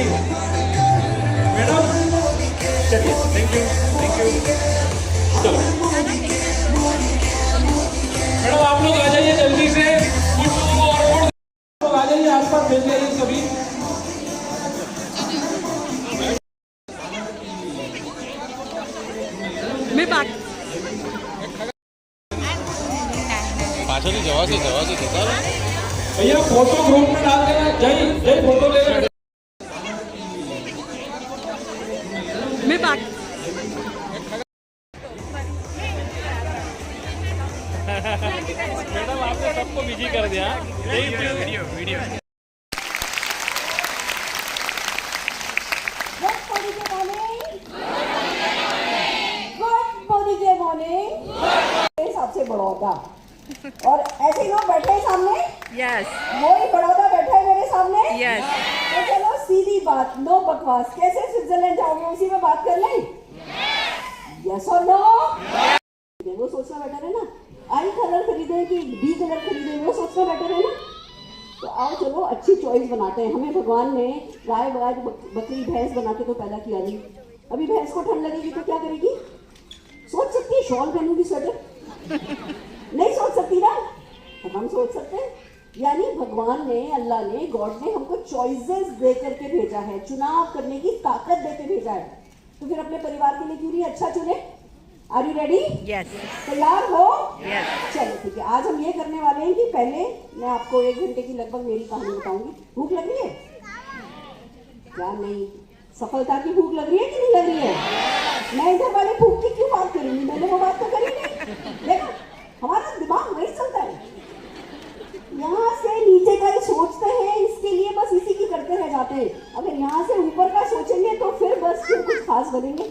नहीं मैडम, चलिए thank you. चलो मैडम आप लोग आ जाइए जल्दी से, लोग आ जाइए आसपास मिल जाइए सभी। मैं बात પાછળથી જવાશે જતા भैया फोटो ग्रुप में डाल देना, जय जय फोटो ले लेना। मैं बात मैडम आपने सबको बिजी कर दिया। वीडियो वीडियो सबसे बड़ा होगा और ऐसे लोग बैठे हैं सामने। यस वही बड़ौदा बैठा है मेरे सामने। यस तो चलो सीधी बात, नो बकवास। कैसे स्विट्जरलैंड जाओगे उसी में बात कर लें? यस और नो? वो सोचना बेटर है ना, आई कलर खरीदे कि बी कलर खरीदे, वो सोचना बेटर है ना। तो आओ चलो अच्छी चॉइस बनाते हैं। हमें भगवान ने गाय गाय बकरी भैंस बना के तो पैदा किया नहीं। अभी भैंस को ठंड लगेगी तो क्या करेगी? सोच सकती है शॉल पहनूंगी, स्वेटर नहीं सोच सकती ना, तो हम सोच सकते हैं। यानी भगवान ने, अल्लाह ने, गॉड ने हमको चॉइसेस दे करके भेजा है, चुनाव करने की ताकत दे के भेजा है। तो फिर अपने परिवार के लिए क्यों नहीं अच्छा चुने? Are you ready? यस तैयार हो? यस चलो ठीक है। आज हम ये करने वाले हैं कि पहले मैं आपको 1 घंटे की लगभग मेरी कहानी बताऊंगी। भूख लग रही है क्या? नहीं, सफलता की भूख लग रही है कि नहीं लग रही है? मैं इधर वाले भूख की क्यों बात करूंगी? मैंने वो बात तो करी नहीं। देखो हमारा दिमाग वही चलता है, यहाँ से नीचे का ही सोचते हैं, इसके लिए बस इसी की करते रह जाते हैं। अगर यहाँ से ऊपर का सोचेंगे तो फिर बस फिर कुछ खास बनेंगे।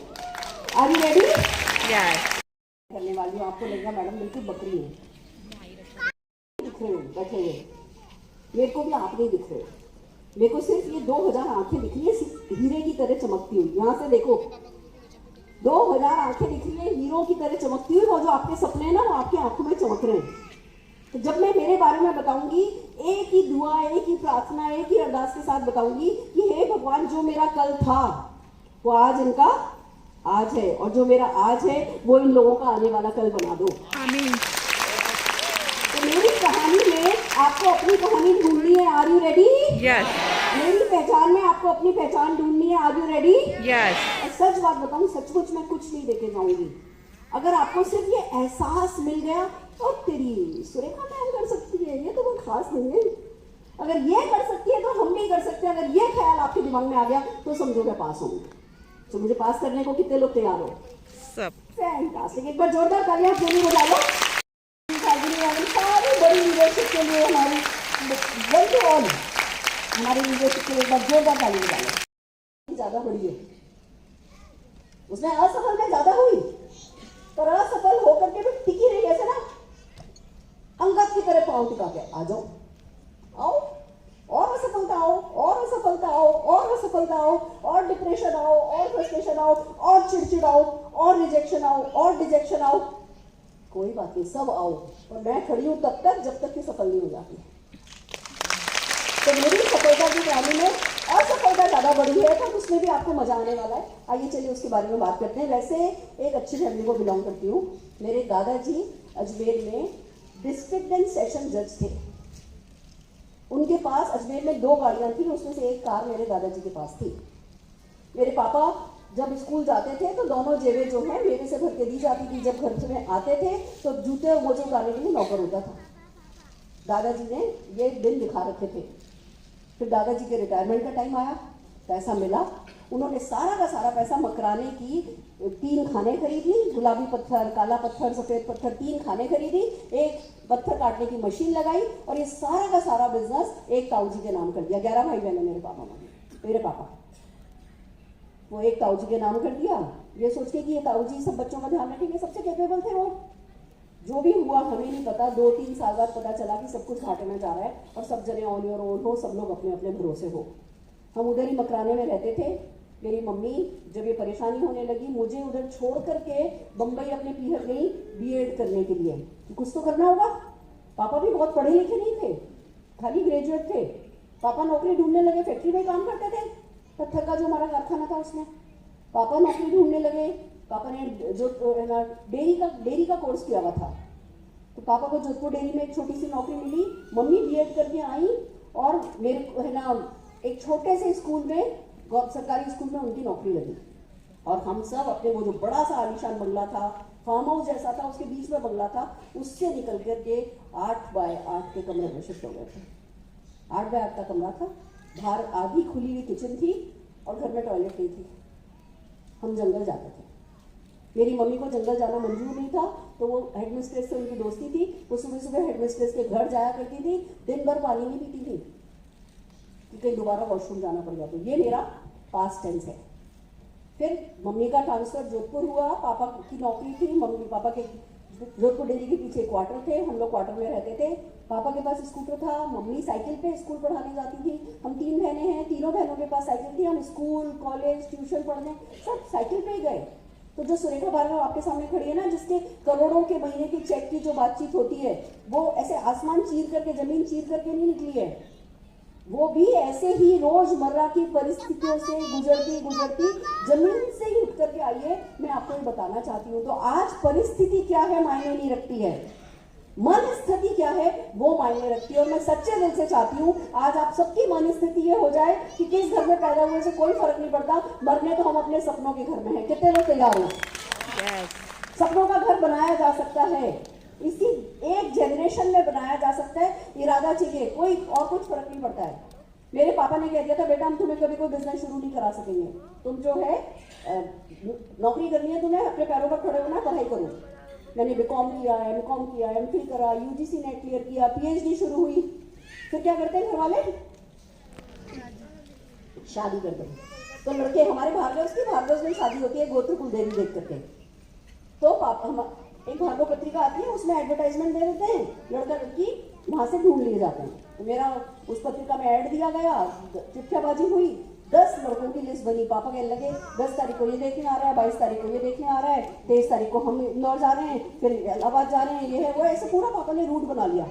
Are you ready? यस करने वाली हूँ। आपको लगेगा मैडम बिल्कुल बकरी है, दिख रहे हो बैठे हुए, मेरे को भी आप नहीं दिख रहे हो। मेरे को सिर्फ ये 2000 आंखें दिख रही है, सिर्फ हीरे की तरह चमकती हुई। यहाँ से देखो 2000 आंखें दिख रही है हीरो की तरह चमकती हुई। वो जो आपके सपने हैं ना, वो आपकी आंखों में चमक रहे हैं। तो जब मैं मेरे बारे में बताऊंगी, एक ही दुआ, एक ही प्रार्थना, एक ही अरदास के साथ बताऊंगी कि हे भगवान, जो मेरा कल था वो आज इनका आज है, और जो मेरा आज है वो इन लोगों का आने वाला कल बना दो। आमीन। तो मेरी कहानी में आपको अपनी कहानी ढूंढनी है। Are you ready? यस मेरी पहचान में आपको अपनी पहचान ढूंढनी है। Are you ready? यस और सच बात बताऊं, सचमुच मैं कुछ नहीं देके जाऊंगी। अगर आपको सिर्फ ये एहसास मिल गया तो तेरी सुरेखा मैम कर सकती है, ये तो कोई खास नहीं है। अगर ये कर सकती है तो हम भी कर सकते हैं। अगर ये ख्याल आपके दिमाग में आ गया तो समझो मैं पास हूँ। तो मुझे पास करने को कितने लोग तैयार हो? सब फैंटास्टिक। एक बार जोरदार तालियां क्यों बजा लो सारी बड़ी लीडरशिप के लिए। हमारी वेल टू ऑल, हमारी लीडरशिप के लिए एक बार जोरदार ताली बजा लो। ज्यादा बड़ी है, उसमें असफल में ज्यादा हुई, पर असफल होकर के भी टिकी रही। ऐसे ना अंगद की तरह पाँव टिका के आ जाओ, आओ, और असफलता आओ, और असफलता आओ, और असफलता आओ, और डिप्रेशन आओ, और फ्रस्ट्रेशन आओ, और चिड़चिड़ आओ, और रिजेक्शन आओ, और डिजेक्शन आओ। कोई बात नहीं, सब आओ, और मैं खड़ी हूं तब तक जब तक कि सफल नहीं हो जाती। तो मेरी सफलता की कहानी में असफलता ज्यादा बड़ी है, तो उसमें भी आपको मजा आने वाला है। आइए चलिए उसके बारे में बात करते हैं। वैसे एक अच्छी फैमिली को बिलोंग करती हूँ। मेरे दादाजी अजमेर में डिस्ट्रिक्ट एंड सेशन जज थे। उनके पास अजमेर में 2 गाड़ियां थी, उसमें से एक कार मेरे दादाजी के पास थी। मेरे पापा जब स्कूल जाते थे तो दोनों जेबें जो है मेरे से भर के दी जाती थी। जब घर में आते थे तो जूते और मोजे उतारने के लिए नौकर होता था। दादाजी ने ये दिन दिखा रखे थे। फिर दादाजी के रिटायरमेंट का टाइम आया, पैसा मिला, उन्होंने सारा का सारा पैसा मकराने की 3 खाने खरीद ली। गुलाबी पत्थर, काला पत्थर, सफ़ेद पत्थर, 3 खाने खरीदी, एक पत्थर काटने की मशीन लगाई, और ये सारा का सारा बिजनेस एक ताऊ जी के नाम कर दिया। 11 भाई बहन मेरे पापा, वो एक ताऊ जी के नाम कर दिया। ये सोच के कि ये ताऊ जी सब बच्चों का ध्यान रखेंगे, सबसे कैपेबल थे वो। जो भी हुआ हमें नहीं पता, 2-3 साल बाद पता चला कि सब कुछ घाटे में जा रहा है, और सब जने ऑन योर ओन हो, सब लोग अपने अपने भरोसे हो। हम उधर ही मकराने में रहते थे। मेरी मम्मी जब ये परेशानी होने लगी, मुझे उधर छोड़ करके बम्बई अपने पीहर गई बीएड करने के लिए। कुछ तो करना होगा। पापा भी बहुत पढ़े लिखे नहीं थे, खाली ग्रेजुएट थे। पापा नौकरी ढूंढने लगे, फैक्ट्री में काम करते थे, पत्थर का जो हमारा कारखाना था उसमें। पापा नौकरी ढूंढने लगे। पापा ने जो डेयरी का कोर्स किया हुआ था, तो पापा को जोधपुर डेयरी में एक छोटी सी नौकरी मिली। मम्मी बीएड करके आई और मेरे को है ना एक छोटे से स्कूल में, सरकारी स्कूल में उनकी नौकरी लगी। और हम सब अपने वो जो बड़ा सा आलीशान बंगला था, फार्म हाउस जैसा था, उसके बीच में बंगला था, उससे निकल करके 8 बाय 8 के कमरे में शिफ्ट हो गए थे। 8 बाय 8 का कमरा था, बाहर आधी खुली हुई किचन थी और घर में टॉयलेट नहीं थी। हम जंगल जाते थे। मेरी मम्मी को जंगल जाना मंजूर नहीं था, तो वो हेडमिस्ट्रेस से उनकी दोस्ती थी। वो सुबह सुबह हेडमिस्ट्रेस के घर जाया करती थी, दिन भर पानी नहीं पीती थी कि कहीं दोबारा वॉशरूम जाना पड़ गया। तो ये मेरा पास्ट टेंस है। फिर मम्मी का ट्रांसफर जोधपुर हुआ, पापा की नौकरी थी। मम्मी पापा के जोधपुर डेयरी के पीछे क्वार्टर थे, हम लोग क्वार्टर में रहते थे। पापा के पास स्कूटर था, मम्मी साइकिल पे स्कूल पढ़ाने जाती थी। हम 3 बहनें हैं, तीनों बहनों के पास साइकिल थी। हम स्कूल, कॉलेज, ट्यूशन पढ़ने सब साइकिल पे ही गए। तो जो सुरेखा भार्गव आपके सामने खड़ी है ना, जिसके करोड़ों के महीने की चेक की जो बातचीत होती है, वो ऐसे आसमान चीर करके, जमीन चीर करके नहीं निकली है। वो भी ऐसे ही रोजमर्रा की परिस्थितियों से गुजरती जमीन से ही उठ करके आई है। मैं आपको ये बताना चाहती हूँ। तो आज परिस्थिति क्या है मायने नहीं रखती है, मन स्थिति क्या है वो मायने रखती है। और मैं सच्चे दिल से चाहती हूँ आज आप सबकी मन स्थिति ये हो जाए कि किस घर में पैदा हुए से कोई फर्क नहीं पड़ता, मरने तो हम अपने सपनों के घर में हैं। कितने लोग तैयार हो? सपनों का घर बनाया जा सकता है, इसी एक जनरेशन में बनाया जा सकता है। इरादा चाहिए, कोई और कुछ फर्क नहीं पड़ता है। मेरे पापा ने कह दिया था, बेटा हम तुम्हें कभी कोई बिजनेस शुरू नहीं करा सकेंगे, तुम जो है नौकरी करनी है, तुम्हें अपने पैरों पर खड़े होना, पढ़ाई करो। मैंने बीकॉम किया, एमकॉम किया, एमफिल करा, यूजीसी नेट क्लियर किया, पीएचडी शुरू हुई। फिर क्या करते हैं घर वाले? शादी करते हैं। तो लड़के हमारे भार्गव में शादी होती है गोत्र कुलदेवी देख करके। तो पापा एक भार्गव पत्रिका आती है, उसमें एडवर्टाइजमेंट दे देते हैं, लड़का लड़की वहां से ढूंढ लिए जाते हैं। तो मेरा उस पत्रिका में ऐड दिया गया, चिट्ठियाबाजी हुई, 10 लड़कों की लिस्ट बनी। पापा कहने लगे 10 तारीख को ये देखने आ रहा है, 22 तारीख को ये देखने आ रहा है, 23 तारीख को हम इंदौर जा रहे हैं, फिर इलाहाबाद जा रहे हैं, ये है वो, ऐसे पूरा पापा ने रूट बना लिया।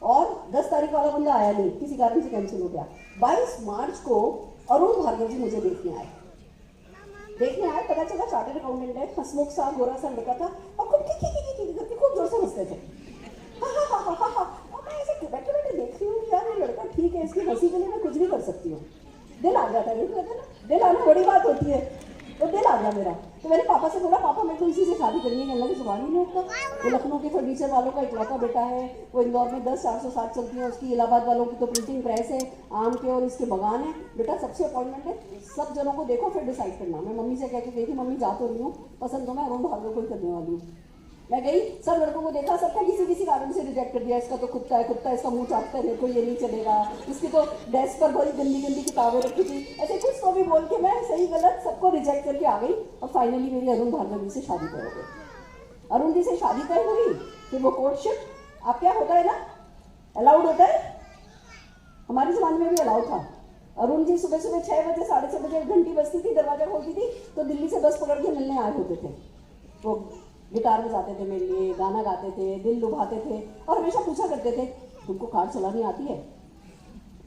और 10 तारीख वाला बंदा आया नहीं, किसी कारण से कैंसिल हो गया। 22 मार्च को अरुण भार्गव जी मुझे देखने आए। पता चला चार्टर्ड अकाउंटेंट है, हंसमुख सा गोरा सा लड़का था और खूब करके खूब जोर से हंसते थे। मैं ऐसे बैठे बैठे देख रही हूँ यार ये लड़का ठीक है, इसकी हंसी के लिए मैं कुछ भी कर सकती हूँ। दिल आ गया था, दिल आना बड़ी बात होती है, तो दिल आ गया मेरा। तो मेरे पापा से बोला, पापा मेरे को इसी से शादी करनी है। कहने जुबान ही नहीं उठता। वो लखनऊ के फर्नीचर वालों का इकलौता बेटा है, वो इंदौर में 10-407 चलती है उसकी, इलाहाबाद वालों की तो प्रिंटिंग प्रेस है, आम के और इसके बगान है। बेटा सबसे अपॉइंटमेंट है, सब जनों को देखो फिर डिसाइड करना। मैं मम्मी से कह के गई थी, मम्मी जा तो रही हूँ, पसंद तो मैं अरुण भार्गव को ही करने वाली हूँ। मैं गई, सब लड़कों को देखा, सबको किसी कारण से रिजेक्ट कर दिया। इसका तो कुत्ता है, इसका मुंह चाटता है, मेरे को ये नहीं चलेगा, इसकी तो डेस्क पर बड़ी गंदी किताबें रखी थी, ऐसे कुछ तो भी बोल के मैं सही गलत सबको रिजेक्ट करके आ गई। और फाइनली मेरी अरुण भार्गव जी से शादी तय हो गई। अरुण जी से शादी तय हुई, फिर वो कोर्टशिप, आप क्या होता है ना, अलाउड होता है, हमारे जमाने में भी अलाउड था। अरुण जी सुबह 6 बजे 6:30 बजे घंटी बजती थी, दरवाजा खोलती थी, तो दिल्ली से बस पकड़ के मिलने आए होते थे। वो गिटार बजाते थे मेरे लिए, गाना गाते थे, दिल लुभाते थे और हमेशा पूछा करते थे, तुमको कार चलानी आती है?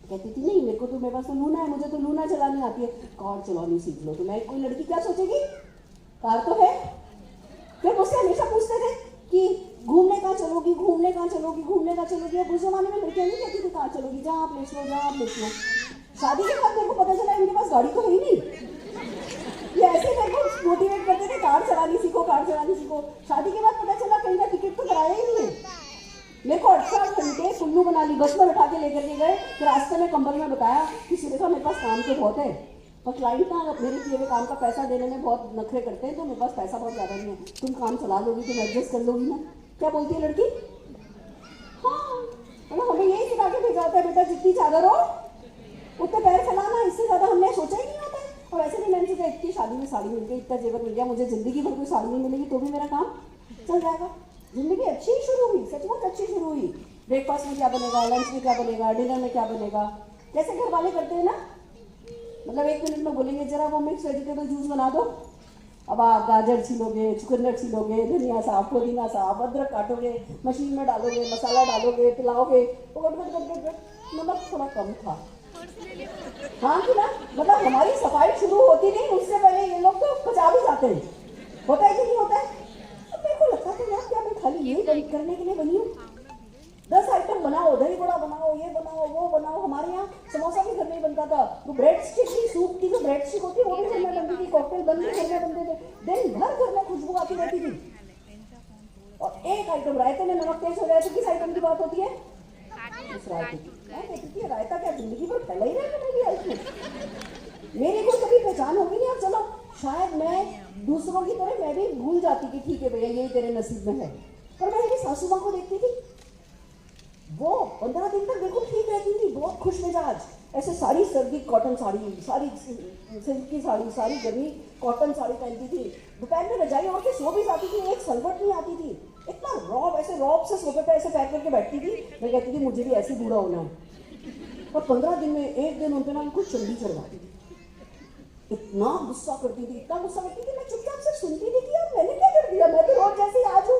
कहती थी नहीं, मेरे को तो, मेरे पास तो लूना है, मुझे तो लूना चलानी आती है। कार चलानी सीख लो। तो मैं, कोई लड़की क्या सोचेगी, कार तो है। फिर मुझसे हमेशा पूछते थे कि घूमने कहाँ चलोगी। अब उस जमाने में लड़कियाँ नहीं कहती थी कहाँ चलोगी, जहाँ आप ले लो। शादी के बाद मेरे को पता चला इनके पास गाड़ी तो है ही नहीं, ये ऐसे मेरे को मोटिवेट करते थे, कार चलानी सीखो। शादी के बाद पता चला कहीं का टिकट तो कराया ही नहीं है। मेरे को 18 घंटे कुल्लू बना ली, बस में बैठा के लेकर के गए। फिर रास्ते में कंपनी में बताया कि सुरेखा मेरे पास काम तो बहुत है, पर क्लाइंट ना मेरे किए हुए काम का पैसा देने में बहुत नखरे करते हैं, तो मेरे पास पैसा बहुत ज़्यादा नहीं है, तुम काम चला लोगी, तुम एडजस्ट कर लोगी ना। क्या बोलती है लड़की? हाँ, मतलब हमें यही सिखा के भेजा होता है, बेटा जितनी चादर हो उतने पैर फैलाना, इससे ज़्यादा हमने सोचा ही नहीं होता है। और ऐसे नहीं, मैंने सोचा इतनी शादी में साड़ी मिल गई, इतना जेवर मिल गया, मुझे जिंदगी भर कोई साड़ी नहीं मिलेगी तो भी मेरा काम चल जाएगा। जिंदगी अच्छी शुरू हुई, सचमुच अच्छी शुरू हुई। ब्रेकफास्ट में क्या बनेगा, लंच में क्या बनेगा, डिनर में क्या बनेगा, जैसे घर वाले करते हैं ना, मतलब 1 मिनट में बोलेंगे जरा वो मिक्स वेजिटेबल जूस बना दो। अब आप गाजर छीलोगे, चुकंदर छीलोगे, धनिया साफ, पुदीना साफ, अदरक काटोगे, मशीन में डालोगे, मसाला डालोगे, पिलाओगे, नमक थोड़ा कम था। हाँ कि ना, मतलब हमारी सफाई शुरू होती नहीं उससे पहले ये लोग तो पचा भी जाते हैं। होता है कि नहीं होता है? अब मेरे को लगता था यार क्या मैं खाली यही करने के लिए बनी हूँ? 10 आइटम बनाओ, दही बड़ा बनाओ, ये बनाओ, वो बनाओ। हमारे यहाँ समोसा भी घर में ही बनता था, वो ब्रेड स्टिक की, सूप की जो ब्रेड स्टिक होती है वो भी घर में बनती थी, कॉकटेल बन भी घर में बनते थे, दिन भर घर में खुशबू आती रहती थी। और एक आइटम रायते में नमक तेज हो जाए तो किस आइटम की बात होती है? उस रायते की। मैं कहती थी रायता क्या जिंदगी भर फैला ही रहेगा मेरी लाइफ में? मेरी कोई कभी पहचान होगी नहीं। अब चलो शायद मैं दूसरों की तरह मैं भी भूल जाती कि ठीक है भैया यही तेरे नसीब में है, पर मैं मेरी सासू माँ को देखती थी, वो 15 दिन तक बिल्कुल ठीक रहती थी, बहुत खुश मिजाज, ऐसे सारी सर्दी कॉटन साड़ी, सारी सिल्क की साड़ी, सारी गर्मी कॉटन साड़ी पहनती थी, दोपहर में रजाई ओढ़ के सो भी जाती थी, एक सलवट नहीं आती थी, इतना रौब, ऐसे रौब से सोफे पे ऐसे पैर करके बैठती थी। मैं कहती थी मुझे भी ऐसे बूढ़ा होना है। और 15 दिन में एक दिन उनके नाम कुछ चंडी चढ़वाती थी, इतना गुस्सा करती थी, इतना गुस्सा करती थी, मैं चुपचाप से सुनती थी कि यार मैंने क्या कर दिया, मैं तो रोज जैसे आज हूँ।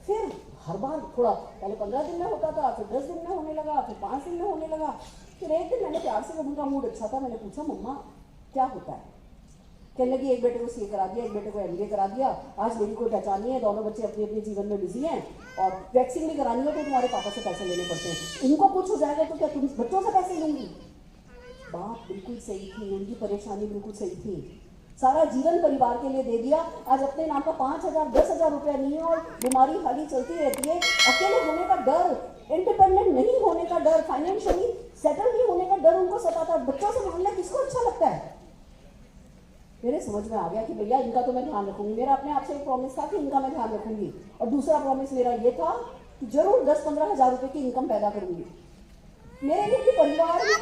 फिर हर बार थोड़ा पहले 15 दिन में होता था, फिर 10 दिन में होने लगा, फिर 5 दिन में होने लगा। फिर एक दिन मैंने प्यार से, जब उनका मूड अच्छा था, मैंने पूछा मम्मा क्या होता है? कहने लगी एक बेटे को सीए करा दिया, एक बेटे को एमबीए करा दिया, आज मेरी कोई पहचान नहीं है, दोनों बच्चे अपने अपने जीवन में बिजी हैं, और वैक्सीन भी करानी हो तो तुम्हारे पापा से पैसे लेने पड़ते हैं, उनको कुछ हो जाएगा तो क्या तुम बच्चों से पैसे लूंगी? बात बिल्कुल सही थी, उनकी परेशानी बिल्कुल सही थी। सारा जीवन परिवार के लिए दे दिया, आज अपने नाम का 5,000 10,000 रुपया नहीं है और बीमारी खाली चलती रहती है। अकेले होने का डर, इंडिपेंडेंट नहीं होने का डर, फाइनेंशियली सेटल नहीं होने का डर उनको सताता है। बच्चों से मांगना किसको अच्छा लगता है? मेरे समझ में आ गया कि भैया इनका तो मैं ध्यान रखूंगी। मेरा अपने आप से एक प्रॉमिस था कि इनका मैं ध्यान रखूंगी, और दूसरा प्रॉमिस मेरा ये था कि जरूर 10-15 हज़ार रुपए की इनकम पैदा करूंगी। मेरे लिए कि परिवार ही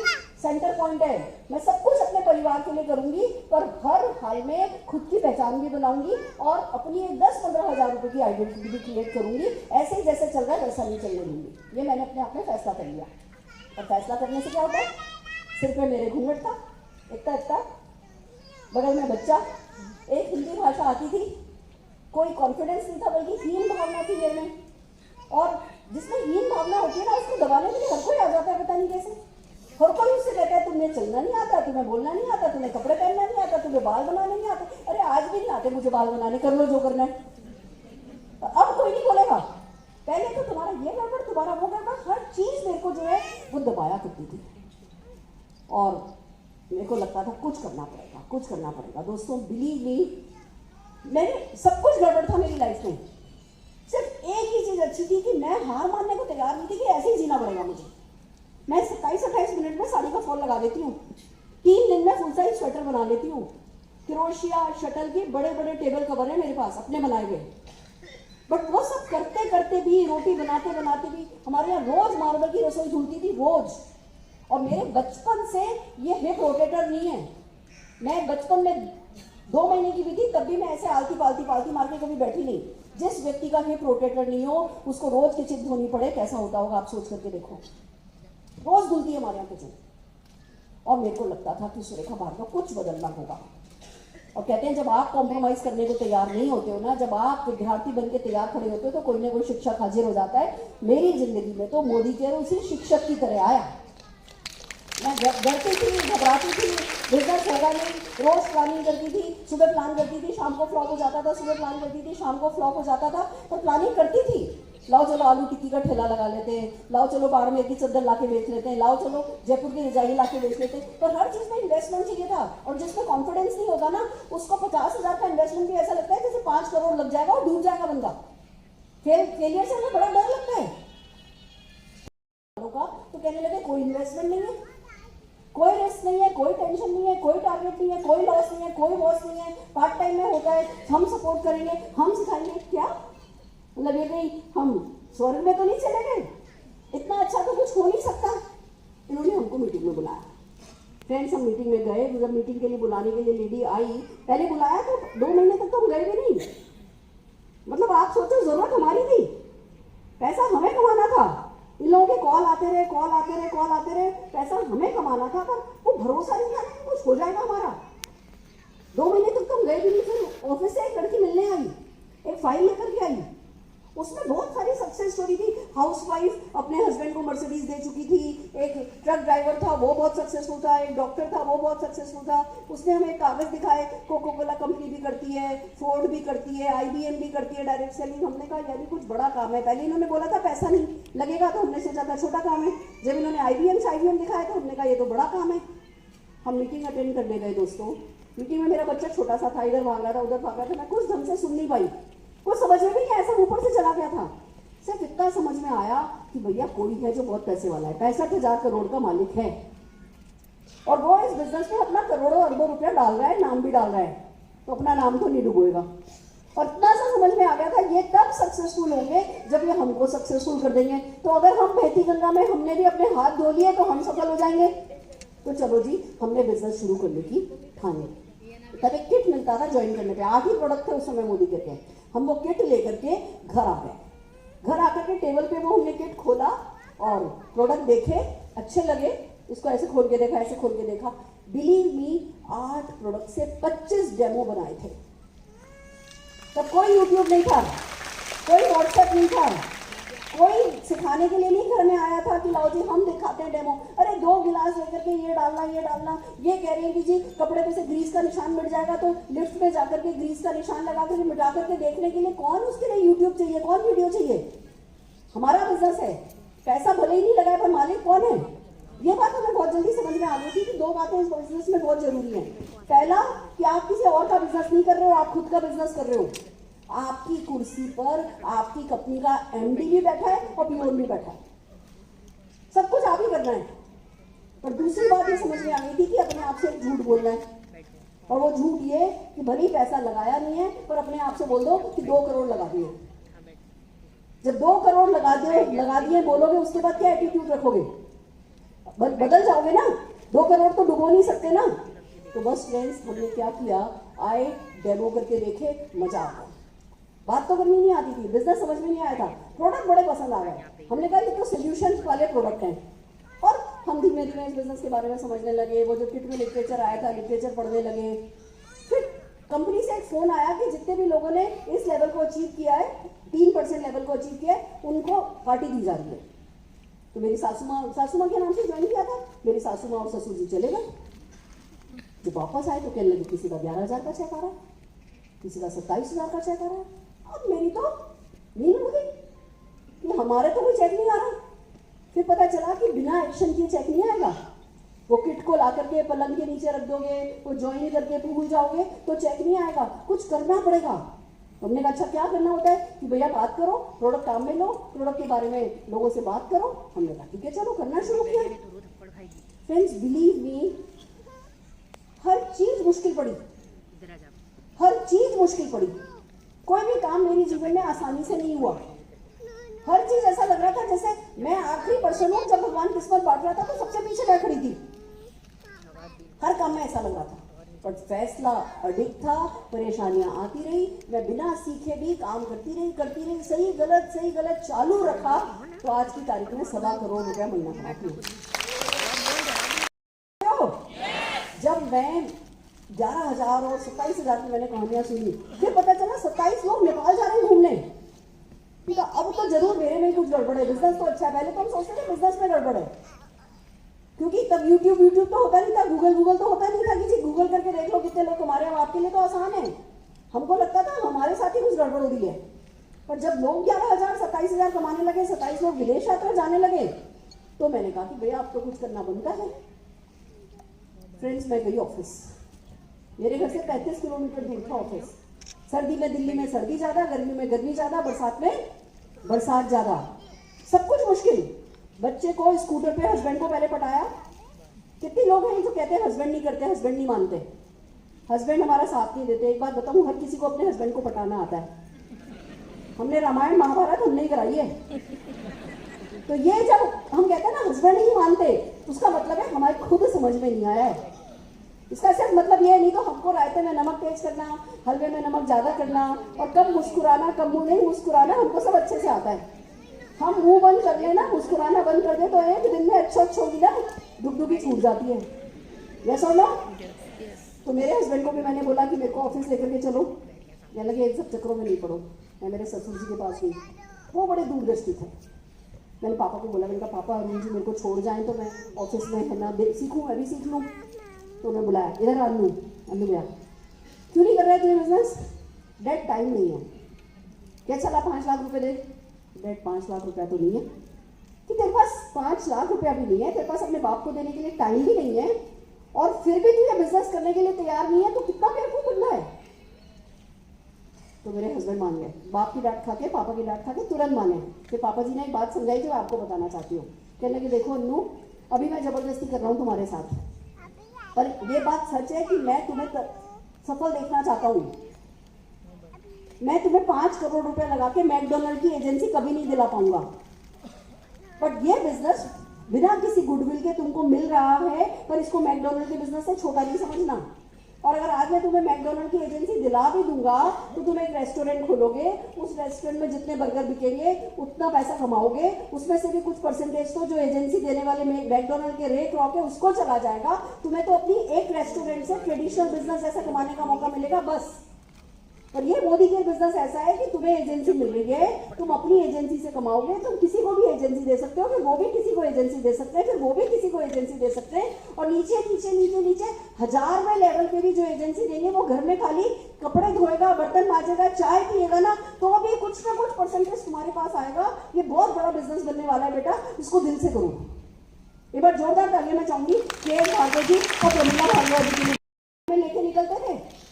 सेंटर पॉइंट है, मैं सब कुछ अपने परिवार के लिए करूंगी, पर हर हाल में खुद की पहचान भी बनाऊंगी और अपनी एक 10-15 हज़ार रुपए की आइडेंटिटी भी क्रिएट करूंगी। ऐसे ही जैसे चल रहा है वैसा नहीं चलने दूंगी। ये मैंने अपने आप में फैसला कर लिया। और फैसला करने से क्या होता है? सिर पे मेरे घूंघट था, इतना बगल में बच्चा, एक हिंदी भाषा आती थी, कोई कॉन्फिडेंस नहीं था, बल्कि हीन भावना थी मेरे में। और जिसमें हीन भावना होती है ना, उसको दबाने के लिए हर कोई आ जाता है, पता नहीं कैसे। हर कोई उससे कहता है तुम्हें चलना नहीं आता, तुम्हें बोलना नहीं आता, तुम्हें कपड़े पहनना नहीं आता, तुम्हें बाल बनाने नहीं आते। अरे आज भी नहीं आते मुझे बाल बनाने, कर लो जो करना है। अब कोई नहीं बोलेगा, पहले तो तुम्हारा ये गड़बड़, तुम्हारा वो गड़बड़, हर चीज मेरे को जो है वो दबाया करती थी। और मेरे को लगता था कुछ करना पड़ेगा, कुछ करना पड़ेगा। दोस्तों बिलीव मी, मैंने सब कुछ गड़बड़ था मेरी लाइफ में, सिर्फ एक ही चीज अच्छी थी कि मैं हार मानने को तैयार नहीं थी कि ऐसे ही जीना पड़ेगा मुझे। मैं 27-28 मिनट में साड़ी का फॉल लगा लेती हूँ, 3 दिन में फुल साइज स्वेटर बना लेती हूँ, क्रोशिया शटल के बड़े बड़े टेबल कवर है मेरे पास अपने बनाए हुए। बट वो सब करते करते भी, रोटी बनाते बनाते भी, हमारे यहाँ रोज मार्बल की रसोई झूलती थी रोज। और मेरे बचपन से ये हिप रोटेटर नहीं है। मैं बचपन में 2 महीने की भी थी तब भी मैं ऐसे आलती पालती मार के कभी बैठी नहीं। जिस व्यक्ति का हिप रोटेटर नहीं हो उसको रोज किचन धोनी पड़े, कैसा होता होगा आप सोच करके देखो। रोज धुलती है हमारे यहाँ किचन। और मेरे को लगता था कि सुरेखा भार्गव कुछ बदलना होगा। और कहते हैं जब आप कॉम्प्रोमाइज करने को तैयार नहीं होते हो ना, जब आप विद्यार्थी बन के तैयार खड़े होते हो तो कोई ना कोई शिक्षक हाजिर हो जाता है। मेरी जिंदगी में तो मोदी केयर उसी शिक्षक की तरह आया। मैं डरती थी, घबराती थी, बिजनेस होगा नहीं, रोज प्लानिंग करती थी, सुबह प्लान करती थी, शाम को फ्लॉप हो जाता था, सुबह प्लान करती थी, शाम को फ्लॉप हो जाता था, पर प्लानिंग करती थी। लाओ चलो आलू टिक्की का ठेला लगा लेते हैं, लाओ चलो बाड़मेर की चद्दर ला के बेच लेते हैं, लाओ चलो जयपुर की रजाई ला के बेच लेते हैं। पर हर चीज में इन्वेस्टमेंट चाहिए था, और जिसमें कॉन्फिडेंस नहीं होता ना उसको 50,000 का इन्वेस्टमेंट भी ऐसा लगता है जैसे 5 करोड़ लग जाएगा और डूब जाएगा बंदा। फेलियर से हमें बड़ा डर लगता है। तो कहने लगे कोई इन्वेस्टमेंट नहीं है, कोई रिस्क नहीं है, कोई टेंशन नहीं है, कोई टारगेट नहीं है, कोई लॉस नहीं है, कोई बॉस नहीं है, पार्ट टाइम में होता है, हम सपोर्ट करेंगे, हम सिखाएंगे। क्या मतलब ये नहीं, हम स्वर्ग में तो नहीं चले गए, इतना अच्छा तो कुछ हो नहीं सकता। इन्होंने हमको मीटिंग में बुलाया। फ्रेंड्स हम मीटिंग में गए, जब मीटिंग के लिए बुलाने के लिए लेडी आई, पहले बुलाया तो 2 महीने तक तो हम गए भी नहीं। मतलब आप सोचो जरूरत हमारी थी, पैसा हमें कमाना था। इन लोगों के कॉल आते रहे, पैसा हमें कमाना था, पर वो भरोसा नहीं था कि कुछ हो जाएगा हमारा। 2 महीने तक तो हम गए भी नहीं। फिर ऑफिस से एक लड़की मिलने आई, एक फाइल लेकर के आई, उसमें बहुत सारी सक्सेस स्टोरी थी। हाउसवाइफ अपने हस्बैंड को मर्सिडीज दे चुकी थी, एक ट्रक ड्राइवर था वो बहुत सक्सेसफुल था, एक डॉक्टर था वो बहुत सक्सेसफुल था। उसने हमें कागज दिखाए, कोको कोला कंपनी भी करती है, फोर्ड भी करती है, IBM भी करती है डायरेक्ट सेलिंग। हमने कहा यानी कुछ बड़ा काम है। पहले इन्होंने बोला था पैसा नहीं लगेगा, तो हमने सोचा था छोटा काम है। जब इन्होंने IBM दिखाया तो हमने कहा ये तो बड़ा काम है। हम मीटिंग अटेंड करने गए दोस्तों। मीटिंग में मेरा बच्चा छोटा सा था, इधर भाग रहा था उधर भाग रहा था, मैं कुछ ढंग से सुन नहीं पाई, कुछ समझ में भी नहीं, ऐसा ऊपर से चला गया था। सिर्फ इतना समझ में आया कि भैया कोई है जो बहुत पैसे वाला है, 65,000 करोड़ का मालिक है, और वो इस बिजनेस में अपना करोड़ों अरबों रुपया डाल रहा है, नाम भी डाल रहा है, तो अपना नाम तो नहीं डुबोएगा। और इतना सा समझ में आ गया था ये तब सक्सेसफुल होंगे जब ये हमको सक्सेसफुल कर देंगे। तो अगर हम बहती गंगा में हमने भी अपने हाथ धो लिए तो हम सफल हो जाएंगे। तो चलो जी, हमने बिजनेस शुरू करने की ठानी। तब एक किट मिलता था ज्वाइन करने पे, 8 ही प्रोडक्ट थे उस समय मोदी के। हम वो किट लेकर के घर आ गए। घर आकर के टेबल पे वो हमने किट खोला और प्रोडक्ट देखे, अच्छे लगे, इसको ऐसे खोल के देखा, ऐसे खोल के देखा। बिलीव मी, 8 प्रोडक्ट से 25 डेमो बनाए थे। तब कोई यूट्यूब नहीं था, कोई व्हाट्सएप नहीं था, कोई सिखाने के लिए नहीं घर में आया था कि लाओ जी हम दिखाते हैं डेमो। अरे 2 गिलास लेकर के ये डालना, ये कह रही है कि जी कपड़े पे से ग्रीस का निशान मिट जाएगा, तो लिफ्ट में जाकर के ग्रीस का निशान लगा कर मिटा करके देखने के लिए कौन उसके लिए यूट्यूब चाहिए, कौन वीडियो चाहिए। हमारा बिजनेस है, पैसा भले ही नहीं लगाए पर मालिक कौन है। ये बात हमें बहुत जल्दी समझ में आ गई थी कि 2 बातें इस बिजनेस में बहुत जरूरी है। पहला कि आप किसी और का बिजनेस नहीं कर रहे हो, आप खुद का बिजनेस कर रहे हो। आपकी कुर्सी पर आपकी कंपनी का MD भी बैठा है और PO भी बैठा है, सब कुछ आप ही करना है। पर दूसरी बात ये समझ में आ गई थी कि अपने आप से एक झूठ बोलना है, और वो झूठ ये कि भले ही पैसा लगाया नहीं है पर अपने आप से बोल दो कि 2 करोड़ लगा दिए। जब 2 करोड़ लगा दिए बोलोगे, उसके बाद क्या एटीट्यूड रखोगे, बदल जाओगे ना। 2 करोड़ तो डुबो नहीं सकते ना। तो बस फ्रेंड्स, हमने क्या किया, आए डेमो करके देखे, मजा आ गया। बात तो करनी नहीं आती थी, बिजनेस समझ में नहीं आया था, प्रोडक्ट बड़े पसंद आ गए। हमने कहा ये तो सोल्यूशन वाले प्रोडक्ट हैं, और हम धीमे धीमे इस बिजनेस के बारे में समझने लगे। वो जो किट में लिटरेचर आया था, लिटरेचर पढ़ने लगे। फिर कंपनी से एक फोन आया कि जितने भी लोगों ने इस लेवल को अचीव किया है, 3% लेवल को अचीव किया है, उनको पार्टी दी जा रही है। तो मेरी सासू माँ के नाम से ज्वाइन किया था। मेरी सासू माँ और ससुर जी चले गए। जब वापस आए तो कहने लगे किसी का 11,000 का चेक आ रहा है, किसी का 27,000 का चेक आ रहा है। अब मेरी तो नींद उड़ गई कि हमारे तो कोई चेक नहीं आ रहा। फिर पता चला कि बिना एक्शन किए चेक नहीं आएगा। वो किट को ला करके पलंग के नीचे रख दोगे, वो ज्वाइन करके भूल जाओगे तो चेक नहीं आएगा, कुछ करना पड़ेगा। हमने कहा अच्छा क्या करना होता है कि भैया बात करो, प्रोडक्ट काम में लो, प्रोडक्ट के बारे में लोगों से बात करो। हमने कहा ठीक है चलो, करना शुरू किया। फ्रेंड्स बिलीव मी, हर चीज मुश्किल पड़ी, हर चीज मुश्किल पड़ी। कोई भी काम मेरे जीवन में आसानी से नहीं हुआ। हर चीज ऐसा लग रहा था जैसे मैं आखिरी पर्सन हूं। जब भगवान किस्मत बांट रहा था तो सबसे पीछे मैं खड़ी थी। हर काम में ऐसा लग रहा था, पर फैसला अडिग था, परेशानियां आती रही, मैं बिना सीखे भी काम करती रही, सही गलत चालू रखा, तो आज की तारीख में 1.25 करोड़ रुपया महीना कमाती हूँ। जब मैं 11,000 और 27,000 की मैंने कहानियां सुनी, फिर पता चला 27 लोग नेपाल जा रहे हैं घूमने। ठीक है, अब तो जरूर मेरे में कुछ गड़बड़ है। बिजनेस तो अच्छा है, पहले तो हम सोचते थे बिजनेस में गड़बड़ है, क्योंकि तब यूट्यूब तो होता नहीं था, गूगल तो होता नहीं था कि जी गूगल करके देख लो कितने लोग कमा रहे हैं। आपके लिए तो आसान है, हमको लगता था हमारे साथ ही कुछ गड़बड़ हो रही है। पर जब लोग 11,000 27,000 कमाने लगे, 27 लोग विदेश यात्रा जाने लगे, तो मैंने कहा कि भैया अब तो कुछ करना बनता है। फ्रेंड्स मैं गई ऑफिस, मेरे घर से 35 किलोमीटर दूर था ऑफिस। सर्दी में दिल्ली में सर्दी ज्यादा, गर्मी में गर्मी ज्यादा, बरसात में बरसात ज्यादा, सब कुछ मुश्किल। बच्चे को स्कूटर पे हस्बैंड को पहले पटाया। कितने लोग हैं जो कहते हैं हस्बैंड नहीं करते, हस्बैंड नहीं मानते, हस्बैंड हमारा साथ नहीं देते। एक बात बताऊं, हर किसी को अपने हस्बैंड को पटाना आता है। हमने रामायण महाभारत हमने ही कराई है। तो ये जब हम कहते हैं ना हस्बैंड नहीं मानते, उसका मतलब है हमारे खुद समझ में नहीं आया है। इसका सिर्फ मतलब ये नहीं तो हमको रायते में नमक तेज करना, हलवे में नमक ज्यादा करना, और कब मुस्कुराना कब मुंह नहीं मुस्कुराना हमको सब अच्छे से आता है। हम मुंह बंद कर लेना, मुस्कुराना बंद कर दे तो एक दिन में अच्छा होगी ना, डुगडुगी छूट जाती है। यस और नो? तो मेरे हस्बैंड को भी मैंने बोला कि मेरे को ऑफिस लेकर के चलो। कहने लगे एक सब चक्रों में नहीं पड़ो। मैं मेरे ससुर जी के पास गई, वो बड़े दूरदृष्टि थे। मैंने पापा को बोला, मैंने कहा पापा अरुण जी मेरे को छोड़ जाएं तो मैं ऑफिस में है ना सीखूँ, मैं भी सीख लूँ। तो उन्हें बुलाया, इधर अन्नू गया, क्यों नहीं कर रहा है तुझे बिजनेस? डैड टाइम नहीं है। क्या चला 5 लाख रुपए दे? डैड 5 लाख रुपया तो नहीं है। कि तेरे पास 5 लाख रुपया भी नहीं है, तेरे पास अपने बाप को देने के लिए टाइम भी नहीं है, और फिर भी तू ये बिजनेस करने के लिए तैयार नहीं है, तो कितना बेवकूफ बनना है। तो मेरे हस्बैंड मान गए, बाप की डांट खा के, पापा की डांट खा के तुरंत माने। फिर पापा जी ने एक बात समझाई जो आपको बताना चाहती हूँ। कहने लगे देखो अन्नू, अभी मैं जबरदस्ती कर रहा हूँ तुम्हारे साथ, पर ये बात सच है कि मैं तुम्हें सफल देखना चाहता हूँ। मैं तुम्हें 5 करोड़ रुपए लगा के मैकडोनल्ड की एजेंसी कभी नहीं दिला पाऊंगा, बट ये बिजनेस बिना किसी गुडविल के तुमको मिल रहा है, पर इसको मैकडोनल्ड के बिजनेस से छोटा नहीं समझना। और अगर आज मैं तुम्हें मैकडोनल्ड की एजेंसी दिला भी दूंगा तो तुम एक रेस्टोरेंट खोलोगे, उस रेस्टोरेंट में जितने बर्गर बिकेंगे उतना पैसा कमाओगे, उसमें से भी कुछ परसेंटेज तो जो एजेंसी देने वाले मैकडोनल्ड के रेट रॉक है उसको चला जाएगा। तुम्हें तो अपनी एक रेस्टोरेंट से ट्रेडिशनल बिजनेस जैसा कमाने का मौका मिलेगा बस। और ये मोदी के बिजनेस ऐसा है कि तुम्हें एजेंसी मिल रही है, तुम अपनी एजेंसी से कमाओगे, तुम किसी को भी एजेंसी दे सकते हो, फिर वो भी किसी को एजेंसी दे सकते हैं, फिर वो भी किसी को एजेंसी दे सकते हैं, और नीचे नीचे नीचे नीचे 1000वें लेवल पे भी जो एजेंसी देंगे वो घर में खाली कपड़े धोएगा, बर्तन मांजेगा, चाय पिएगा ना, तो भी कुछ ना कुछ परसेंटेज तुम्हारे पास आएगा। ये बहुत बड़ा बिजनेस बनने वाला है बेटा, इसको दिल से करो। एक बार जोरदार तालियां मैं चाहूंगी के भार्गव जी और प्रमिला भार्गव जी में लेके निकलते थे।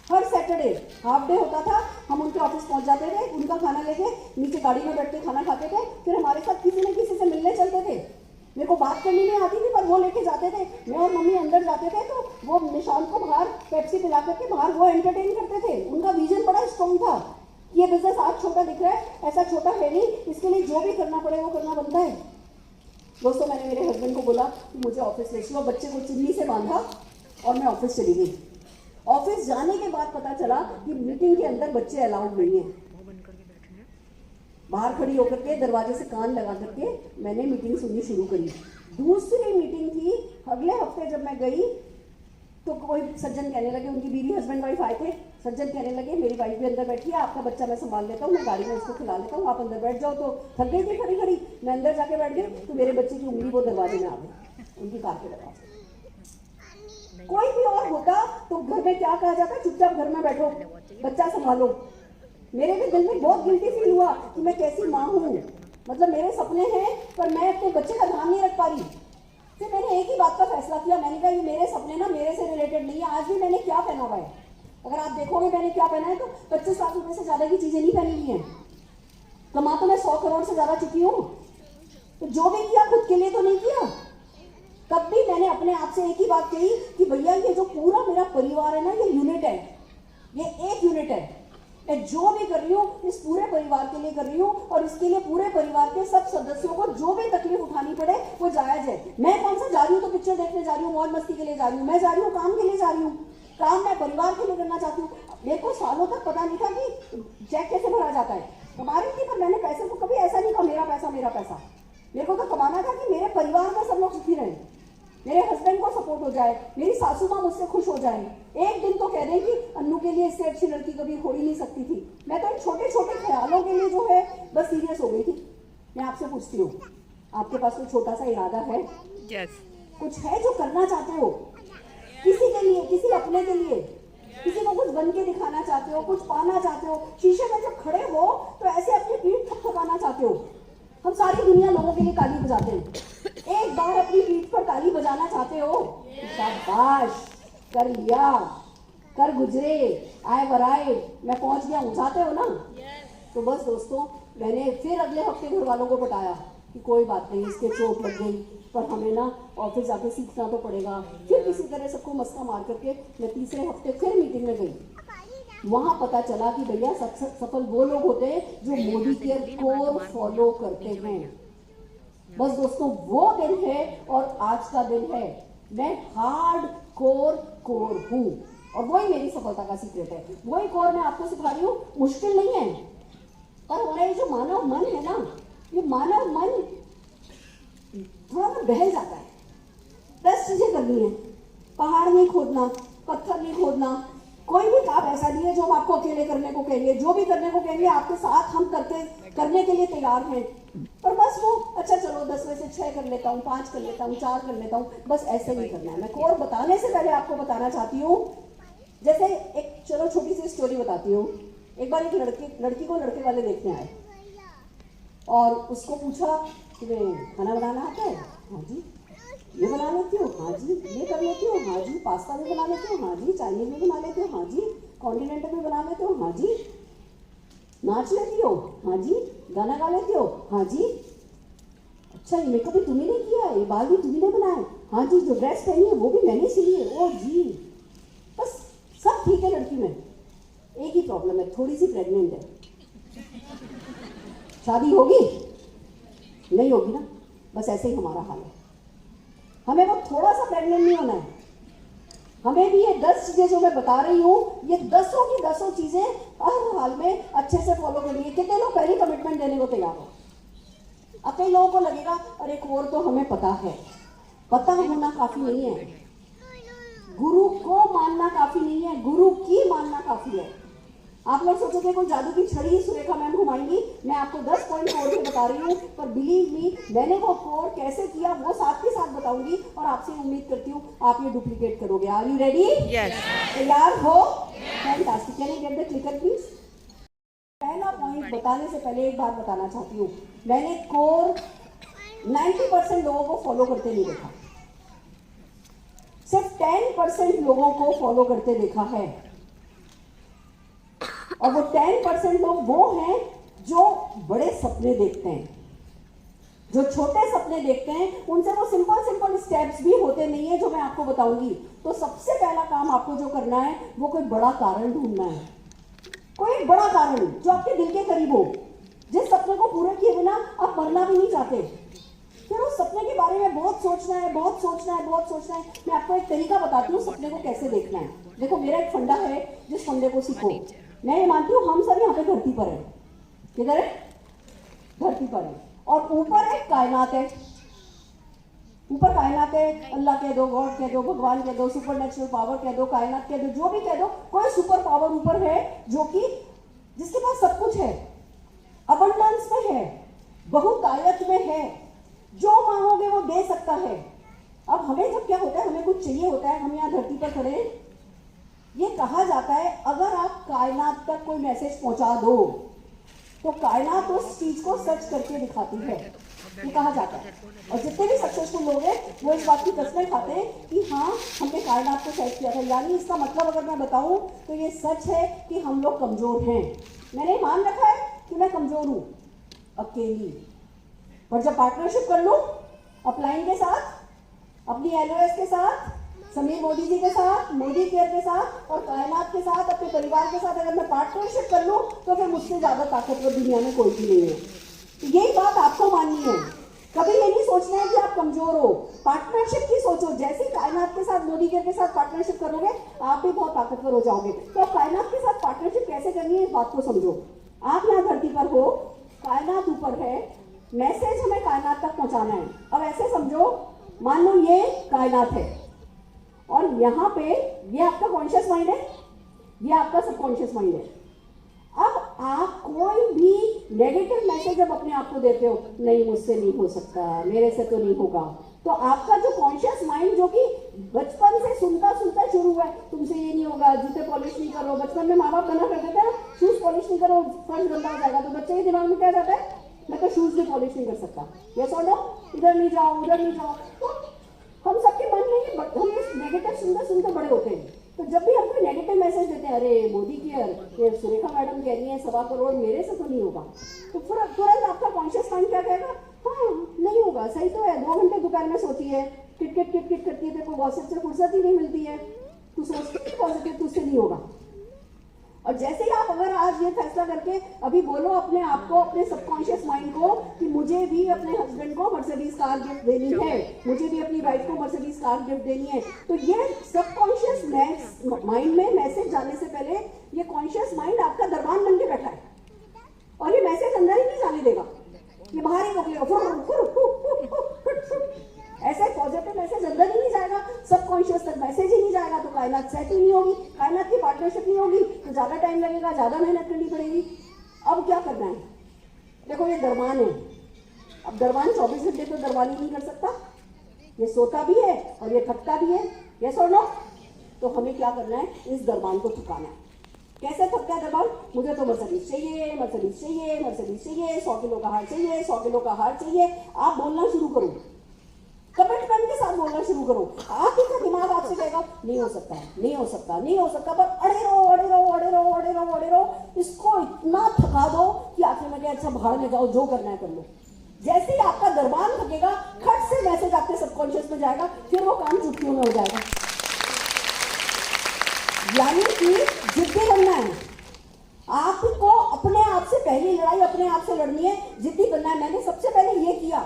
हर सैटरडे हाफ डे होता था, हम उनके ऑफिस पहुंच जाते थे, उनका खाना लेके नीचे गाड़ी में बैठ के खाना खाते थे, फिर हमारे साथ किसी न किसी से मिलने चलते थे। मेरे को बात करनी नहीं आती थी पर वो लेके जाते थे। मैं और मम्मी अंदर जाते थे तो वो निशांत को बाहर पेप्सी पिला करके बाहर वो एंटरटेन करते थे। उनका विजन बड़ा स्ट्रॉन्ग था, ये बिजनेस आज छोटा दिख रहा है, ऐसा छोटा है नहीं, इसके लिए जो भी करना पड़े वो करना बनता है। दोस्तों मैंने मेरे हस्बैंड को बोला कि मुझे ऑफिस ले चलो, बच्चे को चिन्नी से बांधा और मैं ऑफिस चली गई। ऑफिस जाने के बाद पता चला कि मीटिंग के अंदर बच्चे अलाउड नहीं है। बाहर खड़ी होकर के दरवाजे से कान लगा करके मैंने मीटिंग सुननी शुरू करी। दूसरी मीटिंग थी अगले हफ्ते, जब मैं गई तो कोई सज्जन कहने लगे, उनकी बीवी हस्बैंड वाइफ आए थे, सज्जन कहने लगे मेरी वाइफ भी अंदर बैठी है, आपका बच्चा मैं संभाल लेता हूँ, मैं गाड़ी में इसको खिला लेता हूँ, आप अंदर बैठ जाओ। तो थक गई थी खड़ी खड़ी, मैं अंदर जाके बैठ गई तो मेरे बच्चे की उंगली वो दरवाजे में आ गई, उनकी कार के दरवाजे। कोई भी और होता तो घर में क्या कहा जाता, चुपचाप घर में बैठो, बच्चा संभालो। मेरे भी दिल में बहुत गिल्टी फील हुआ कि मैं कैसी माँ हूँ, मतलब मेरे सपने हैं पर मैं अपने बच्चे का ध्यान नहीं रख पा रही। फिर मैंने एक ही बात का फैसला किया, मैंने कहा ये मेरे सपने ना मेरे से रिलेटेड नहीं है। आज भी मैंने क्या पहना हुआ है, अगर आप देखोगे मैंने क्या पहना है तो 25 लाख रुपए से ज्यादा की चीजें नहीं पहनी हुई है। कमा तो मैं 100 करोड़ से ज्यादा चुकी हूँ, तो जो भी किया खुद के लिए तो नहीं किया। तब भी मैंने अपने आप से एक ही बात कही कि भैया ये जो पूरा मेरा परिवार है ना, ये यूनिट है, ये एक यूनिट है। मैं जो भी कर रही हूँ इस पूरे परिवार के लिए कर रही हूँ, और इसके लिए पूरे परिवार के सब सदस्यों को जो भी तकलीफ उठानी पड़े वो जायज है। मैं कौन सा जा रही हूँ तो पिक्चर देखने जा रही हूँ, मौज मस्ती के लिए जा रही हूँ, मैं जा रही हूँ काम के लिए जा रही हूँ, काम मैं परिवार के लिए करना चाहती हूँ। मेरे को सालों तक पता नहीं था कि चेक कैसे भरा जाता है, कमा रही थी पर मैंने पैसे को कभी ऐसा नहीं कहा मेरा पैसा मेरा पैसा। मेरे को तो कमाना था कि मेरे परिवार में सब लोग सुखी रहे, मेरे हस्बैंड को सपोर्ट हो जाए, मेरी सासू माँ मुझसे खुश हो जाए। एक दिन तो कह दें कि अन्नू के लिए इससे अच्छी लड़की कभी हो ही नहीं सकती थी। मैं तो इन छोटे छोटे ख्यालों के लिए जो है बस सीरियस हो गई थी। मैं आपसे पूछती हूँ, आपके पास कोई छोटा सा इरादा है? यस। कुछ है जो करना चाहते हो, किसी के लिए, किसी अपने के लिए, किसी को कुछ बन के दिखाना चाहते हो, कुछ पाना चाहते हो, शीशे में जब खड़े हो तो ऐसे अपनी पीठ थपथपाना चाहते हो। हम सारी दुनिया लोगों के लिए ताली बजाते हैं, एक बार अपनी पीठ पर ताली बजाना चाहते हो, शाबाश, कर लिया, कर गुजरे, आए बराए, मैं पहुंच गया हूँ, चाहते हो ना? तो बस दोस्तों मैंने फिर अगले हफ्ते घर वालों को बताया कि कोई बात नहीं, इसके चोट लग गई पर हमें ना ऑफिस जाके सीखना तो पड़ेगा। फिर किसी तरह सबको मस्का मार करके मैं तीसरे हफ्ते फिर मीटिंग में गई। वहां पता चला कि भैया सफल वो लोग होते हैं जो मोदी के कोर फॉलो करते हैं। बस दोस्तों वो दिन है और आज का दिन है, मैं हार्ड कोर हूँ और वही मेरी सफलता का सीक्रेट है। वही कोर मैं आपको सिखा रही हूँ। मुश्किल नहीं है, पर हमारा ये जो मानव मन है ना, ये मानव मन थोड़ा ना बहल जाता है। 10 चीजें करनी है, पहाड़ नहीं खोदना, पत्थर नहीं खोदना, कोई भी काम ऐसा नहीं है जो हम आपको अकेले करने को कहेंगे, जो भी करने को कहेंगे आपके साथ हम करने के लिए तैयार हैं। पर बस वो अच्छा चलो 10 में से 6 कर लेता हूँ, 5 कर लेता हूँ, 4 कर लेता हूँ, बस ऐसे नहीं करना है। मैं कोर बताने से पहले आपको बताना चाहती हूँ, जैसे एक चलो छोटी सी स्टोरी बताती हूँ। एक बार एक लड़की को लड़के वाले देखने आए और उसको पूछा तुम्हें खाना बनाना आता है? हाँ जी। ये बना लेती हो? हाँ जी। ये कर लेती हो? हाँ जी। पास्ता भी बना लेती हो? हाँ जी। चाइनीज भी बना लेती हो? हाँ जी। कॉन्टिनेंटल भी बना लेते हो? हाँ जी। नाच लेती हो? हाँ जी। गाना गा लेती हो? हाँ जी। अच्छा, ये मेकअप भी तुम्ही ने किया है, ये बाल भी तुम्ही ने बनाए? हाँ जी। जो ड्रेस पहनी है वो भी मैंने सिली है? ओ जी। बस सब ठीक है लड़की में, एक ही प्रॉब्लम है, थोड़ी सी प्रेग्नेंट है। शादी होगी? नहीं होगी ना। बस ऐसे ही हमारा हाल है। हमें वो थोड़ा सा प्रेग्नेंट नहीं होना है। हमें भी ये 10 चीजें जो मैं बता रही हूँ, ये 10 की 10 चीजें हर हाल में अच्छे से फॉलो करनी है। कितने लोग पहली कमिटमेंट देने को तैयार हो? अपने लोगों को लगेगा अरे कोर तो हमें पता है। पता होना काफी नहीं है, गुरु को मानना काफी नहीं है, गुरु की मानना काफी है। आप लोग सोचोगे कोई जादू की छड़ी सुरेखा मैम घुमाएंगी। मैं आपको 10 पॉइंट कोर के बता रही हूँ, पर बिलीव मी, मैंने वो कोर कैसे किया वो साथ के साथ बताऊंगी और आपसे उम्मीद करती हूँ आप ये डुप्लीकेट करोगे। Are you ready? यस। तैयार हो? Fantastic. Can you get the clicker please? पहला पॉइंट बताने से पहले एक बात बताना चाहती हूँ। मैंने कोर 90% लोगों को फॉलो करते नहीं देखा, सिर्फ 10% लोगों को फॉलो करते देखा है। और वो 10% लोग वो हैं जो बड़े सपने देखते हैं, जो छोटे सपने देखते हैं। उनसे वो सिंपल स्टेप्स भी होते नहीं है जो मैं आपको बताऊंगी। तो सबसे पहला काम आपको जो करना है वो कोई बड़ा कारण ढूंढना है, कोई बड़ा कारण जो आपके दिल के करीब हो, जिस सपने को पूरा किए बिना आप मरना भी नहीं चाहते। फिर उस सपने के बारे में बहुत सोचना है, बहुत सोचना है, बहुत सोचना है। मैं आपको एक तरीका बताती हूँ सपने को कैसे देखना है। देखो, मेरा एक फंडा है, जिस फंडे को सीखो। मैं ये मानती हूँ हम सब यहाँ पे धरती पर है। किधर है? धरती पर है। और ऊपर एक कायनात है, ऊपर कायनात है। अल्लाह कह दो, गॉड कह दो, भगवान कह दो, सुपर नेचुरल पावर कह दो, कायनात कह दो, जो भी कह दो, कोई सुपर पावर ऊपर है जो कि जिसके पास सब कुछ है, अबंडेंस में है, बहुतायत में है, जो मांगोगे वो दे सकता है। अब हमें जब क्या होता है, हमें कुछ चाहिए होता है, हम यहाँ धरती पर खड़े, ये कहा जाता है अगर आप कायनात तक कोई मैसेज पहुंचा दो तो कायनात उस चीज को सर्च करके दिखाती है, ये कहा जाता है। और जितने भी सक्सेसफुल लोग हैं वो इस बात की कसमें खाते हैं कि हाँ हमने कायनात को सर्च किया था। यानी इसका मतलब अगर मैं बताऊं तो ये सच है कि हम लोग कमजोर हैं। मैंने मान रखा है कि मैं कमजोर हूं अकेली, पर जब पार्टनरशिप कर लूं अपलाइन के साथ, अपनी LOS के साथ, समीर मोदी जी के साथ, मोदी केयर के साथ और कायनात के साथ, अपने परिवार के साथ अगर मैं पार्टनरशिप कर लूं तो फिर मुझसे ज्यादा ताकतवर दुनिया में कोई भी नहीं है। तो यही बात आपको माननी है। कभी ये नहीं सोचना है कि आप कमजोर हो, पार्टनरशिप की सोचो। जैसे ही कायनात के साथ, मोदी केयर के साथ पार्टनरशिप करोगे आप भी बहुत ताकतवर हो जाओगे। तो आप कायनात के साथ पार्टनरशिप कैसे करनी है इस बात को समझो। आप यहाँ धरती पर हो, कायनात ऊपर है, मैसेज हमें कायनात तक पहुंचाना है। अब ऐसे समझो, मान लो ये कायनात है और यहाँ पे ये आपका कॉन्शियस माइंड है, ये आपका सबकॉन्शियस माइंड है। अब आप कोई भी नेगेटिव मैसेज जब अपने आप को देते हो, नहीं मुझसे नहीं हो सकता, मेरे से तो नहीं होगा, तो आपका जो कॉन्शियस माइंड जो कि बचपन से सुनता शुरू हुआ है, तुमसे ये नहीं होगा, जूते पॉलिश नहीं करो। बचपन में माँ बाप मना कर देते हैं शूज पॉलिश नहीं करो, फर्श गंदा हो जाएगा, तो बच्चे के दिमाग में क्या जाता है, मैं तो शूज भी पॉलिश नहीं कर सकता, यस और नो, इधर नहीं जाओ, उधर नहीं जाओ। तो हम सबके मन में हम इस नेगेटिव सुनते बड़े होते हैं। तो जब भी हम कोई नेगेटिव मैसेज देते हैं, अरे मोदी केयर, ये सुरेखा मैडम कह रही है 1.25 करोड़, मेरे से तो नहीं होगा, तो तुरंत आपका कॉन्शियस माइंड क्या कहेगा, हाँ नहीं होगा, सही तो है, 2 घंटे दोपहर में सोती है, किट करती है, तेरे को गॉसिप से फुर्सत ही नहीं मिलती है, तू सोचती है पॉजिटिव, तुझसे नहीं होगा। और जैसे ही आप अगर आज ये फैसला करके अभी बोलो अपने आप को, अपने सबकॉन्शियस माइंड को कि मुझे भी अपने हस्बैंड को मर्सिडीज कार गिफ्ट देनी है, मुझे भी अपनी वाइफ को मर्सिडीज कार गिफ्ट देनी है, तो ये सबकॉन्शियस माइंड में मैसेज जाने से पहले ये कॉन्शियस माइंड आपका दरबान बन के बैठा है और ये मैसेज अंदर ही नहीं जाने देगा, ये बाहर ही निकलेगा। ऐसे पॉजिटिव मैसेज अंदर ही नहीं जाएगा, सबकॉन्शियस तक मैसेज ही नहीं जाएगा तो कायनात सेट ही नहीं होगी, कायनात की पार्टनरशिप नहीं होगी तो ज्यादा टाइम लगेगा, ज्यादा मेहनत करनी पड़ेगी। अब क्या करना है? देखो ये दरबान है, अब दरबान 24 घंटे तो दरबानी नहीं कर सकता, ये सोता भी है और ये थकता भी है, ये सुनो। तो हमें क्या करना है? इस दरबान को थकाना है। कैसे थकता है दरबान? मुझे तो मर्सिडीज चाहिए, मर्सिडीज चाहिए, मर्सिडीज चाहिए, 100 किलो का हार चाहिए, 100 किलो का हार चाहिए। आप बोलना शुरू करो, कमिटमेंट के साथ बोलना शुरू करो। आपका दिमाग आपसे कहेगा नहीं हो सकता, नहीं हो सकता, नहीं हो सकता, पर अड़े रहो, अड़े रहो, अड़े रहो, अड़े रहो, अड़े रहो। इसको इतना थका दो कि आखिर में अच्छा भाड़ में जाओ, जो करना है कर लो। जैसे ही आपका दरबान थकेगा, खट से मैसेज आपके सबकॉन्शियस में जाएगा, फिर वो काम चुटकियों में हो जाएगा। यानी कि जिद्दी बनना है आपको, अपने आप से पहली लड़ाई अपने आप से लड़नी है, जिद्दी बनना है। मैंने सबसे पहले ये किया,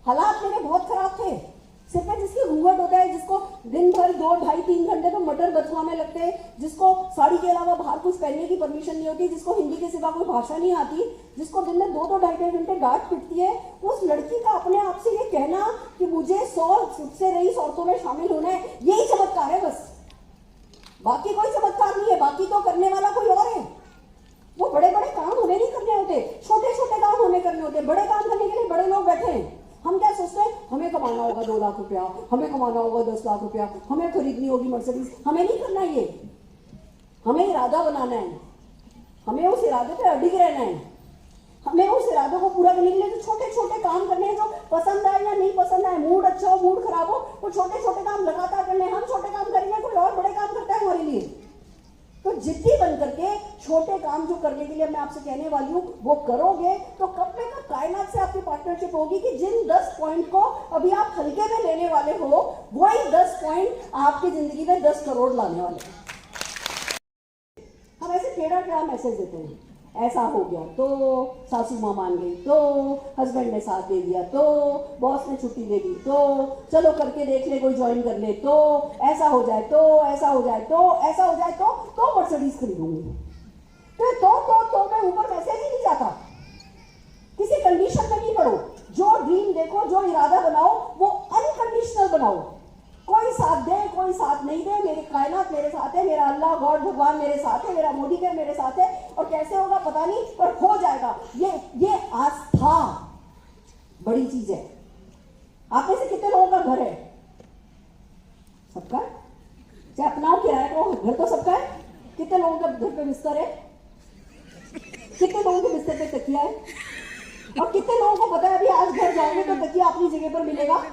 हालात मेरे बहुत खराब थे। सिर पे जिसकी घूंघट होता है, जिसको दिन भर 2, 2.5, 3 घंटे तो मटर बथुआ में लगते हैं, जिसको साड़ी के अलावा बाहर कुछ पहनने की परमिशन नहीं होती, जिसको हिंदी के सिवा कोई भाषा नहीं आती, जिसको दिन में 2, 2.5 घंटे डांट पिटती है, उस लड़की का अपने आप से ये कहना कि मुझे 100 से रईस औरतों में शामिल होना है, यही चमत्कार है बस, बाकी कोई चमत्कार नहीं है। बाकी तो करने वाला कोई और है। वो बड़े बड़े काम हमें नहीं करने होते, छोटे छोटे काम हमें करने होते। बड़े काम करने के लिए बड़े लोग बैठे हैं। हम क्या सोचते हैं? हमें कमाना होगा 2 लाख रुपया, हमें कमाना होगा 10 लाख रुपया, हमें खरीदनी होगी मर्सिडीज। हमें नहीं करना ये, हमें इरादा बनाना है, हमें उस इरादे पे अडिग रहना है। हमें उस इरादे को पूरा करने के लिए जो छोटे छोटे काम करने हैं, जो पसंद आए या नहीं पसंद आए, मूड अच्छा हो मूड खराब हो, वो छोटे छोटे काम लगातार करने। हम छोटे काम करेंगे, कोई और बड़े काम करता है हमारे लिए। तो जिद्दी बन करके छोटे काम जो करने के लिए मैं आपसे कहने वाली हूँ वो करोगे तो कब में कब कायनात से आपकी पार्टनरशिप होगी कि जिन 10 पॉइंट को अभी आप हल्के में लेने वाले हो, वही 10 पॉइंट आपकी जिंदगी में 10 करोड़ लाने वाले हैं। हम ऐसे टेढ़ा मैसेज देते हैं, ऐसा हो गया तो सासू माँ मान गई, तो हस्बैंड ने साथ दे दिया, तो बॉस ने छुट्टी दे दी, तो चलो करके देख ले, कोई ज्वाइन कर ले, तो ऐसा हो जाए, तो ऐसा हो जाए, तो ऐसा हो जाए, तो मर्सिडीज खरीदूंगी। तो मैं ऊपर मैसेज ही नहीं जाता। किसी कंडीशन में नहीं पड़ो, जो ड्रीम देखो, जो इरादा बनाओ वो अनकंडीशनल बनाओ। कोई साथ दे, कोई साथ नहीं दे, मेरी कायनात मेरे साथ है, मेरा अल्लाह गॉड भगवान मेरे साथ है, मेरा मोदी के मेरे साथ है, और कैसे होगा पता नहीं पर हो जाएगा। ये आस्था बड़ी चीज है। आप में से कितने लोगों का घर है? सबका? चाहे अपना किराए को घर तो सबका है। कितने लोगों का घर पे बिस्तर है? कितने लोगों के बिस्तर पे तकिया है? और कितने लोगों को पता है अभी आज घर जाओगे तो तकिया अपनी जगह पर मिलेगा?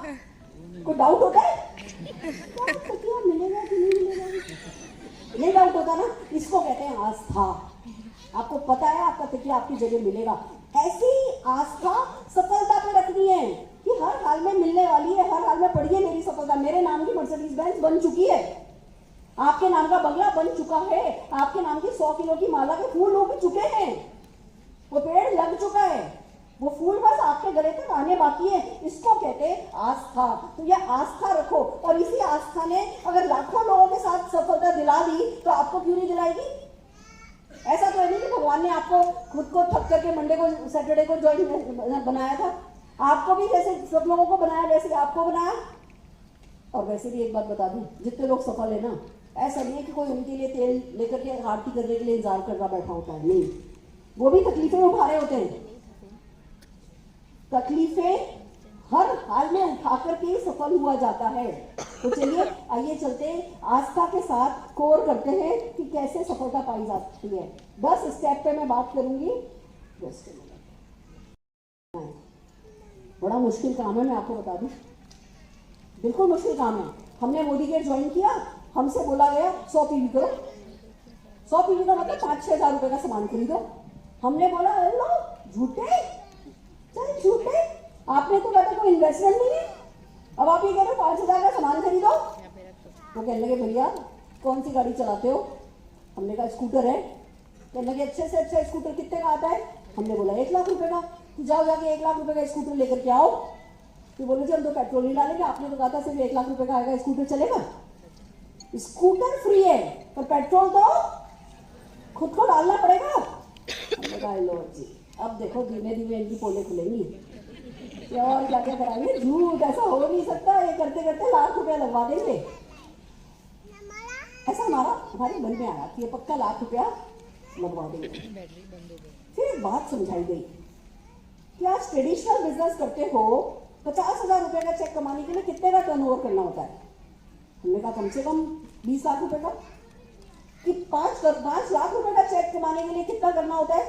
कोई डाउट होता है? तकिया मिलेगा कि नहीं मिलेगा? नहीं डाउट होता ना। इसको कहते हैं आस्था। आपको पता है आपका तकिया आपकी जगह मिलेगा। ऐसी आस्था सफलता पे रखनी है कि हर हाल में मिलने वाली है, हर हाल में पड़ी है मेरी सफलता। मेरे नाम की मर्सिडीज बेंज बन चुकी है, आपके नाम का बंगला बन चुका है, आपके नाम की 100 किलो की माला के फूल उग चुके हैं, वो पेड़ लग चुका है, वो फूल बस आपके गले तक आने बाकी है। इसको कहते हैं आस्था। तो ये आस्था रखो, और इसी आस्था ने अगर लाखों लोगों के साथ सफलता दिला दी तो आपको क्यों नहीं दिलाएगी? ऐसा तो है नहीं कि भगवान ने आपको खुद को थक करके मंडे को सैटरडे को ज्वाइन बनाया था। आपको भी जैसे सब लोगों को बनाया वैसे आपको बनाया। और वैसे भी एक बात बता दूं, जितने लोग सफल है ना, ऐसा नहीं है कि कोई उनके लिए तेल लेकर के आरती करने के लिए इंतजार कर रहा बैठा होता है। नहीं, वो भी तकलीफें उठा रहे होते हैं। तकलीफें हर हाल में उठा करके सफल हुआ जाता है। तो चलिए आइए चलते आस्था के साथ कोर करते हैं कि कैसे सफलता पाई जाती है। 10 स्टेप पे मैं बात करूंगी। बड़ा मुश्किल काम है, मैं आपको बता दूं, बिल्कुल मुश्किल काम है। हमने मोदी केयर ज्वाइन किया, हमसे बोला गया 100 पीवी करो। 100 पीवी का मतलब 5-6 हजार रुपए का सामान खरीदो। हमने बोला लो झूठे, चल झूठे, आपने तो कहते कोई इन्वेस्टमेंट नहीं है, अब आप ये कह रहे हो 5 हजार का सामान खरीदो। वो कहने लगे भैया कौन सी गाड़ी चलाते हो? हमने कहा स्कूटर है। कहने लगे अच्छे से अच्छा स्कूटर कितने का आता है? हमने बोला 1 लाख रुपए का। तो जाओ जाके 1 लाख रुपए का स्कूटर लेकर के आओ। तो बोले जी हम तो पेट्रोल नहीं डालेंगे, आपने तो कहा था सिर्फ 1 लाख रुपए का आएगा, स्कूटर चलेगा? स्कूटर फ्री है पर पेट्रोल तो खुद को डालना पड़ेगा। हमने कहा लो जी, अब देखो धीमे धीमे इनकी पोलें खुलेंगी। या और क्या क्या कराएंगे। झूठ, ऐसा हो नहीं सकता। ये करते करते लाख रुपया लगवा देंगे। ऐसा हमारे मन में आया कि ये पक्का लाख रुपया लगवा देंगे। फिर एक बात समझाई गई कि आज ट्रेडिशनल बिजनेस करते हो, 50,000 रुपए का चेक कमाने के लिए कितने का टर्नओवर करना होता है? हमने कहा कम से कम 20 लाख रुपए का। कि 5 लाख रुपए का चेक कमाने के लिए कितना करना होता है?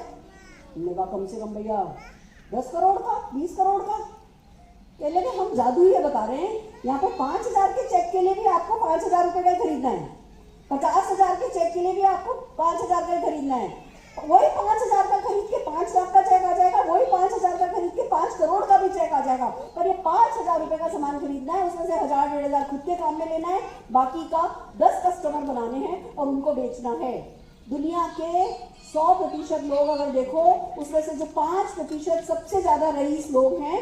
हमने कहा कम से कम भैया 10 करोड़ का, 20 करोड़ का। कह लगे हम जादू ही बता रहे हैं, यहाँ पे 5,000 के चेक के लिए भी आपको 5,000 रुपए का ही खरीदना है, 50,000 के चेक के लिए भी आपको 5,000 का ही खरीदना है। वही 5,000 का खरीद के 5 लाख का चेक आ जाएगा, वही 5,000 का खरीद के 5 करोड़ का भी चेक आ जाएगा। पर ये 5,000 रुपए का सामान खरीदना है, उसमें से 1,000-1,500 खुद के काम में लेना है, बाकी का 10 कस्टमर बनाने हैं और उनको बेचना है। दुनिया के 100% लोग अगर देखो, उसमें से जो 5% सबसे ज्यादा रईस लोग हैं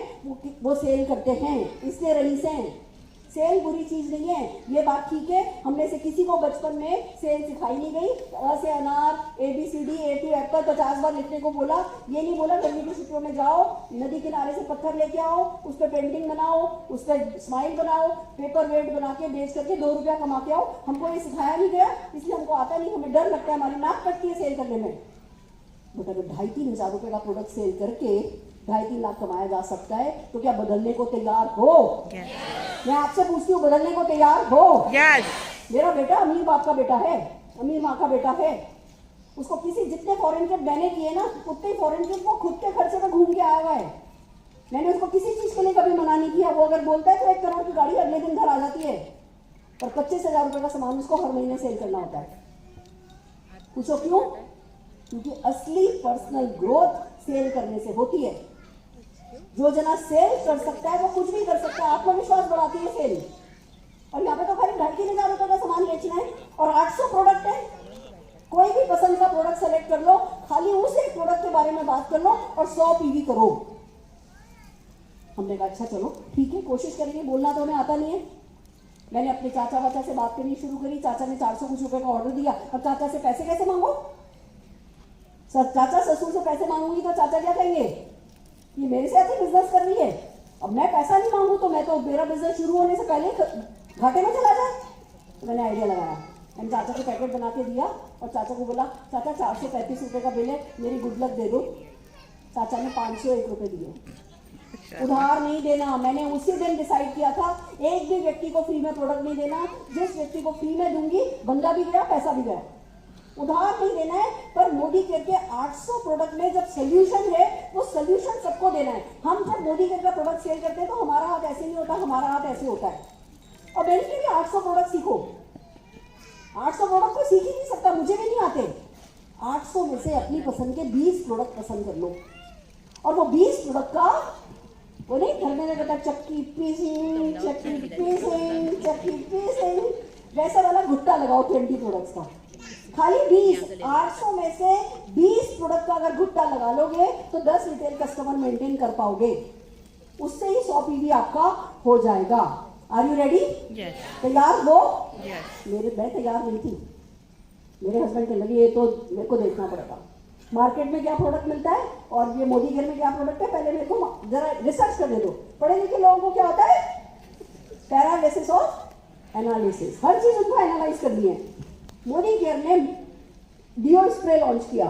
वो सेल करते हैं, इसलिए रईस हैं। सेल बुरी चीज नहीं है, ये बात ठीक है। हमने से किसी को बचपन में सेल सिखाई नहीं गई। अ से अनार, ABCD, A to एप्पल 50 बार लिखने को बोला। ये नहीं बोला गर्मी की छुट्टियों में जाओ, नदी किनारे से पत्थर लेके आओ, उस पर पेंटिंग बनाओ, उस पर स्माइल बनाओ, पेपर वेट बना के बेच करके 2 रुपया कमा के आओ। हमको ये सिखाया नहीं गया, इसलिए हमको आता नहीं। हमें डर लगता है, हमारी नाक कटती है सेल करने में। बट अगर 2,5-3 हज़ार रुपए का प्रोडक्ट सेल करके 2.5-3 लाख कमाया जा सकता है, तो क्या बदलने को तैयार हो? मैं आपसे पूछती हूँ, बदलने को तैयार हो? मेरा बेटा अमीर बाप का बेटा है, अमीर माँ का बेटा है। उसको किसी जितने फॉरेन ट्रिप मैंने किए ना, उतने फॉरेन ट्रिप वो खुद के खर्चे में घूम के आया हुआ है। मैंने उसको किसी चीज के लिए कभी मना नहीं किया। वो अगर बोलता है तो 1 करोड़ की गाड़ी अगले दिन घर आ जाती है, पर 25,000 रुपए का सामान उसको हर महीने सेल करना होता है। पूछो क्यों? क्योंकि असली पर्सनल ग्रोथ सेल करने से होती है। जो जना सेल कर सकता है वो कुछ भी कर सकता है। आत्मविश्वास बढ़ाती है सेल। और यहाँ पे तो खाली 2,500 रुपए का सामान बेचना है और 800 प्रोडक्ट है। कोई भी पसंद का प्रोडक्ट सेलेक्ट कर लो, खाली उस एक प्रोडक्ट के बारे में बात कर लो और 100 PV करो। हमने कहा अच्छा चलो ठीक है, कोशिश करेंगे। बोलना तो हमें आता नहीं है। मैंने अपने चाचा वाचा से बात करनी शुरू करी। चाचा ने 400 कुछ रुपए का ऑर्डर दिया। और चाचा से पैसे कैसे मांगो? चाचा ससुर से पैसे मांगूंगी तो चाचा क्या कहेंगे? ये मेरे से आती बिजनेस कर रही है। अब मैं पैसा नहीं मांगू तो मैं तो मेरा बिजनेस शुरू होने से पहले घाटे में चला जाए। तो मैंने आइडिया लगाया, मैंने चाचा को पैकेट बना के दिया और चाचा को बोला चाचा 435 रुपए का बिल है, मेरी गुड लक दे दो। चाचा ने 501 रुपए दिए। उधार नहीं देना। मैंने उसी दिन डिसाइड किया था, एक भी व्यक्ति को फ्री में प्रोडक्ट नहीं देना। जिस व्यक्ति को फ्री में दूंगी, बंदा भी गया, पैसा भी गया। उधार नहीं देना है। पर मोदी केयर के 800 प्रोडक्ट में जब सोल्यूशन है, वो सोल्यूशन सबको देना है। हम जब मोदी केयर का प्रोडक्ट सेल करते हैं तो हमारा हाथ ऐसे नहीं होता, हमारा हाथ ऐसे होता है। और मैंने कहा 800 प्रोडक्ट सीखो। 800 प्रोडक्ट तो सीख ही नहीं सकता, मुझे भी नहीं आते। 800 में से अपनी पसंद के 20 प्रोडक्ट पसंद कर लो। और वो 20 प्रोडक्ट का वो नहीं घर में कहता चक्की पीसिंग, चक्की पीसिंग, चक्की पीसिंग, वैसा वाला घुट्टा लगाओ 20 प्रोडक्ट्स का। खाली 20, 800 में से 20 प्रोडक्ट का अगर घुट्टा लगा लोगे तो 10 रिटेल कस्टमर मेंटेन कर पाओगे। उससे ही 100 PV आपका हो जाएगा। Are you ready? तैयार हो? मैं तैयार नहीं थी। मेरे हस्बैंड के लगे ये तो मेरे को देखना पड़ेगा मार्केट में क्या प्रोडक्ट मिलता है और ये मोदी केयर में क्या प्रोडक्ट है, पहले मेरे को जरा रिसर्च करने दो। पढ़े लिखे लोगों को क्या होता है? Paralysis of analysis. हर चीज उनको एनालाइज करनी है। मोदी केयर ने डिओ स्प्रे लॉन्च किया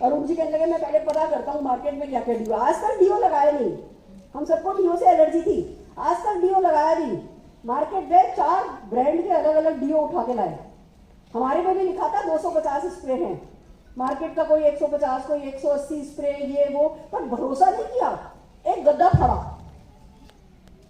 और उनसे कहने लगे मैं पहले पता करता हूँ मार्केट में क्या क्या डिओ। आज तक डिओ लगाया नहीं। हम सबको डिओ से एलर्जी थी, आज तक डिओ लगाया नहीं। मार्केट में 4 ब्रांड के अलग अलग डिओ उठा के लाए। हमारे में भी लिखा था 250 स्प्रे हैं। मार्केट का कोई 150, कोई 180 स्प्रे, ये वो, पर भरोसा नहीं किया। एक गद्दा फाड़ा,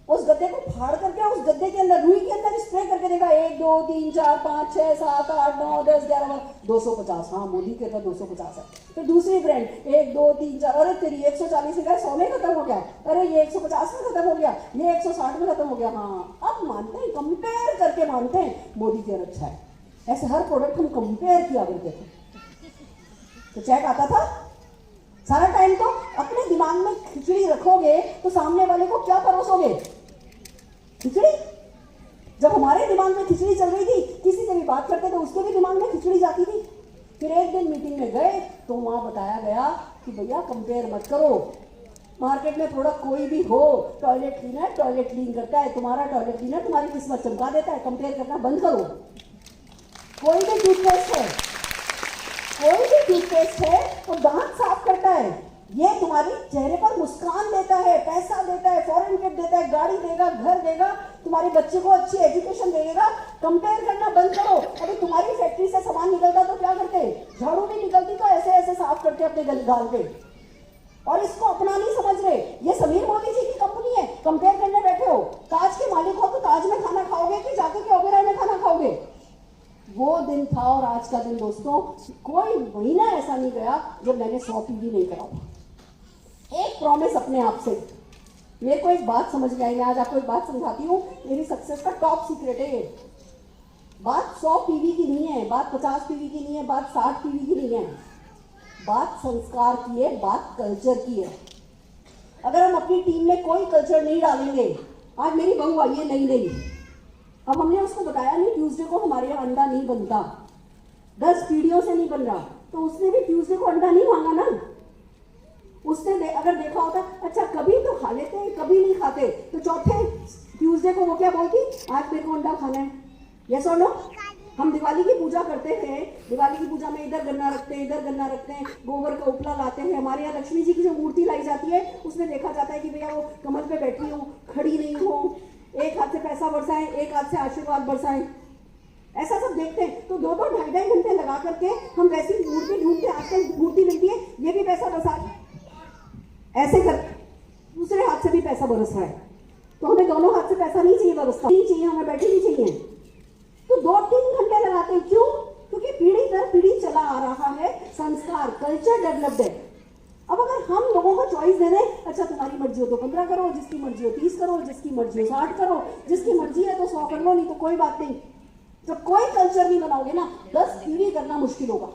उस गद्दे को फाड़ करके उस गद्दे के अंदर रुई के अंदर स्प्रे करके देखा। 1 2 3 4 5 6 7 8 9 10 11 250। हाँ मोदी के अंदर 250 है। फिर दूसरी ब्रांड 1 2 3 4, अरे तेरी 140 का 100 में खत्म हो गया, अरे ये 150 में खत्म हो गया, ये 160 में खत्म हो गया। हाँ अब मानते हैं, कंपेयर करके मानते हैं मोदी केयर अच्छा है। ऐसे हर प्रोडक्ट हम कंपेयर किया करते थे तो चेक आता था सारा टाइम। तो अपने दिमाग में खिचड़ी रखोगे तो सामने वाले को क्या परोसोगे? खिचड़ी। जब हमारे दिमाग में खिचड़ी चल रही थी, किसी से भी बात करते तो उसके भी दिमाग में खिचड़ी जाती थी। फिर एक दिन मीटिंग में गए तो वहां बताया गया कि भैया कंपेयर मत करो, मार्केट में प्रोडक्ट कोई भी हो, टॉयलेट क्लीनर टॉयलेट क्लीन करता है, तुम्हारा टॉयलेट क्लीनर तुम्हारी किस्मत चमका देता है। कंपेयर करना बंद करो। कोई भी टूथपेस्ट है तो दांत साफ करता है, ये तुम्हारी चेहरे पर मुस्कान देता है, पैसा देता है, फॉरेन ट्रिप देता है, गाड़ी देगा, घर देगा, तुम्हारे बच्चे को अच्छी एजुकेशन देगा। कंपेयर करना बंद करो। अभी तुम्हारी फैक्ट्री से सामान निकलता तो क्या करते, झाड़ू भी निकलती तो ऐसे ऐसे साफ करते अपने गाल पे, और इसको अपना नहीं समझ रहे। ये समीर मोदी जी की कंपनी है, कंपेयर करने बैठे हो। ताज के मालिक हो तो ताज में खाना खाओगे कि जाके के ओबेरॉय में खाना खाओगे? वो दिन था और आज का दिन दोस्तों, कोई महीना ऐसा नहीं गया जब मैंने 100 पीवी नहीं करा। एक प्रॉमिस अपने आप से। मेरे को एक बात समझ में आई, मैं आज आपको एक बात समझाती हूँ, मेरी सक्सेस का टॉप सीक्रेट है ये। बात 100 पीवी की नहीं है, बात 50 पीवी की नहीं है, बात 60 पीवी की नहीं है, बात संस्कार की है, बात कल्चर की है। अगर हम अपनी टीम में कोई कल्चर नहीं डालेंगे, आज मेरी बहू आई है नई, अब हमने उसको बताया नहीं ट्यूसडे को हमारे यहाँ अंडा नहीं बनता, 10 पीढ़ियों से नहीं बन रहा, तो उसने भी ट्यूसडे को अंडा नहीं मांगा ना। उसने अगर देखा होता अच्छा कभी तो खा लेते हैं कभी नहीं खाते, तो चौथे ट्यूसडे को वो क्या बोलती, आज मेरे को अंडा खाना है। यस और नो? हम दिवाली की पूजा करते हैं, दिवाली की पूजा में इधर गन्ना रखते हैं, इधर गन्ना रखते हैं, गोबर का उपला लाते हैं। हमारे यहाँ लक्ष्मी जी की जो मूर्ति लाई जाती है उसमें देखा जाता है कि भैया वो कमल पे बैठी हो, खड़ी नहीं हो, एक हाथ से पैसा बरसाएं, एक हाथ से आशीर्वाद बरसाएं, ऐसा सब देखते हैं। तो 2-2 ढाई घंटे लगा करके हम वैसी मूर्ति ढूंढते, आजकल मूर्ति मिलती है, ये भी पैसा बरसा ऐसे कर, दूसरे हाथ से भी पैसा बरस रहा है। तो हमें दोनों हाथ से पैसा नहीं चाहिए, बरसता नहीं चाहिए, हमें बैठी नहीं चाहिए। तो 2-3 घंटे लगाते हैं, क्यों? क्योंकि पीढ़ी दर पीढ़ी चला आ रहा है, संस्कार कल्चर डेवलप्ड है। अब अगर हम लोगों को चॉइस दे दें, अच्छा तुम्हारी मर्जी हो तो 15 करो, जिसकी मर्जी हो 30 करो, जिसकी मर्जी हो 60 करो, जिसकी मर्जी है तो 100 कर लो, नहीं तो कोई बात नहीं। जब कोई कल्चर नहीं बनाओगे ना, 10 पीढ़ी करना मुश्किल होगा।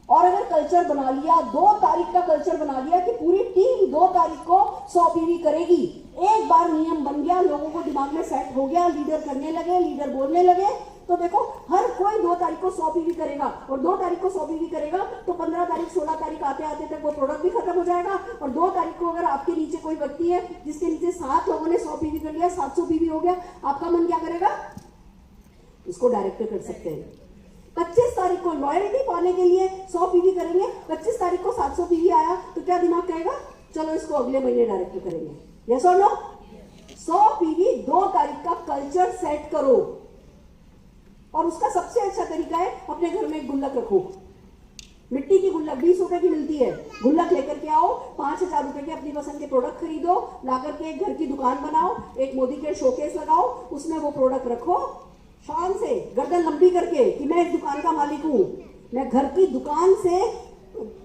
और अगर कल्चर बना लिया, 2 तारीख का कल्चर बना लिया कि पूरी टीम 2 तारीख को 100 पीवी करेगी, एक बार नियम बन गया, लोगों को दिमाग में सेट हो गया, लीडर करने लगे, लीडर बोलने लगे, तो देखो हर कोई 2 तारीख को 100 पीवी करेगा, और 2 तारीख को 100 पीवी करेगा तो 15 तारीख 16 तारीख आते आते तक वो प्रोडक्ट भी खत्म हो जाएगा। और 2 तारीख को अगर आपके नीचे कोई व्यक्ति है जिसके नीचे 7 लोगों ने 100 पीवी कर लिया, 700 पीवी हो गया, आपका मन क्या करेगा? इसको डायरेक्टर कर सकते हैं। 25 तारीख को लॉयल्टी पाने के लिए 100 पीवी करेंगे, 25 तारीख को 700 पीवी आया तो क्या दिमाग कहेगा, चलो इसको अगले महीने डायरेक्टर करेंगे। यस और नो? 100 पीवी 2 तारीख का कल्चर सेट करो। और उसका सबसे अच्छा तरीका है अपने घर में एक गुल्लक रखो, मिट्टी की गुल्लक 20 रुपए की मिलती है, गुल्लक लेकर के आओ, 5000 रुपए के अपनी पसंद के प्रोडक्ट खरीदो, लाकर के एक घर की दुकान बनाओ, एक मोदी के शोकेस लगाओ, उसमें वो प्रोडक्ट रखो, शान से गर्दन लंबी करके कि मैं इस दुकान का मालिक हूँ, मैं घर की दुकान से,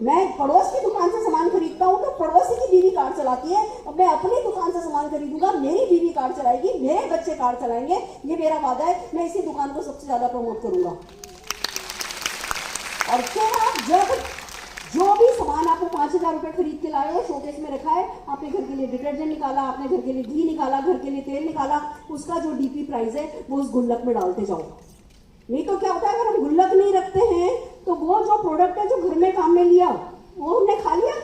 मैं पड़ोस की दुकान से सामान खरीदता हूँ तो पड़ोसी की बीवी कार चलाती है, अब मैं अपनी दुकान से सामान खरीदूंगा, मेरी बीवी कार चलाएगी, मेरे बच्चे कार चलाएंगे, ये मेरा वादा है, मैं इसी दुकान को सबसे ज्यादा प्रमोट करूंगा। और फिर आप जब जो भी सामान आपको 5000 रुपए खरीद के लाए हो, शोकेस में रखा है, आपने घर के लिए डिटर्जेंट निकाला, आपने घर के लिए घी निकाला, घर के लिए तेल निकाला, उसका जो डीपी प्राइस है वो उस गुल्लक में डालते जाओ। नहीं तो क्या होता है, अगर हम गुल्लक नहीं रखते हैं तो वो जो प्रोडक्ट है जो घर में काम में लिया वो हमने खा लिया,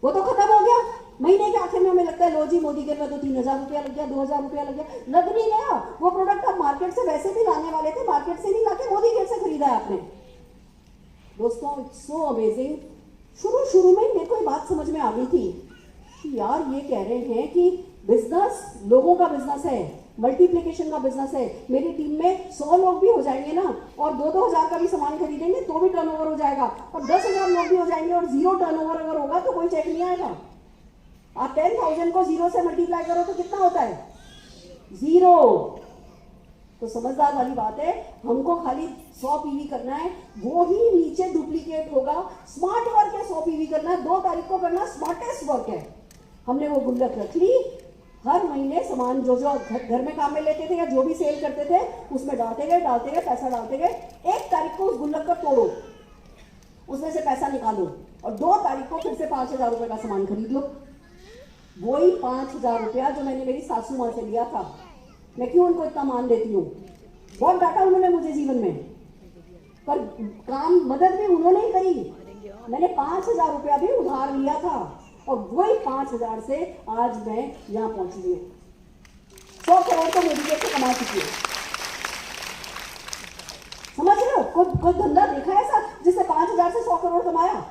वो तो खत्म हो गया। महीने के आखिर में हमें लगता है लो जी मोदी के में तो 3000 रुपया लग गया, 2000 रुपया लग गया, लग नहीं गया। वो प्रोडक्ट आप मार्केट से वैसे भी लाने वाले थे, मार्केट से नहीं लाके मोदी गेट से खरीदा है आपने। दोस्तों इट्स सो अमेजिंग। शुरू में मेरे को ये बात समझ में आ गई थी कि यार ये कह रहे हैं कि बिजनेस लोगों का बिजनेस है, मल्टीप्लिकेशन का बिजनेस है। मेरी टीम में 100 लोग भी हो जाएंगे ना और 2-2 हजार का भी सामान खरीदेंगे तो भी टर्नओवर हो जाएगा, और 10,000 लोग भी हो जाएंगे और 0 टर्नओवर अगर होगा तो कोई चेक नहीं आएगा। आप 10,000 को 0 से मल्टीप्लाई करो तो कितना होता है? 0। तो समझदार वाली बात है, हमको खाली 100 पीवी करना है, वो ही नीचे डुप्लीकेट होगा। स्मार्ट वर्क है, 100 पीवी करना है, 2 तारीख को करना स्मार्टेस्ट वर्क है। हमने वो गुल्लक रख ली, हर महीने सामान जो जो घर में काम में लेते थे या जो भी सेल करते थे उसमें डालते गए, पैसा डालते गए। 1 तारीख को उस गुल्लक का तोड़ो, उसमें से पैसा निकालो और 2 तारीख को फिर से 5000 रुपए का सामान खरीद लो। वही 5000 रुपया जो मैंने मेरी सासू माँ से लिया था। मैं क्यों उनको इतना मान देती हूँ, बहुत डांटा उन्होंने मुझे जीवन में, पर काम मदद भी उन्होंने ही करी। मैंने 5000 रुपया भी उधार लिया था और वही 5,000 से आज मैं यहाँ पहुंची हूँ। 100 करोड़ तो मोदी जी से कमा चुकी है। समझ रहे हो? कोई धंधा देखा है ऐसा जिससे 5,000 से 100 करोड़ कमाया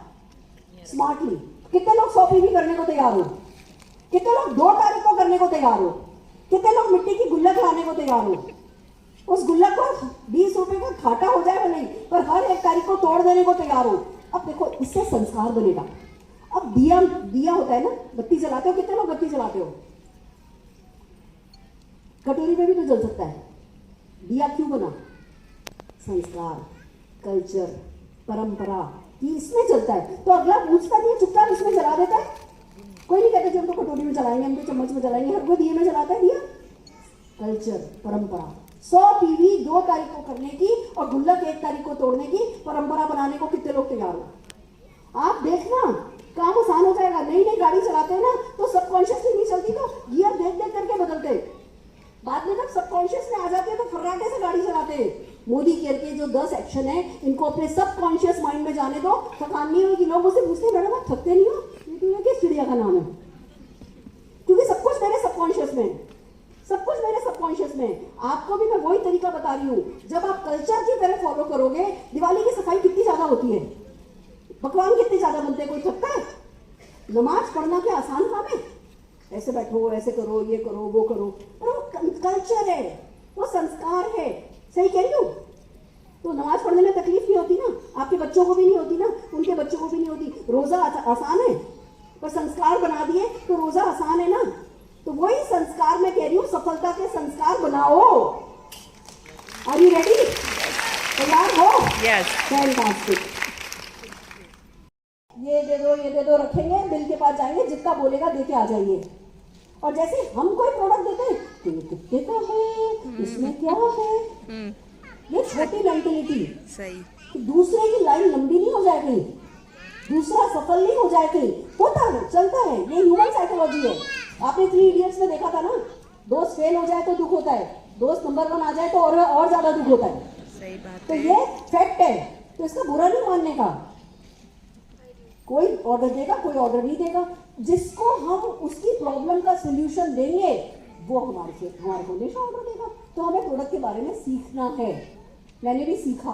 स्मार्टली? कितने लोग 100 पीवी करने को तैयार हो? कितने लोग 2 तारीख को करने को तैयार हो? कितने लोग मिट्टी की गुल्लक लाने को तैयार हो? उस गुल्लक को 20 रुपए का घाटा हो जाए नहीं, पर हर 1 तारीख को तोड़ देने को तैयार हो। अब देखो, इससे संस्कार बनेगा। अब दिया होता है ना, बत्ती जलाते हो, कितने लोग बत्ती जलाते हो? कटोरी में भी तो जल सकता है। दिया क्यों बना? संस्कार, कल्चर, परंपरा कि इसमें चलता है, तो अगला पूछता नहीं, चुपचाप इसमें जला देता है। कोई नहीं कहता कि हम तो कटोरी में जलाएंगे, हम तो चम्मच में जलाएंगे, हर कोई दिए में जलाता है दिया। कल्चर, परंपरा। 100 पीवी 2 तारीख को करने की और गुल्लक 1 तारीख को तोड़ने की परंपरा बनाने को कितने लोग तैयार हो? आप देखना, काम आसान हो जाएगा। नई नई गाड़ी चलाते हैं ना, तो सबकॉन्शियसली नहीं चलती, तो गियर देख देख करके बदलते। बाद में जब सबकॉन्शियस में आ जाते हैं तो फर्राटे से गाड़ी चलाते हैं। मोदी केयर के जो 10 एक्शन है, इनको अपने सबकॉन्शियस माइंड में जाने दो, थकान नहीं होगी। लोग मुझसे पूछते हैं, मैडम आप थकते नहीं हो? ये तुम्हें किस चिड़िया का नाम है? क्योंकि सब कुछ मेरे सबकॉन्शियस में, सब कुछ मेरे सबकॉन्शियस में। आपको भी मैं वही तरीका बता रही हूँ। जब आप कल्चर की तरह फॉलो करोगे, दिवाली की सफाई कितनी ज्यादा होती है, पकवान कितने ज्यादा बनते हैं, कोई थकता है? नमाज पढ़ना क्या आसान काम है? ऐसे बैठो, ऐसे करो, ये करो, वो करो, पर वो कल्चर है, वो संस्कार है। सही कह रही हूँ? तो नमाज पढ़ने में तकलीफ नहीं होती ना, आपके बच्चों को भी नहीं होती ना, उनके बच्चों को भी नहीं होती। रोजा आसान है, पर संस्कार बना दिए तो रोजा आसान है ना। तो वही संस्कार मैं कह रही हूँ, सफलता के संस्कार बनाओ। Are you ready? तैयार हो? यस। फैंटास्टिक। ये दे दो रखेंगे, बिल के पास जाएंगे, जितना बोलेगा देके आ जाइए। और जैसे हम कोई प्रोडक्ट देते हैं तो ये कितने का है, इसमें क्या है, ये छोटी मेंटेलिटी। सही। दूसरे की लाइन लंबी नहीं हो जाए कहीं, दूसरा सफल नहीं हो जाए कहीं, होता है, चलता है, ये ह्यूमन साइकोलॉजी है। आपने 3 इडियट्स में देखा था ना, दोस्त फेल हो जाए तो दुख होता है, दोस्त नंबर 1 आ जाए तो और ज्यादा दुख होता है। सही बात तो है। ये फैक्ट है, तो इसका बुरा नहीं मानने का। कोई ऑर्डर देगा, कोई ऑर्डर नहीं देगा। जिसको हम उसकी प्रॉब्लम का सोल्यूशन देंगे, वो हमारे को हमेशा ऑर्डर देगा। तो हमें प्रोडक्ट के बारे में सीखना है। मैंने भी सीखा,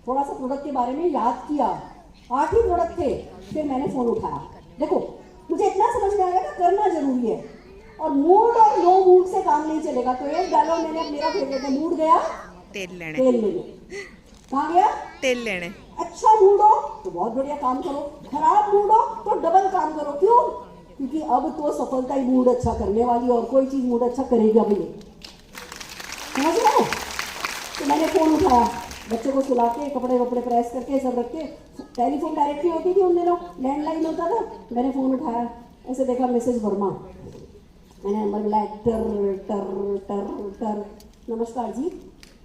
थोड़ा सा प्रोडक्ट के बारे में याद किया। 8 ही प्रोडक्ट थे, फिर मैंने फोन उठाया। देखो, मुझे इतना समझ में आ गया था करना जरूरी है, और मूड और नो मूड से काम नहीं चलेगा। तो एक डायलॉग मैंने, मेरा फेवरेट है, मूड गया तेल लेने। तेल लेने। कहाँ गया? तेल लेने। अच्छा मूड हो तो बहुत बढ़िया काम करो, खराब मूड हो तो डबल काम करो। क्यों? क्योंकि अब तो सफलता ही मूड अच्छा करने वाली, और कोई चीज मूड अच्छा करेगा भी नहीं। समझ रहे हो? तो मैंने फोन उठाया, बच्चों को सुला के, कपड़े वपड़े प्रेस करके सब रख के, टेलीफोन डायरेक्टली होती थी उन दिनों, लैंडलाइन होता था। मैंने फोन उठाया, ऐसे देखा मिसेज वर्मा, मैंने नंबर मिलाया, टर टर टर टर। नमस्कार जी,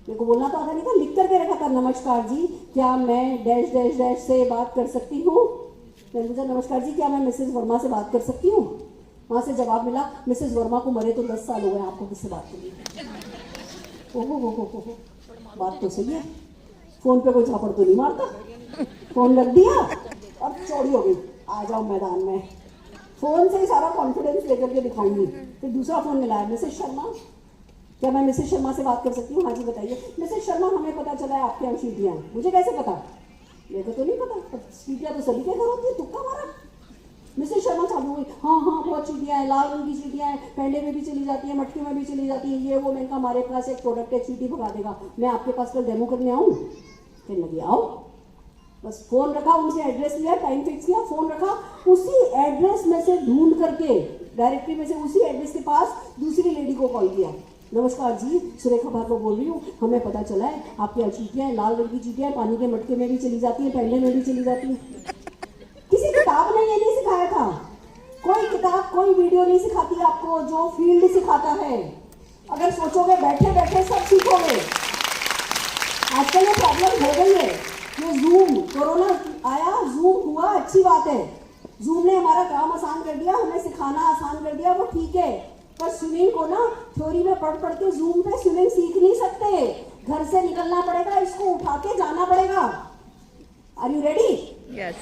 मेरे को बोलना तो आता नहीं था, लिख करके रखा था, नमस्कार जी क्या मैं डैश डैश डैश से बात कर सकती हूँ? मैंने पूछा, नमस्कार जी क्या मैं मिसेज वर्मा से बात कर सकती हूँ? वहाँ से जवाब मिला, मिसेज वर्मा को मरे तो 10 साल हो गए, आपको किससे बात करनी? ओहो, बात तो सही है, फोन पे कोई झापड़ तो नहीं मारता। फोन रख दिया और चौड़ी हो गई, आ जाओ मैदान में। फोन से ही सारा कॉन्फिडेंस लेकर के दिखाएंगी। फिर दूसरा फोन मिलाया, मिसेज शर्मा क्या मैं मिसेज शर्मा से बात कर सकती हूँ? हाँ जी बताइए। मिसेज शर्मा हमें पता चला है आपके यहाँ सीटियाँ हैं। मुझे कैसे पता? मेरे को तो नहीं पता, सीटियाँ तो सभी के घर होती है, तुक्का मारा। मिसेज शर्मा चालू हुई, हाँ बहुत चीटियाँ हैं, लाल रंग की चीटियाँ हैं, पेंडे में भी चली जाती है, मटकी में भी चली जाती है, ये वो। मैंने कहा हमारे पास एक प्रोडक्ट है, चीटी भगा देगा, मैं आपके पास कल डेमो करने आऊँ? कहने लगी आओ। बस फोन रखा, उनसे एड्रेस लिया, टाइम फिक्स किया, फोन रखा, उसी एड्रेस में से ढूंढ करके, डायरेक्टरी में से उसी एड्रेस के पास दूसरी लेडी को कॉल किया। नमस्कार जी, सुरेखा भार्गव बोल रही हूँ, हमें पता चला है आपकी यहाँ चीटियाँ, लाल रंग की चीटियाँ, पानी के मटके में भी चली जाती है, पेंडे में भी चली जाती है। किसी किताब ने ये नहीं सिखाया था, कोई किताब कोई वीडियो नहीं सिखाती आपको, जो फील्ड सिखाता है। अगर सोचोगे बैठे बैठे सब सीखोगे। आजकल ये प्रॉब्लम हो गई है, ये जूम, कोरोना आया, जूम हुआ, अच्छी बात है, जूम ने हमारा काम आसान कर दिया, हमें सिखाना आसान कर दिया, वो ठीक है। पर स्विमिंग को ना थ्योरी में पढ़ के जूम पे स्विमिंग सीख नहीं सकते, घर से निकलना पड़ेगा, इसको उठा के जाना पड़ेगा। Are you ready? यस।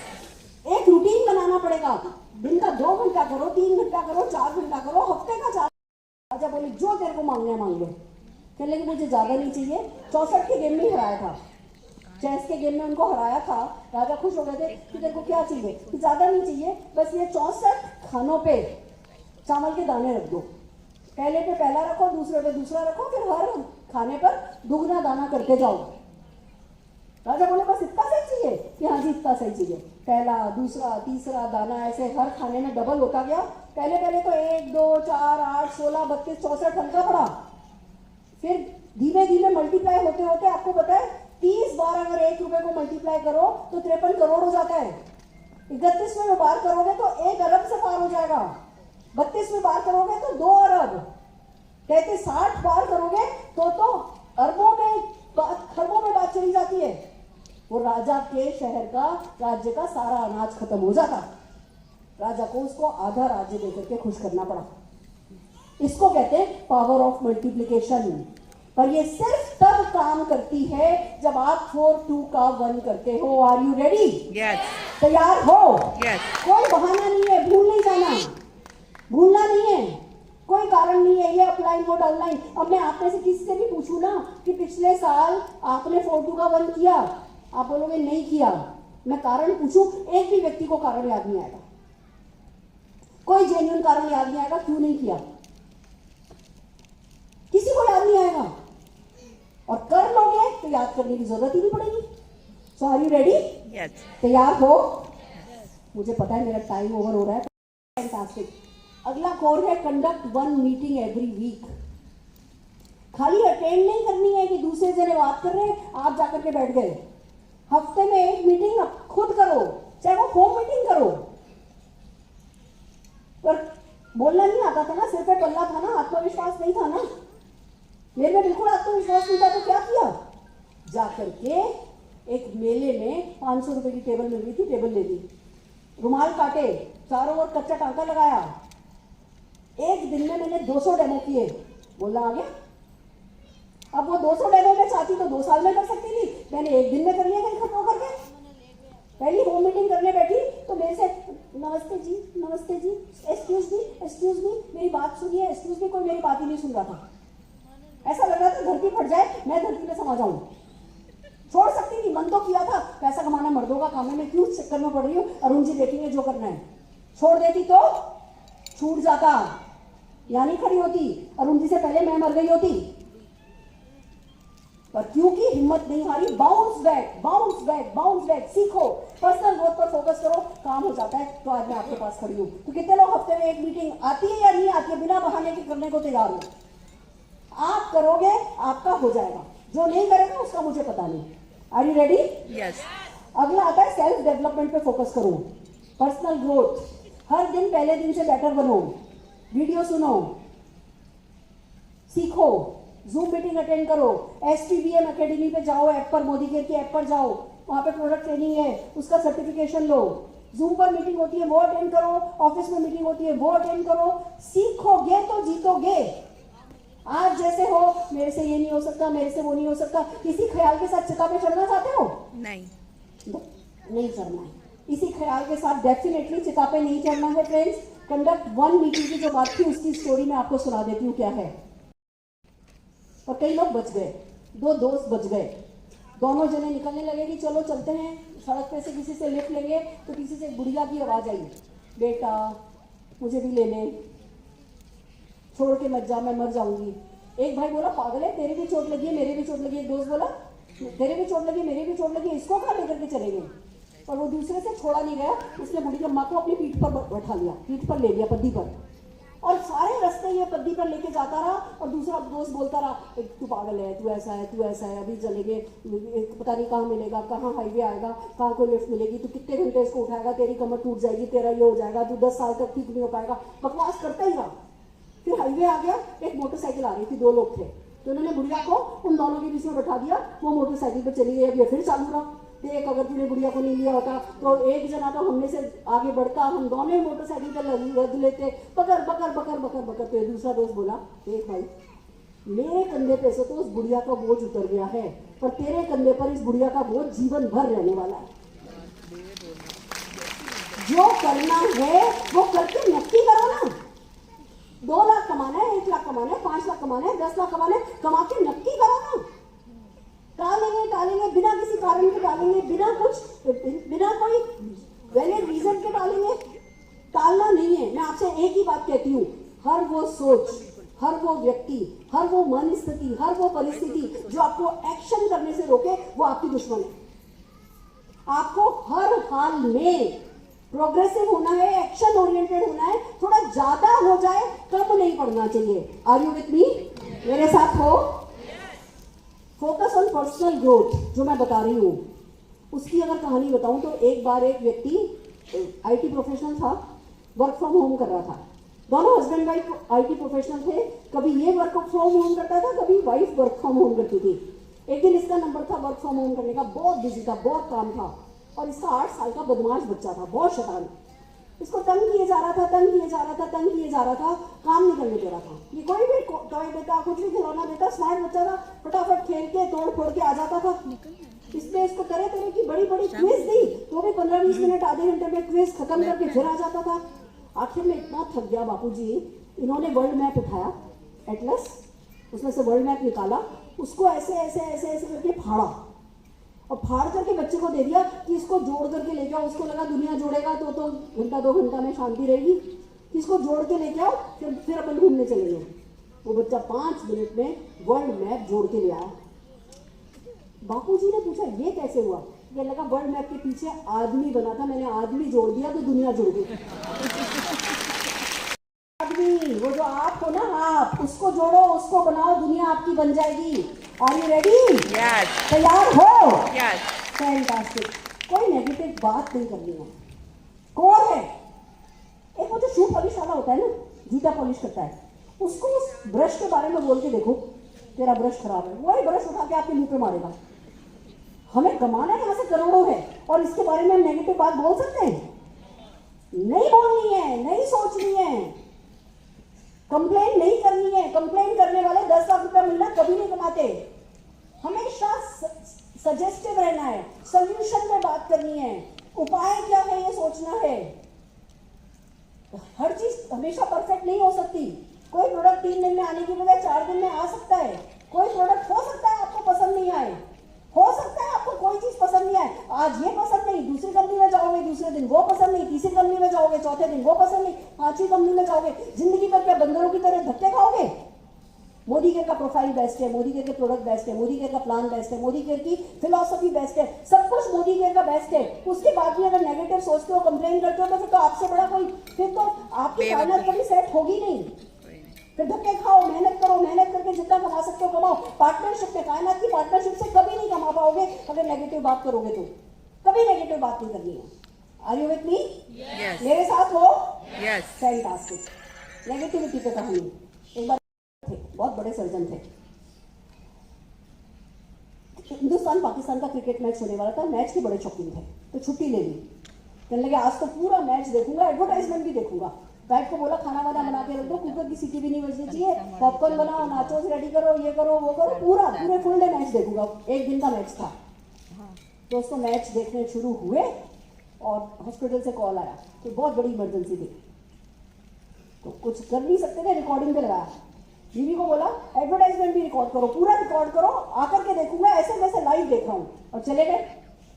एक रूटीन बनाना पड़ेगा। दिन का 2 घंटा करो, 3 घंटा करो, 4 घंटा करो, हफ्ते का 4। राजा बोले जो तेरे को मांगना है मांग ले। कहने लगे मुझे ज्यादा नहीं चाहिए। 64 के गेम में हराया था, चेस के गेम में उनको हराया था। राजा खुश हो गए थे कि तेरे को क्या चाहिए, कि ज्यादा नहीं चाहिए, बस ये 64 खानों पे चावल के दाने रख दो। पहले पे पहला रखो, दूसरे पे दूसरा रखो, फिर हर खाने पर दुगना दाना करते जाओ। राजा बोले बस इतना सही चाहिए, कि हाँ जी इतना सही चाहिए। पहला, दूसरा, तीसरा दाना ऐसे हर खाने में डबल होता गया। पहले पहले तो 1 2 4 8 16 32 64 हल्का पड़ा, फिर धीमे धीमे मल्टीप्लाई होते होते आपको पता है 30 बार अगर 1 रुपए को मल्टीप्लाई करो तो 53 करोड़ हो जाता है। 31वें बार करोगे तो 1 अरब से पार हो जाएगा। 32वें बार करोगे तो 2 अरब। कहते 60 बार करोगे तो अरबों में खरबों में बात चली जाती है। वो राजा के शहर का, राज्य का सारा अनाज खत्म हो जाता। राजा को उसको आधा राज्य देकर के खुश करना पड़ा। इसको कहते हैं पावर ऑफ मल्टीप्लिकेशन। पर ये सिर्फ तब काम करती है जब आप 4 2 का 1 करते हो। Are you ready? यस। तैयार हो? यस। कोई बहाना नहीं है, भूल नहीं जाना, भूलना नहीं है, कोई कारण नहीं है। ये अपलाइन वो डाउनलाइन। अब मैं आप में से किसी से भी पूछूं ना कि पिछले साल आपने 4 2 का 1 किया, आप बोलोगे नहीं किया। मैं कारण पूछूं, एक भी व्यक्ति को कारण याद नहीं आएगा, कोई जेन्युइन कारण याद नहीं आएगा क्यों नहीं किया, किसी को याद नहीं आएगा। और कर लोगे तो याद करने की जरूरत ही नहीं पड़ेगी। सो आर यू रेडी? यस। तैयार हो? मुझे पता है मेरा टाइम ओवर हो रहा है। फैंटास्टिक। अगला कोर है कंडक्ट 1 मीटिंग एवरी वीक। खाली अटेंड नहीं करनी है कि दूसरे जने बात कर रहे हैं आप जाकर के बैठ गए। हफ्ते में 1 मीटिंग खुद करो, चाहे वो होम मीटिंग करो। पर बोलना नहीं आता था ना, सिर पे पल्ला था ना, आत्मविश्वास नहीं था ना। मेरे में बिल्कुल आत्मविश्वास नहीं था तो क्या किया, जाकर के एक मेले में 500 रुपए की टेबल मिल रही थी, टेबल ले ली, रुमाल काटे, चारों ओर कच्चा टांका लगाया। एक दिन में मैंने 200 डेमो किए। बोलना आ गया। अब वो 200 डेमो में चाहती तो 2 साल में कर सकती थी, मैंने एक दिन में कर लिया कहीं खत्म करके। पहली होम मीटिंग करने बैठी तो मेरे से नमस्ते जी, नमस्ते जी, एक्सक्यूज मी, मेरी बात सुनिए, एक्सक्यूज मी। कोई मेरी बात ही नहीं सुन रहा था। ऐसा लग रहा था धरती फट जाए, मैं धरती में समा जाऊं। छोड़ सकती थी, मन तो किया था, पैसा कमाना मर्दों का काम है, मैं क्यों चक्कर में पड़ रही हूँ, अरुण जी देखेंगे जो करना है। छोड़ देती तो छूट जाता, यानी खड़ी होती, अरुण जी से पहले मैं मर गई होती। पर क्योंकि हिम्मत नहीं हारी, bounce back, bounce back, bounce back. सीखो, पर्सनल ग्रोथ पर फोकस करो, काम हो जाता है। तो आज मैं आपके पास खड़ी हूं। तो कितने लोग हफ्ते में 1 मीटिंग आती है या नहीं आती है, बिना बहाने के करने को तैयार हो? आप करोगे, आपका हो जाएगा। जो नहीं करेगा उसका मुझे पता नहीं। Are you ready? यस। अगला आता है सेल्फ डेवलपमेंट पे फोकस करो, पर्सनल ग्रोथ। हर दिन पहले दिन से बेटर बनो, वीडियो सुनो, सीखो, जूम मीटिंग अटेंड करो, STBM एकेडमी पे जाओ, ऐप पर, मोदी केयर की ऐप पर जाओ, वहां पे प्रोडक्ट ट्रेनिंग है, उसका सर्टिफिकेशन लो। जूम पर मीटिंग होती है वो अटेंड करो, ऑफिस में मीटिंग होती है वो अटेंड करो। सीखोगे तो जीतोगे। आज जैसे हो, मेरे से ये नहीं हो सकता, मेरे से वो नहीं हो सकता, इसी ख्याल के साथ चिता पे चढ़ना चाहते हो? नहीं चढ़ना है। इसी ख्याल के साथ डेफिनेटली चिता पे नहीं चढ़ना है फ्रेंड्स। कंडक्ट 1 मीटिंग की जो बात थी उसकी स्टोरी मैं आपको सुना देती हूँ क्या है। और कई लोग बच गए, 2 दोस्त बच गए। दोनों जने निकलने लगे कि चलो चलते हैं, सड़क पे से किसी से लिफ्ट लेंगे तो किसी से बुढ़िया की आवाज आई, बेटा मुझे भी ले ले, छोड़ के मत जा, मैं मर जाऊंगी। एक भाई बोला पागल है, तेरे भी चोट लगी है, मेरे भी चोट लगी है। एक दोस्त बोला तेरे भी चोट लगी, मेरे भी चोट लगी, इसको कहाँ लेकर के चलेंगे। और वो दूसरे से छोड़ा नहीं गया, उसने बूढ़ी अम्मा को अपनी पीठ पर बैठा लिया, पीठ पर ले लिया, पद्दी पर, और सारे रास्ते ये पद्दी पर लेके जाता रहा। और दूसरा दोस्त बोलता रहा तू पागल है, तू ऐसा है, तू ऐसा है, अभी चलेंगे, पता नहीं कहाँ मिलेगा, कहाँ हाईवे आएगा, कहाँ कोई लिफ्ट मिलेगी, तू कितने घंटे इसको उठाएगा, तेरी कमर टूट जाएगी, तेरा ये हो जाएगा, तू 10 साल तक ठीक नहीं हो पाएगा। बकवास करता ही रहा। फिर हाईवे आ गया, एक मोटरसाइकिल आ रही थी, 2 लोग थे, तो उन्होंने बुढ़िया को उन दोनों के बीच में बैठा दिया। वो मोटरसाइकिल पर चली गई। अब ये फिर चालू रहा। देख, अगर तूने बुढ़िया को नहीं लिया होता तो एक जना तो हमने से आगे बढ़ता, हम दोनों मोटरसाइकिल पर लद लेते, बकर बकर बकर बकर बकर। तो ये दूसरा दोस्त बोला देख भाई, मेरे कंधे पे से तो उस बुढ़िया का बोझ उतर गया है, पर तेरे कंधे पर इस बुढ़िया का बोझ जीवन भर रहने वाला है। जो करना है वो करके नक्की करो ना। 2 लाख कमाना है, 1 लाख कमाना है, 5 लाख कमाना है, 10 लाख कमाना है, कमा के नक्की करो ना। टालेंगे बिना किसी कारण के, टालेंगे बिना कोई वैलिड रीजन के टालेंगे। टालना नहीं है। मैं आपसे एक ही बात कहती हूँ, हर वो सोच, हर वो व्यक्ति, हर वो मन स्थिति, हर वो परिस्थिति जो आपको एक्शन करने से रोके, वो आपकी दुश्मन है। आपको हर हाल में प्रोग्रेसिव होना है, एक्शन ओरिएंटेड होना है। थोड़ा ज्यादा हो जाए कम नहीं पड़ना चाहिए। Are you with me? मेरे साथ हो? फोकस ऑन पर्सनल ग्रोथ जो मैं बता रही हूँ, उसकी अगर कहानी बताऊं तो एक बार एक व्यक्ति आईटी प्रोफेशनल था, वर्क फ्रॉम होम कर रहा था। दोनों हस्बैंड वाइफ आईटी प्रोफेशनल थे। कभी ये वर्क फ्रॉम होम करता था, कभी वाइफ वर्क फ्रॉम होम करती थी। एक दिन इसका नंबर था वर्क फ्रॉम होम करने का, बहुत बिजी था, बहुत काम था, और इसका 8 साल का बदमाश बच्चा था, बहुत शैतान। इसको तंग किए जा रहा था, काम नहीं करने दे रहा था। ये कोई भी टॉय देता, कुछ भी खिलौना देता, स्मार्ट बच्चा था, फटाफट खेल के तोड़ फोड़ के आ जाता था। इसने इसको तरह तरह की बड़ी बड़ी क्विज दी, तो भी 15-20 मिनट आधे घंटे में क्विज खत्म करके फिर आ जाता था। आखिर में इतना थक गया बापूजी, इन्होंने वर्ल्ड मैप उठाया, एटलस, उसमें से वर्ल्ड मैप निकाला, उसको ऐसे ऐसे ऐसे ऐसे करके फाड़ा, और फाड़ करके बच्चे को दे दिया कि इसको जोड़ करके लेके आओ। उसको लगा दुनिया जोड़ेगा तो घंटा 2 घंटा में शांति रहेगी, इसको जोड़ के लेके आओ, फिर अपन घूमने चलेंगे। वो बच्चा 5 मिनट में वर्ल्ड मैप जोड़ के ले आया। बापूजी ने पूछा ये कैसे हुआ? ये लगा वर्ल्ड मैप के पीछे आदमी बना था, मैंने आदमी जोड़ दिया तो दुनिया जुड़ गई। आदमी, वो जो आप हो ना, आप उसको जोड़ो, उसको बनाओ, दुनिया आपकी बन जाएगी। Are you ready? यस। तैयार हो? यस। फैंटास्टिक। कोई नेगेटिव बात नहीं करनी है। कोर है। एक वो जो शू पॉलिश वाला होता है ना, जूता पॉलिश करता है, उसको उस ब्रश के बारे में बोल के देखो, तेरा ब्रश खराब है, वही ब्रश उठा के आपके मुंह पे मारेगा। हमें कमाना यहाँ से करोड़ों है, और इसके बारे में हम नेगेटिव बात बोल सकते हैं? नहीं बोलनी है, नहीं सोचनी है, कंप्लेन नहीं करनी है। कंप्लेन करने वाले 10 लाख रुपया मिलना कभी नहीं कमाते। हमेशा सजेस्टिव रहना है, सोल्यूशन में बात करनी है, उपाय क्या है ये सोचना है। हर चीज हमेशा परफेक्ट नहीं हो सकती। कोई प्रोडक्ट 3 दिन में आने की बजाय 4 दिन में आ सकता है। कोई प्रोडक्ट हो सकता है आपको पसंद नहीं आए, हो सकता है आपको कोई चीज पसंद नहीं आए, आज ये पसंद नहीं, दूसरी कंपनी में जाओगे, दूसरे दिन वो पसंद नहीं, तीसरी कंपनी में जाओगे, चौथे दिन वो पसंद नहीं, 5वीं कंपनी में जाओगे। जिंदगी भर क्या बंदरों की तरह धक्के खाओगे? मोदी केयर का प्रोफाइल बेस्ट है, मोदी केयर के प्रोडक्ट बेस्ट है, मोदी केयर का प्लान बेस्ट है, मोदी केयर की फिलॉसफी बेस्ट है, सब कुछ मोदी केयर का बेस्ट है। उसके बाद भी अगर नेगेटिव सोचते हो, कंप्लेन करते हो, तो फिर तो आपसे बड़ा कोई, फिर तो आपकी कायनात कभी सेट होगी नहीं। फिर धक्के खाओ, मेहनत करो, मेहनत करके जितना कमा सकते हो कमाओ। पार्टनरशिप में, कायनात की पार्टनरशिप से कभी नहीं कमा पाओगे अगर नेगेटिव बात करोगे तो। कभी नेगेटिव बात नहीं करनी है। Are you with me? Yes. मेरे साथ हो? यस। फैंटास्टिक। नेगेटिविटी पे कहानी। एक बार थे, बहुत बड़े सर्जन थे, हिंदुस्तान पाकिस्तान का क्रिकेट मैच होने वाला था, मैच के बड़े शौकीन थे, तो छुट्टी ले ली। कहने लगे आज तो पूरा मैच देखूंगा, एडवर्टाइजमेंट भी देखूंगा। वाइफ को बोला खाना वाना बना के रख दो, कुकर की सीटी भी नहीं बजनी चाहिए, पॉपकॉर्न बनाओ, नाचोस रेडी करो, ये करो वो करो, पूरे फुल डे मैच देखूंगा। 1 दिन का मैच था। दोस्तों मैच देखने शुरू हुए और हॉस्पिटल से कॉल आया, तो बहुत बड़ी इमरजेंसी थी, तो कुछ कर नहीं सकते थे, रिकॉर्डिंग पे लगाया। बीवी को बोला एडवर्टाइजमेंट भी रिकॉर्ड करो, पूरा रिकॉर्ड करो, आकर के देखूंगा, ऐसे वैसे लाइव देख रहा हूँ। और चले गए,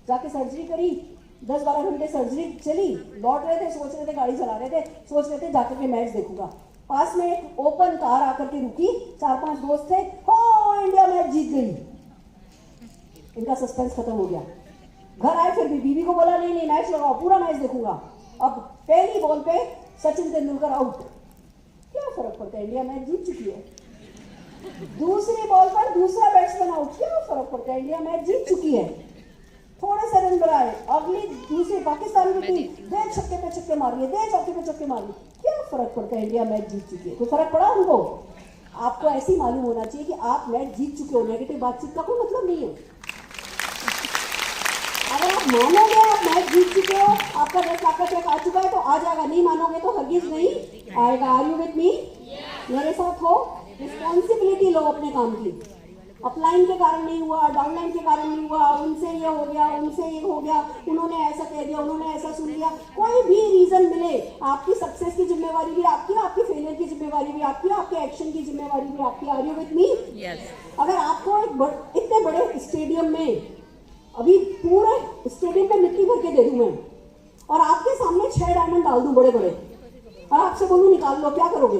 जाके सर्जरी करी, 10-12 घंटे सर्जरी चली, लौट रहे थे, सोच रहे थे, गाड़ी चला रहे थे, सोच रहे थे जाकर के मैच देखूंगा। पास में एक ओपन कार आकर के रुकी, 4-5 दोस्त थे, हो इंडिया मैच जीत गई। इनका सस्पेंस खत्म हो गया। घर आए, फिर भी बीवी को बोला नहीं मैच लगाओ, पूरा मैच देखूंगा। अब पहली बॉल पे सचिन तेंदुलकर आउट, क्या फर्क पड़ता है, इंडिया मैच जीत चुकी है। दूसरी बॉल पर दूसरा बैट्समैन आउट, क्या फर्क पड़ता है, इंडिया मैच जीत चुकी है। थोड़े से रन बनाए, अगली दूसरी पाकिस्तान की टीम दे छक्के पे छक्के मारिए, दे चौके पे चक्के मारिए, क्या फर्क पड़ता है, इंडिया मैच जीत चुकी है। तो फर्क पड़ा उनको? आपको ऐसी मालूम होना चाहिए कि आप मैच जीत चुके हो, नेगेटिव बातचीत का कोई मतलब नहीं है। अगर आप मानोगे आप मैच जीत चुके हो, आपका 10 लाख का चेक आ चुका है, तो आ जाएगा, नहीं मानोगे तो हरगिज नहीं आएगा। Are you with me? मेरे साथ हो? रिस्पॉन्सिबिलिटी लो अपने काम की। अपलाइन के कारण नहीं हुआ, डाउनलाइन के कारण नहीं हुआ, उनसे ये हो गया, उनसे ये हो गया, उन्होंने ऐसा कह दिया, उन्होंने ऐसा सुन लिया, कोई भी रीजन मिले, आपकी सक्सेस की जिम्मेवारी भी आपकी, आपकी फेलियर की जिम्मेवारी भी आपकी, आपके एक्शन की जिम्मेवारी भी आपकी। Are you with me? अगर आपको इतने बड़े स्टेडियम में, अभी पूरे स्टेडियम में मिट्टी भर के दे दूं मैं, और आपके सामने 6 डायमंड डाल दूं बड़े बड़े, और आपसे बोलूं निकाल लो, क्या करोगे?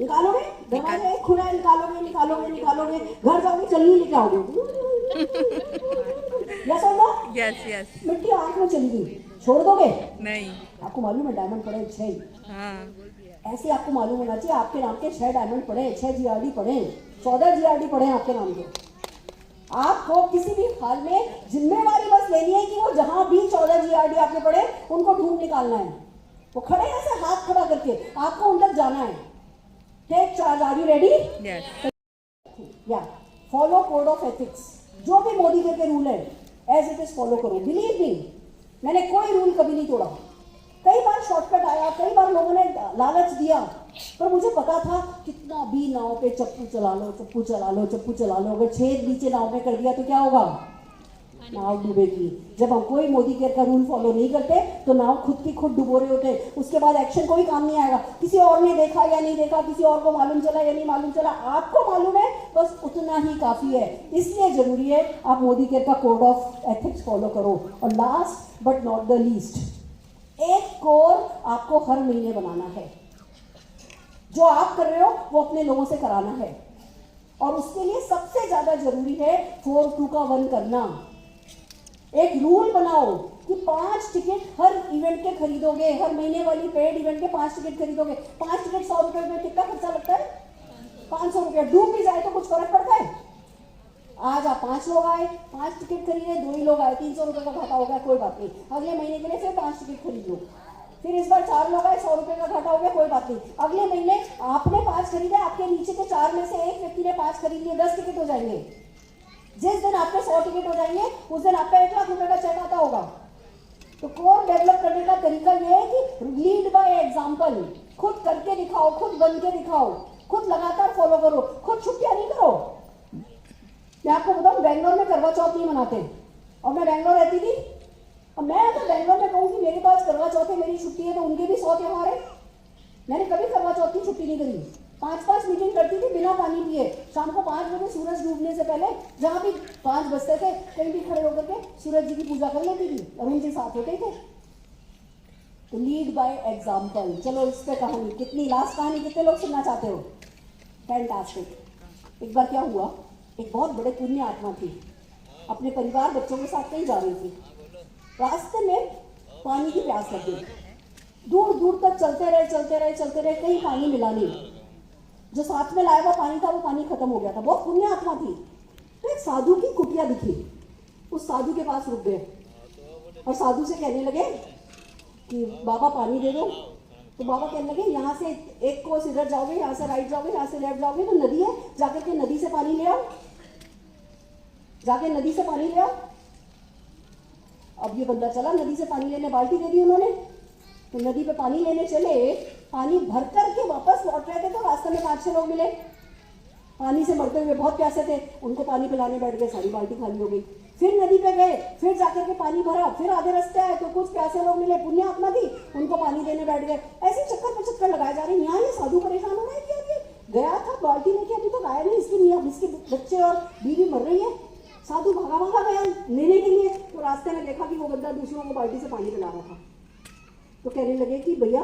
निकालोगे? दरवाजा एक खुला है, निकालोगे निकालोगे निकालोगे, घर जाओगे चलनी लेके आओगे। यस और नो? यस। मिट्टी आंख में चली गई, छोड़ दोगे? नहीं। आपको मालूम है डायमंड पड़े 6। हाँ। ऐसे आपको मालूम होना चाहिए आपके नाम के 6 डायमंड पड़े, 6 जीआरडी पड़े, 14 जीआरडी पड़े आपके नाम के। आपको किसी भी हाल में जिम्मेवारी बस लेनी है कि वो जहां भी 14 जीआरडी आपके पड़े उनको ढूंढ निकालना है। वो खड़े ऐसे हाथ खड़ा करके आपको उन तक जाना है। Take charge. Are you ready? या फॉलो कोड ऑफ एथिक्स। जो भी मोदी के रूल है एज इट इज फॉलो करो। बिलीव मी, मैंने कोई रूल कभी नहीं तोड़ा। कई बार शॉर्टकट आया, कई बार लोगों ने लालच दिया, पर मुझे पता था कितना भी नाव पे चप्पू चला लो, चप्पू चला लो, चप्पू चला लो, अगर छेद नीचे नाव में कर दिया तो क्या होगा? नाव डूबेगी। जब हम कोई मोदी केयर का रूल फॉलो नहीं करते तो नाव खुद की खुद डुबो रहे होते हैं। उसके बाद एक्शन कोई काम नहीं आएगा। किसी और ने देखा या नहीं देखा, किसी और को मालूम चला या नहीं मालूम चला, आपको मालूम है, बस उतना ही काफी है। इसलिए जरूरी है आप मोदी केयर का कोड ऑफ एथिक्स फॉलो करो। और last but not the least, एक कोर आपको हर महीने बनाना है। जो आप कर रहे हो वो अपने लोगों से कराना है, और उसके लिए सबसे ज्यादा जरूरी है 4-2 का 1 करना। एक रूल बनाओ कि 5 टिकट हर इवेंट के खरीदोगे, हर महीने वाली पेड इवेंट के 5 टिकट खरीदोगे। 5 टिकट 100 रुपए में कितना खर्चा लगता है? 500 रुपया। डूब भी जाए तो कुछ फर्क पड़ता है? आज आप 5 लोग आए, 5 टिकट खरीदे, 2 ही लोग आए, 300 रुपए का घाटा हो गया, कोई बात नहीं। अगले महीने के लिए फिर 5 टिकट खरीद लो। फिर इस बार 4 लोग आए, 100 रुपए का घाटा हो गया, कोई बात नहीं। अगले महीने आपने 5 खरीदे, आपके नीचे के 4 में से एक व्यक्ति ने 5 खरीद लिए, 10 टिकट हो जाएंगे। जिस दिन आपके 100 टिकट हो जाएंगे उस दिन आपका 1 लाख रुपए का चेक आता होगा। तो कोर डेवलप करने का तरीका यह है कि लीड बाय एग्जांपल। खुद करके दिखाओ, खुद बन के दिखाओ, खुद लगातार फॉलो करो, खुद छुट्टियां नहीं करो। मैं आपको बताऊं, बैंगलोर में करवा चौथ नहीं मनाते, और मैं बैंगलोर रहती थी, और मैं अगर बैंगलोर में कहूँ कि मेरे पास करवा चौथ है, मेरी छुट्टी है, तो उनके भी 100 त्योहार है। मैंने कभी करवा चौथ की छुट्टी नहीं करी। 5-5 मीटिंग करती थी बिना पानी पिए। शाम को 5 बजे सूरज डूबने से पहले, जहां भी 5 बजते थे, कहीं भी खड़े होकर के सूरज जी की पूजा कर लेती थी, और उनके साथ होते थे। तो लीड बाय एग्जाम्पल। चलो इस पे कहानी कितनी, लास्ट कहानी कितने लोग सुनना चाहते हो? फैंटास्टिक। एक बार क्या हुआ, एक बहुत बड़े पुण्य आत्मा थी, अपने परिवार बच्चों के साथ कहीं जा रही थी। रास्ते में पानी की प्यास लग गई। दूर दूर तक चलते रहे, कहीं पानी मिला नहीं। जो साथ में लाया हुआ पानी था, वो पानी खत्म हो गया था। बहुत पुण्य आत्मा थी। तो एक साधु की कुटिया दिखी, उस साधु के पास रुक गए और साधु से कहने लगे कि बाबा पानी दे दो। तो बाबा कहने लगे, यहाँ से एक कोस इधर जाओगे, यहाँ से राइट जाओगे, यहाँ से लेफ्ट जाओगे तो नदी है, जाकर के नदी से पानी ले आओ, जाके नदी से पानी ले आओ। अब ये बंदा चला नदी से पानी लेने, बाल्टी दे दी उन्होंने। तो नदी पे पानी लेने चले, पानी भर करके वापस लौट रहे थे तो रास्ते में 5-6 लोग मिले, पानी से मरते हुए, बहुत प्यासे थे। उनको पानी पिलाने बैठ गए, सारी बाल्टी खाली हो गई। फिर नदी पे गए, फिर जाकर के पानी भरा, फिर आधे रास्ते आए तो कुछ प्यासे लोग मिले, पुण्य आत्मा थी, उनको पानी देने बैठ गए। ऐसे चक्कर पे चक्कर लगाए जा रहे हैं। यहाँ ये साधु परेशान हो रहा है कि अब ये गया था बाल्टी लेके, अभी तक आया नहीं, इसके बच्चे और बीवी मर रही है। साधु भागा गया लेने के लिए, तो रास्ते में देखा कि वो बंदा दूसरों को बाल्टी से पानी पिला रहा था। तो कहने लगे कि भैया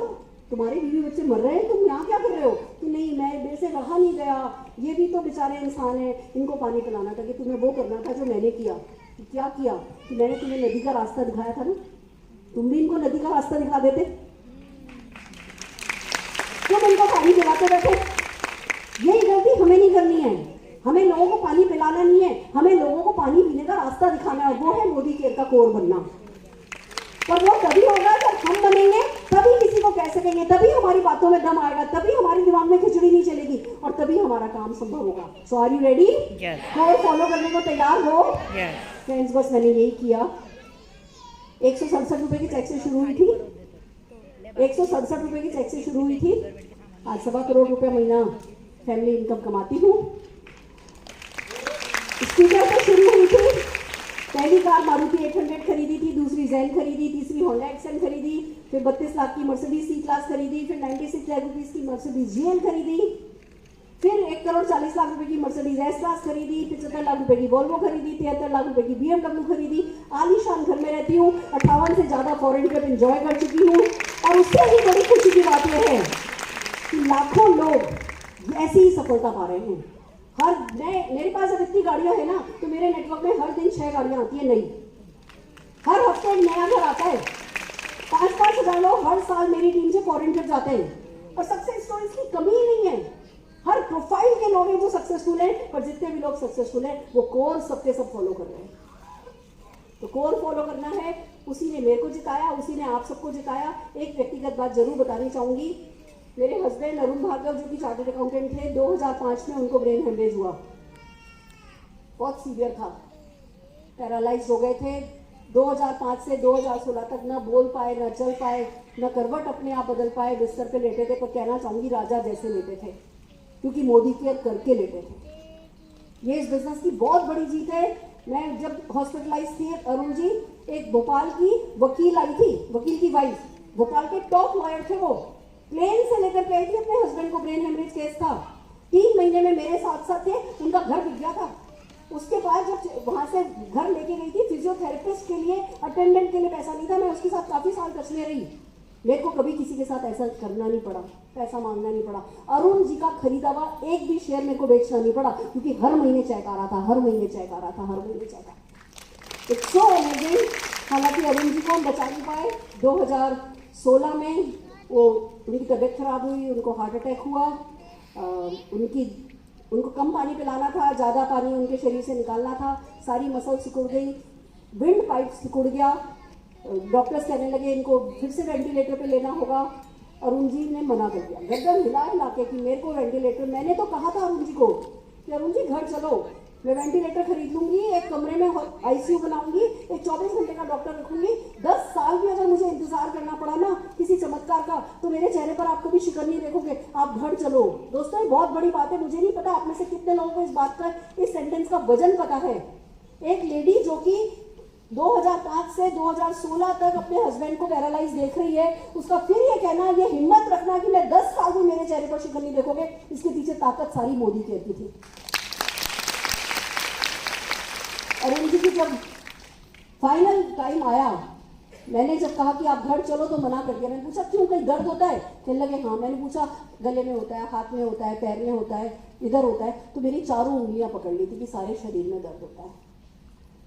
तुम्हारे बीवी बच्चे मर रहे हैं, तुम यहाँ क्या कर रहे हो? कि नहीं, मैं मेरे से रहा नहीं गया, ये भी तो बेचारे इंसान हैं, इनको पानी पिलाना था। कि तुम्हें वो करना था जो मैंने किया। कि क्या किया? कि मैंने तुम्हें नदी का रास्ता दिखाया था ना, तुम भी इनको नदी का रास्ता दिखा देते, क्यों इनको पानी पिलाते बैठे? यही गलती हमें नहीं करनी है। हमें लोगों को पानी पिलाना नहीं है, हमें लोगों को पानी पीने का रास्ता दिखाना है। वो है मोदी केयर का कोर बनना। पर वो तभी होगा जब हम बनेंगे, तभी किसी को कह सकेंगे, तभी हमारी बातों में दम आएगा, तभी हमारे दिमाग में खिचड़ी नहीं चलेगी, और तभी हमारा काम संभव होगा। So are you ready? Core follow करने को तैयार हो? फ्रेंड्स, बस मैंने यही किया। 167 रुपए की चेक से शुरू हुई थी, 167 रुपए की चेक से शुरू हुई थी। आज 1.25 करोड़ रुपया महीना फैमिली इनकम कमाती हूँ। स्पीकर से शुरू हुई थी, पहली कार मारुति 800 खरीदी थी, दूसरी जैन खरीदी, तीसरी होंडा एक्सेल खरीदी, फिर 32 लाख की मर्सिडीज सी क्लास खरीदी, फिर 96 लाख रुपीज की मर्सिडीज जीएल खरीदी, फिर 1,40,00,000 रुपए की मर्सिडीज एस क्लास खरीदी, 75 लाख रुपए की वोल्वो खरीदी, 73 लाख रुपए की BMW खरीदी। आलीशान घर में रहती हूँ, 58 से ज्यादा फॉरेन ट्रिप एंजॉय कर चुकी हूँ। और उससे भी बड़ी खुशी की बात यह है कि लाखों लोग ऐसी ही सफलता पा रहे हैं। मेरे पास जब इतनी गाड़ियां है ना, तो मेरे नेटवर्क में हर दिन 6 गाड़ियां आती है नई, हर हफ्ते एक नया घर आता है। 5-5 हजार लोग हर साल मेरी टीम से फॉरेन ट्रिप जाते हैं और सक्सेस स्टोरीज की कमी ही नहीं है। हर प्रोफाइल के लोग हैं जो सक्सेसफुल है, पर जितने भी लोग सक्सेसफुल है वो कोर सबके सब फॉलो कर रहे हैं। तो कोर फॉलो करना है, उसी ने मेरे को जिताया, उसी ने आप सबको जिताया। एक व्यक्तिगत बात जरूर बतानी चाहूंगी, मेरे हस्बैंड अरुण भार्गव जो कि चार्टर्ड अकाउंटेंट थे, 2005 में उनको ब्रेन हेमरेज हुआ, बहुत सीवियर था, पैरालाइज हो गए थे। 2005 से 2016 तक न बोल पाए, न चल पाए, न करवट अपने आप बदल पाए, बिस्तर पे लेटे थे, पर कहना चाहूंगी राजा जैसे लेटे थे, क्योंकि मोदी केयर करके लेटे थे। ये इस बिजनेस की बहुत बड़ी जीत है। मैं जब हॉस्पिटलाइज थी अरुण जी, एक भोपाल की वकील आई थी, वकील की वाइफ, भोपाल के टॉप लॉयर थे, वो प्लेन से लेकर के आई थी, अपने हस्बैंड को ब्रेन हेमरेज केस था, 3 महीने में मेरे साथ साथ थे, उनका घर बिक गया था। उसके बाद जब वहां से घर लेके गई थी, फिजियोथेरेपिस्ट के लिए, अटेंडेंट के लिए पैसा नहीं था, मैं उसके साथ काफी साल टच में रही, मेरे को कभी किसी के साथ ऐसा करना नहीं पड़ा, पैसा मांगना नहीं पड़ा। अरुण जी का खरीदा हुआ एक भी शेयर मेरे को बेचना नहीं पड़ा, क्योंकि हर महीने चेक आ रहा था, हर महीने चेक आ रहा था, हर महीने चेक आ रहा था। It's so amazing. हालांकि अरुण जी को हम बचा नहीं पाए। 2016 में वो उनकी तबीयत खराब हुई, उनको हार्ट अटैक हुआ, उनको कम पानी पिलाना था, ज़्यादा पानी उनके शरीर से निकालना था, सारी मसल सिकुड़ गई, विंड पाइप सिकुड़ गया। डॉक्टर्स कहने लगे इनको फिर से वेंटिलेटर पे लेना होगा। अरुण जी ने मना कर दिया, गर्दन हिला के कि मेरे को वेंटिलेटर, मैंने तो कहा था अरुण जी को कि अरुण जी घर चलो, मैं वेंटिलेटर खरीद लूंगी, एक कमरे में आईसीयू बनाऊंगी, एक 24 घंटे का डॉक्टर रखूंगी, 10 साल भी अगर मुझे इंतजार करना पड़ा ना किसी चमत्कार का, तो मेरे चेहरे पर आप कभी शिकन नहीं देखोगे, आप घर चलो। दोस्तों ये बहुत बड़ी बात है, मुझे नहीं पता आप में से कितने लोगों को इस बात का, इस सेंटेंस का वजन पता है। एक लेडी जो कि 2005 से 2016 तक अपने हस्बैंड को पैरालाइज देख रही है, उसका फिर ये कहना, ये हिम्मत रखना कि मैं 10 साल भी मेरे चेहरे पर शिकन नहीं देखोगे, इसके पीछे ताकत सारी मोदी की थी। अरुण जी की जब फाइनल टाइम आया, मैंने जब कहा कि आप घर चलो तो मना कर दिया। मैंने पूछा क्यों, कहीं दर्द होता है? कहने लगे हाँ। मैंने पूछा गले में होता है, हाथ में होता है, पैर में होता है, इधर होता है? तो मेरी चारों उंगलियां पकड़ ली थी कि सारे शरीर में दर्द होता है।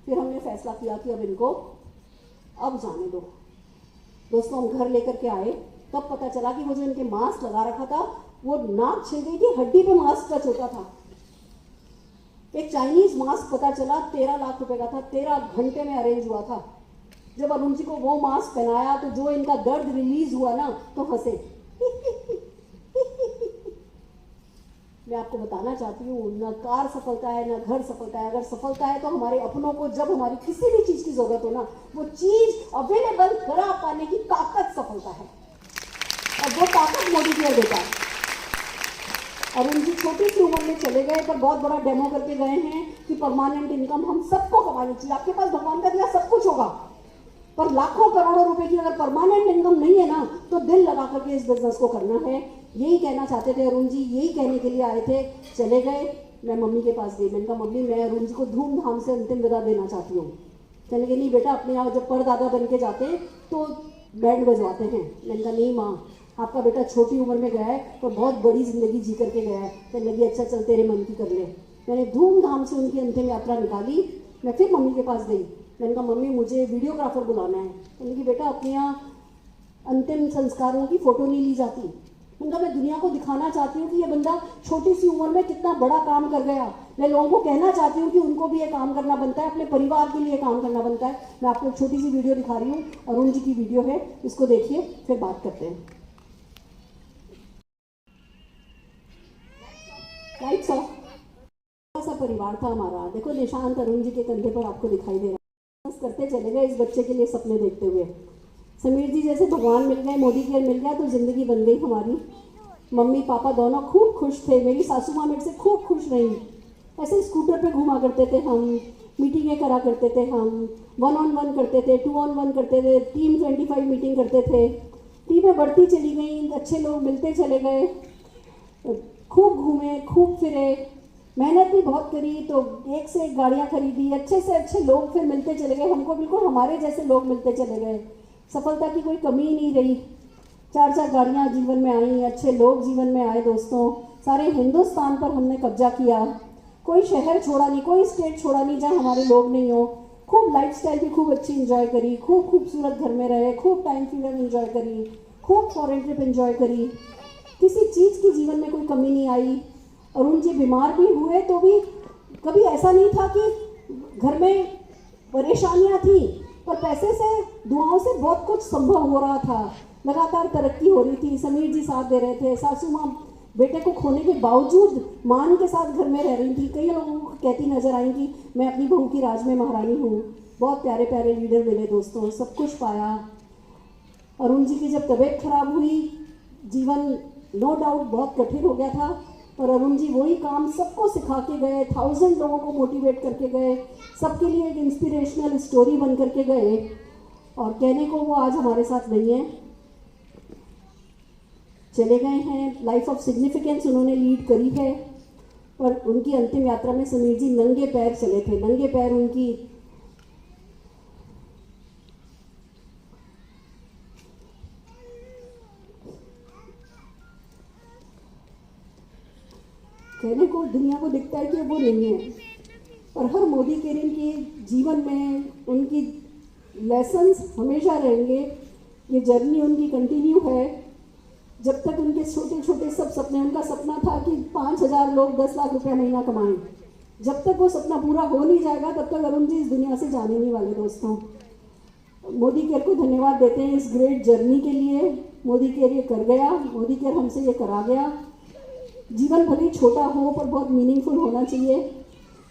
फिर हमने फैसला किया कि अब इनको अब जाने दो। दोस्तों हम घर लेकर के आए, तब पता चला कि वो जो इनके मास्क लगा रखा था वो नाक छिल गई थी, हड्डी पे मास्क टच होता था। एक चाइनीज मास्क पता चला 13 लाख रुपए का था, 13 घंटे में अरेंज हुआ था। जब अरुण जी को वो मास्क पहनाया तो जो इनका दर्द रिलीज हुआ ना, तो हंसे। मैं आपको बताना चाहती हूँ, न कार सफलता है, न घर सफलता है। अगर सफलता है तो हमारे अपनों को जब हमारी किसी भी चीज की जरूरत हो ना, वो चीज अवेलेबल करा पाने की ताकत सफलता है, और वो ताकत मोदी केयर देता है। अरुण जी छोटी सी उम्र में चले गए, पर बहुत बड़ा डेमो करके गए हैं कि परमानेंट इनकम हम सबको कमानी चाहिए। आपके पास भगवान का दिया सब कुछ होगा, पर लाखों करोड़ों रुपए की अगर परमानेंट इनकम नहीं है ना, तो दिल लगा करके इस बिजनेस को करना है। यही कहना चाहते थे अरुण जी, यही कहने के लिए आए थे। चले गए, मैं मम्मी के पास गई। मैंने कहा मम्मी मैं अरुण जी को धूमधाम से अंतिम विदा देना चाहती हूँ। कहने लगे नहीं बेटा, अपने यहाँ जब परदादा बन के जाते तो बैंड बजवाते हैं। मैंने कहा नहीं माँ, आपका बेटा छोटी उम्र में गया है पर बहुत बड़ी जिंदगी जी करके गया है। कहने लगी अच्छा चल तेरे मन की कर ले। मैंने धूमधाम से उनकी अंतिम यात्रा निकाली। मैं फिर मम्मी के पास गई। मैंने कहा मम्मी मुझे वीडियोग्राफर बुलाना है। कहने लगी बेटा अपने यहाँ अंतिम संस्कारों की फोटो नहीं ली जाती। मैंने कहा मैं दुनिया को दिखाना चाहती हूँ कि ये बंदा छोटी सी उम्र में कितना बड़ा काम कर गया। मैं लोगों को कहना चाहती हूँ कि उनको भी ये काम करना बनता है, अपने परिवार के लिए काम करना बनता है। मैं आपको एक छोटी सी वीडियो दिखा रही हूँ, अरुण जी की वीडियो है, इसको देखिए फिर बात करते हैं। Lights off. सा परिवार था हमारा। देखो निशांत अरुण जी के कंधे पर आपको दिखाई दे रहा है। बस करते चले गए इस बच्चे के लिए सपने देखते हुए। समीर जी जैसे भगवान मिल गए, मोदी केयर मिल गया तो जिंदगी बन गई हमारी। मम्मी पापा दोनों खूब खुश थे। मेरी सासू माँ मेरे से खूब खुश रही। ऐसे स्कूटर पे घुमा करते थे हम, मीटिंगें करा करते थे, हम 1-on-1 करते थे, 2-on-1 करते थे, टीम 25 मीटिंग करते थे। टीमें बढ़ती चली गई, अच्छे लोग मिलते चले गए, खूब घूमे, खूब फिरे, मेहनत भी बहुत करी, तो एक से एक गाड़ियाँ खरीदी, अच्छे से अच्छे लोग फिर मिलते चले गए हमको, बिल्कुल हमारे जैसे लोग मिलते चले गए। सफलता की कोई कमी ही नहीं रही। 4-4 गाड़ियाँ जीवन में आई, अच्छे लोग जीवन में आए दोस्तों। सारे हिंदुस्तान पर हमने कब्जा किया, कोई शहर छोड़ा नहीं, कोई स्टेट छोड़ा नहीं जहाँ हमारे लोग नहीं हो। खूब लाइफस्टाइल भी खूब अच्छी एंजॉय करी, खूब खूबसूरत घर में रहे, खूब टाइम फ्रीडम एंजॉय करी, खूब फॉरेन ट्रिप एंजॉय करी। किसी चीज़ की जीवन में कोई कमी नहीं आई। अरुण जी बीमार भी हुए तो भी कभी ऐसा नहीं था कि घर में परेशानियां थी, पर पैसे से, दुआओं से बहुत कुछ संभव हो रहा था। लगातार तरक्की हो रही थी, समीर जी साथ दे रहे थे, सासू माँ बेटे को खोने के बावजूद मान के साथ घर में रह रही थी। कई लोगों को कहती नजर आई कि मैं अपनी बहू की राज में महारानी हूँ। बहुत प्यारे प्यारे लीडर मिले दोस्तों, सब कुछ पाया। अरुण जी की जब तबीयत खराब हुई, जीवन नो डाउट बहुत कठिन हो गया था, पर अरुण जी वही काम सबको सिखा के गए, 1000 लोगों को मोटिवेट करके गए, सबके लिए एक इंस्पिरेशनल स्टोरी बन करके गए। और कहने को वो आज हमारे साथ नहीं है, चले गए हैं। लाइफ ऑफ सिग्निफिकेंस उन्होंने लीड करी है, पर उनकी अंतिम यात्रा में समीर जी नंगे पैर चले थे। नंगे पैर उनकी कहने को दुनिया को दिखता है कि वो नहीं है, और हर मोदी केरिन के जीवन में उनकी लेसन्स हमेशा रहेंगे। ये जर्नी उनकी कंटिन्यू है। जब तक उनके छोटे छोटे सब सपने, उनका सपना था कि 5000 लोग 10 लाख रुपया महीना कमाएं, जब तक वो सपना पूरा हो नहीं जाएगा तब तक अरुण जी इस दुनिया से जाने नहीं वाले दोस्तों। मोदी केयर को धन्यवाद देते हैं इस ग्रेट जर्नी के लिए। मोदी केयर ये कर गया, मोदी केयर हमसे ये करा गया। जीवन भले ही छोटा हो पर बहुत मीनिंगफुल होना चाहिए,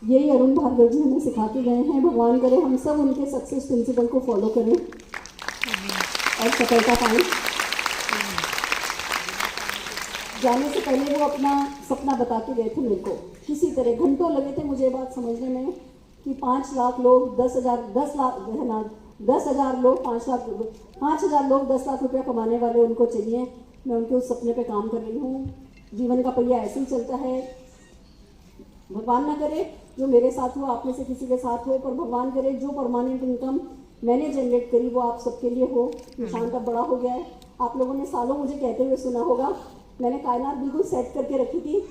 यही अरुण भार्गव जी हमें सिखा के गए हैं। भगवान करे हम सब उनके सक्सेस प्रिंसिपल को फॉलो करें और सफलता पाएं। जाने से पहले वो अपना सपना बता के गए थे मेरे को, किसी तरह घंटों लगे थे मुझे बात समझने में कि 5 लाख लोग 10,000 लोग 5,000 लोग 10 लाख रुपया कमाने वाले उनको चाहिए। मैं उनके उस सपने पे काम कर रही हूँ। जीवन का पहिया ऐसे ही चलता है। भगवान ना करे जो मेरे साथ हो आप में से किसी के साथ हो, पर भगवान करे जो परमानेंट इनकम मैंने जनरेट करी वो आप सबके लिए हो। निशान तब बड़ा हो गया है। आप लोगों ने सालों मुझे कहते हुए सुना होगा, मैंने कायनात बिल्कुल सेट करके रखी थी।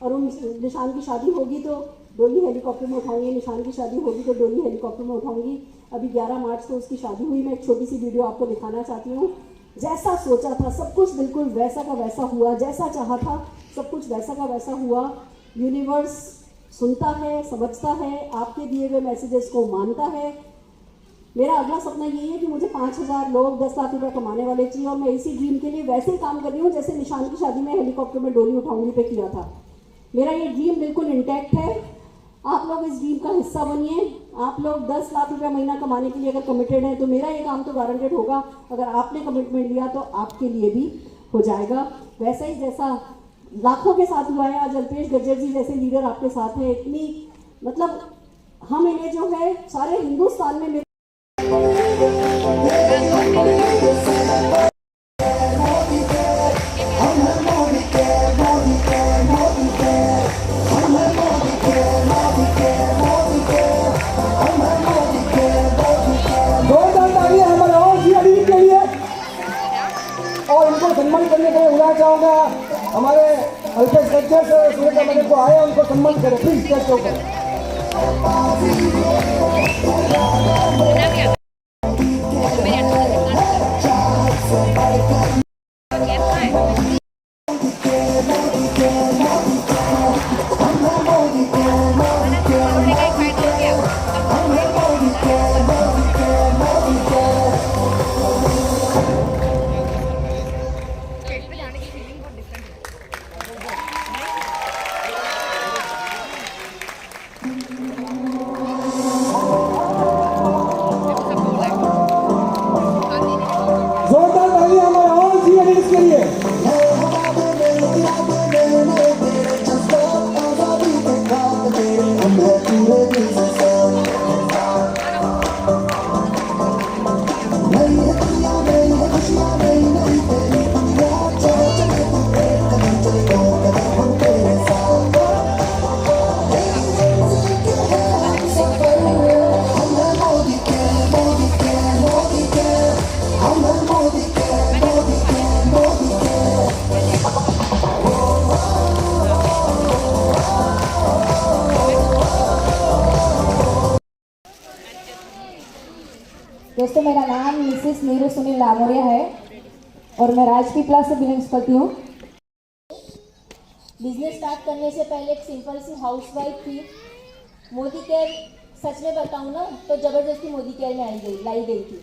और उन निशान की शादी होगी तो डोली हेलीकॉप्टर में उठाऊंगी, निशान की शादी होगी तो डोली हेलीकॉप्टर में उठाऊंगी। अभी 11 मार्च को उसकी शादी हुई। मैं एक छोटी सी वीडियो आपको दिखाना चाहती हूँ। जैसा सोचा था सब कुछ बिल्कुल वैसा का वैसा हुआ, जैसा चाहा था सब कुछ वैसा का वैसा हुआ। यूनिवर्स सुनता है, समझता है, आपके दिए हुए मैसेजेस को मानता है। मेरा अगला सपना यही है कि मुझे 5000 लोग 10 लाख रुपया कमाने वाले चाहिए, और मैं इसी ड्रीम के लिए वैसे ही काम कर रही हूँ जैसे निशान की शादी में हेलीकॉप्टर में डोली उठाऊंगी पे किया था। मेरा ये ड्रीम बिल्कुल इंटैक्ट है। आप लोग इस ड्रीम का हिस्सा बनिए। आप लोग 10 लाख रुपया महीना कमाने के लिए अगर कमिटेड हैं तो मेरा ये काम तो गारंटेड होगा। अगर आपने कमिटमेंट लिया तो आपके लिए भी हो जाएगा। वैसा ही जैसा लाखों के साथ हुआ है, आज अल्पेश गज्जर जी जैसे लीडर आपके साथ हैं। इतनी मतलब हम इन्हें जो है सारे हिंदुस्तान में सम्मान करने के लिए बुलाना चाहूंगा। हमारे अल्पेश गज्जर से सूर्य मलिक को आए, उनको सम्मान करें प्लीज। स्टेज के ऊपर दोस्तों, मेरा नाम मिसेस नीरू सुनील लामोरिया है और मैं राजकीय क्लास से बिलोंग्स करती हूँ। बिजनेस स्टार्ट करने से पहले एक सिंपल सी हाउसवाइफ थी। मोदी केयर, सच में बताऊँ ना तो ज़बरदस्ती मोदी केयर में लाई गई थी।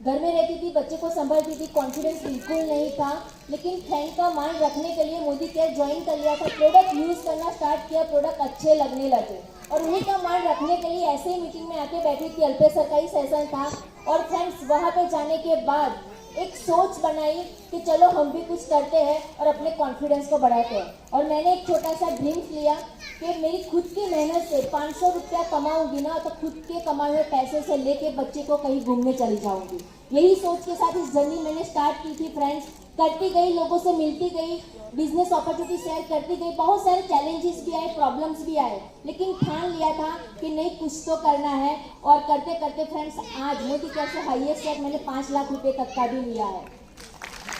घर में रहती थी, बच्चे को संभालती थी, कॉन्फिडेंस बिल्कुल नहीं था, लेकिन फ्रेंड का मान रखने के लिए मोदी केयर ज्वाइन कर लिया था। प्रोडक्ट यूज़ करना स्टार्ट किया, प्रोडक्ट अच्छे लगने लगे और उन्हीं का मान रखने के लिए ऐसे ही मीटिंग में आके बैठी थी। अल्पेश सर का ही सेशन था और फ्रेंड्स वहाँ पे जाने के बाद एक सोच बनाई कि चलो हम भी कुछ करते हैं और अपने कॉन्फिडेंस को बढ़ाते हैं। और मैंने एक छोटा सा ड्रीम्स लिया कि मेरी खुद की मेहनत से 500 रुपया कमाऊंगी ना तो खुद के कमाए हुए पैसे से लेके बच्चे को कहीं घूमने चली जाऊंगी। यही सोच के साथ इस जर्नी मैंने स्टार्ट की थी फ्रेंड्स। करती गई, लोगों से मिलती गई, बिजनेस अपॉर्चुनिटी शेयर करती गई। बहुत सारे चैलेंजेस भी आए, प्रॉब्लम्स भी आए, लेकिन ठान लिया था कि नहीं, कुछ तो करना है। और करते करते फ्रेंड्स आज मोदी केयर से हाईएस्ट चेक मैंने 5 लाख रुपए तक का भी लिया है।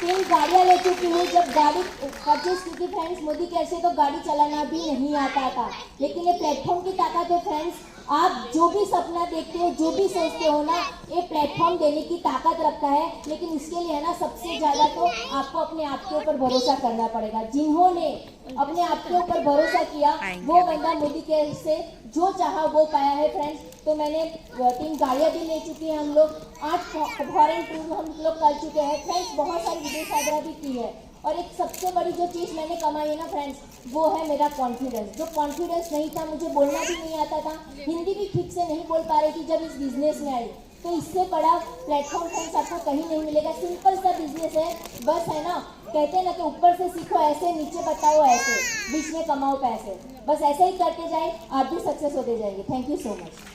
3 गाड़ियाँ ले चुकी हूँ। जब गाड़ी परचेज की थी फ्रेंड्स मोदी केयर से तो गाड़ी चलाना भी नहीं आता था, लेकिन ये प्लेटफॉर्म की ताकत है फ्रेंड्स। आप जो भी सपना देखते हो, जो भी सोचते हो ना, ये प्लेटफॉर्म देने की ताकत रखता है। लेकिन इसके लिए है ना, सबसे ज़्यादा तो आपको अपने आप के ऊपर भरोसा करना पड़ेगा। जिन्होंने अपने आप के ऊपर भरोसा किया वो बंदा मोदी केयर से जो चाहा वो पाया है फ्रेंड्स। तो मैंने 3 गाड़ियाँ भी ले चुकी हैं हम लोग, 8 फॉरेन टूर हम लोग कर चुके हैं फ्रेंड्स। बहुत सारी विदेश यात्रा भी की है। और एक सबसे बड़ी जो चीज़ मैंने कमाई है ना फ्रेंड्स, वो है मेरा कॉन्फिडेंस। जो कॉन्फिडेंस नहीं था, मुझे बोलना भी नहीं आता था, हिंदी भी ठीक से नहीं बोल पा रही थी जब इस बिजनेस में आई। तो इससे बड़ा प्लेटफॉर्म फ्रेंड्स आपको कहीं नहीं मिलेगा। सिंपल सा बिजनेस है, बस है ना, कहते हैं ना कि ऊपर से सीखो ऐसे, नीचे बताओ ऐसे, बीच में कमाओ पैसे। बस ऐसे ही करते जाए, आप भी सक्सेस होते जाएंगे। Thank you so much.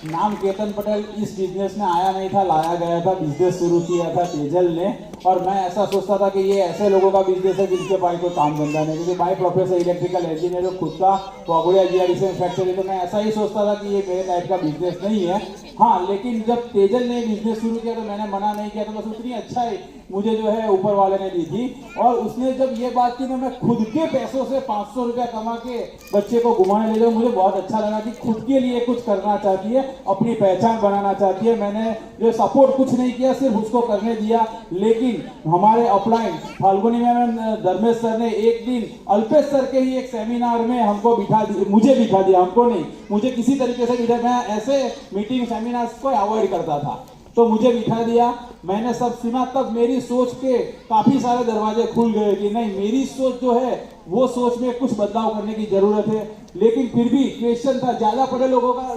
नाम केतन पटेल। इस बिजनेस में आया नहीं था, लाया गया था। बिजनेस शुरू किया था तेजल ने और मैं ऐसा सोचता था कि ये ऐसे लोगों का बिजनेस है जिनके पास कोई काम धंधा नहीं, क्योंकि बाई प्रोफेसर इलेक्ट्रिकल इंजीनियर खुद का वागुड़िया जीआरडीसी फैक्ट्री, तो मैं ऐसा ही सोचता था कि ये मेरे टाइप का बिजनेस नहीं है। हाँ, लेकिन जब तेजल ने बिजनेस शुरू किया तो मैंने मना नहीं किया, तो बस उतनी अच्छा ही मुझे जो है ऊपर वाले ने दी थी। और उसने जब ये बात की तो मैं खुद के पैसों से 500 रुपया कमा के बच्चे को घुमाने ले जाऊँ, मुझे बहुत अच्छा लगा कि खुद के लिए कुछ करना चाहती है, अपनी पहचान बनाना चाहती है। मैंने जो सपोर्ट कुछ नहीं किया, सिर्फ उसको करने दिया। लेकिन हमारे अपलाइन फाल्गुनी में धर्मेश सर ने एक दिन अल्पेश सर के ही एक सेमिनार में हमको बिठा दिया, मुझे बिठा दिया, हमको नहीं, मुझे किसी तरीके से बिठा। मैं ऐसे मीटिंग सेमिनार को अवॉइड करता था, तो मुझे बिठा दिया। मैंने सब सुना, तब मेरी सोच के काफी सारे दरवाजे खुल गए कि नहीं, मेरी सोच जो है वो सोच में कुछ बदलाव करने की जरूरत है। लेकिन फिर भी क्वेश्चन था, ज्यादा पढ़े लोगों का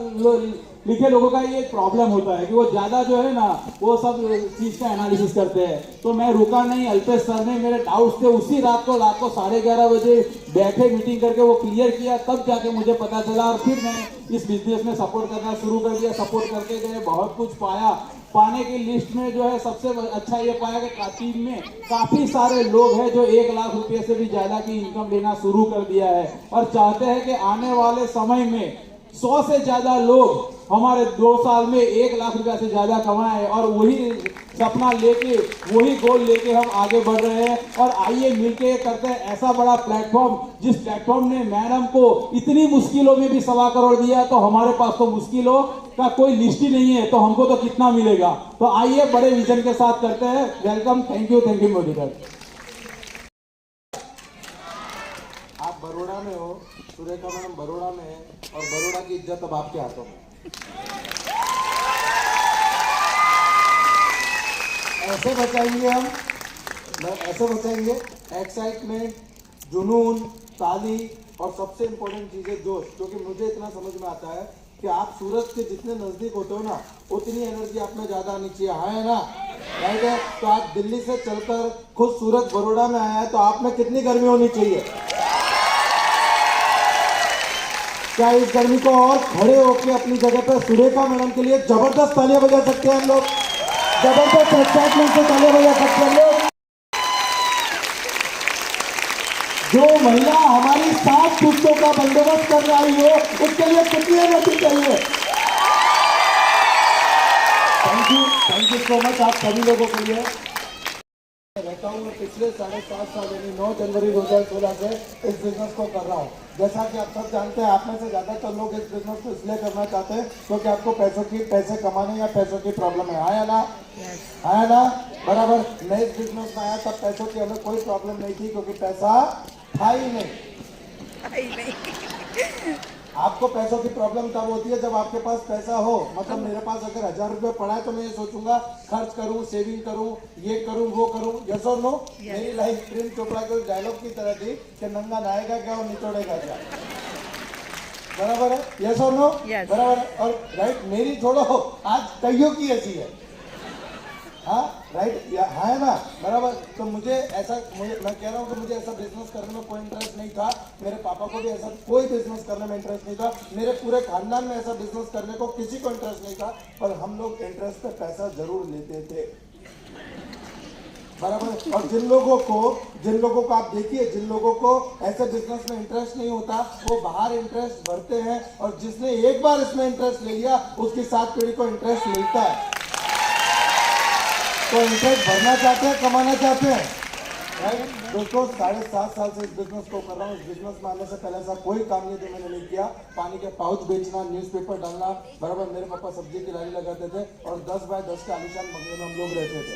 लिखे लोगों का ये प्रॉब्लम होता है कि वो ज्यादा जो है ना वो सब चीज का एनालिसिस करते हैं। तो मैं रुका नहीं, अल्पेश सर ने मेरे डाउट्स थे उसी रात को 11:30 बजे बैठे मीटिंग करके वो क्लियर किया, तब जाके मुझे पता चला। और फिर मैंने इस बिजनेस में सपोर्ट करना शुरू कर दिया। सपोर्ट करते गए, बहुत कुछ पाया। पाने की लिस्ट में जो है सबसे अच्छा ये पाया कि टीम में काफी सारे लोग हैं जो 1 लाख रुपए से भी ज्यादा की इनकम लेना शुरू कर दिया है और चाहते हैं कि आने वाले समय में 100 से ज्यादा लोग हमारे 2 साल में 1 लाख रुपया से ज्यादा कमाए। और वही सपना लेके, वही गोल लेके हम आगे बढ़ रहे हैं। और आइए मिलके करते हैं ऐसा बड़ा प्लेटफॉर्म, जिस प्लेटफॉर्म ने मैडम को इतनी मुश्किलों में भी 1.25 करोड़ दिया, तो हमारे पास तो मुश्किलों का कोई लिस्ट ही नहीं है, तो हमको तो कितना मिलेगा। तो आइए बड़े विजन के साथ करते हैं। Welcome, thank you Modi sir. आप बड़ौदा में हो, सुरेखा मैडम बड़ौदा में है और बड़ौदा की इज्जत अब आपके हाथों में। ऐसे बचाएंगे हम, ऐसे बचाएंगे एक्साइटमेंट, जुनून, ताली और सबसे इम्पोर्टेंट चीज़ है जोश। क्योंकि मुझे इतना समझ में आता है कि आप सूरत के जितने नज़दीक होते हो ना, उतनी एनर्जी आप में ज़्यादा आनी चाहिए। हाँ है ना, राइट है। तो आप दिल्ली से चलकर खुद सूरत बड़ौदा में आया है, तो आप में कितनी गर्मी होनी चाहिए? क्या इस गर्मी को और खड़े होकर अपनी जगह पर सुरेखा मैडम के लिए जबरदस्त तालियां बजा सकते हैं हम लोग? जबरदस्त एक्साइटमेंट से तालियां बजा सकते हैं लोग। जो महिला हमारी 7 पुस्तकों का बंदोबस्त कर रही हो, उसके लिए कितनी एनर्जी चाहिए? थैंक यू सो मच आप सभी लोगों के लिए। रहता हूँ पिछले 7.5 साल यानी 9 जनवरी 2016 से इस बिजनेस को कर रहा हूँ। जैसा कि आप सब जानते हैं, आप में से ज्यादातर लोग इस बिजनेस को इसलिए करना चाहते हैं क्योंकि आपको पैसे कमाने या पैसों की प्रॉब्लम है। आया ना? आया ना? बराबर। मैं इस बिजनेस में आया तब पैसों की हमें कोई प्रॉब्लम नहीं थी क्योंकि पैसा था ही नहीं। आपको पैसों की प्रॉब्लम तब होती है जब आपके पास पैसा हो। मतलब मेरे पास अगर 1000 रुपये पड़ा है तो मैं ये सोचूंगा खर्च करूं, सेविंग करूं, ये करूं, वो करूं। यस और नो? मेरी लाइफ प्रेम चोपड़ा के डायलॉग की तरह थी कि नंगा नहाएगा क्या और निचोड़ेगा क्या। बराबर है? यस और नो? बराबर है। और राइट, मेरी छोड़ो, आज कईयों की ऐसी है। हाँ राइट, है ना? बराबर। तो मुझे मैं कह रहा हूँ कि मुझे ऐसा बिजनेस करने में कोई इंटरेस्ट नहीं था। मेरे पापा को भी ऐसा कोई बिजनेस करने में इंटरेस्ट नहीं था। मेरे पूरे खानदान में ऐसा बिजनेस करने को किसी को इंटरेस्ट नहीं था। पर हम लोग इंटरेस्ट पे पैसा जरूर लेते थे। बराबर। और जिन लोगों को आप देखिए, जिन लोगों को ऐसे बिजनेस में इंटरेस्ट नहीं होता, वो बाहर इंटरेस्ट भरते हैं। और जिसने एक बार इसमें इंटरेस्ट ले लिया, उसकी 7 पीढ़ी को इंटरेस्ट मिलता है। तो इंटरेस्ट भरना चाहते हैं, कमाना चाहते हैं, राइट? दोस्तों 7.5 साल से इस बिजनेस को कर रहा हूँ। इस बिजनेस में आने से पहले ऐसा कोई काम नहीं जो मैंने नहीं किया। पानी के पाउच बेचना, न्यूज़पेपर डालना, बराबर। मेरे पापा सब्जी की लारी लगाते थे और 10 बाय 10 के आलीशान बंगले में हम लोग रहते थे।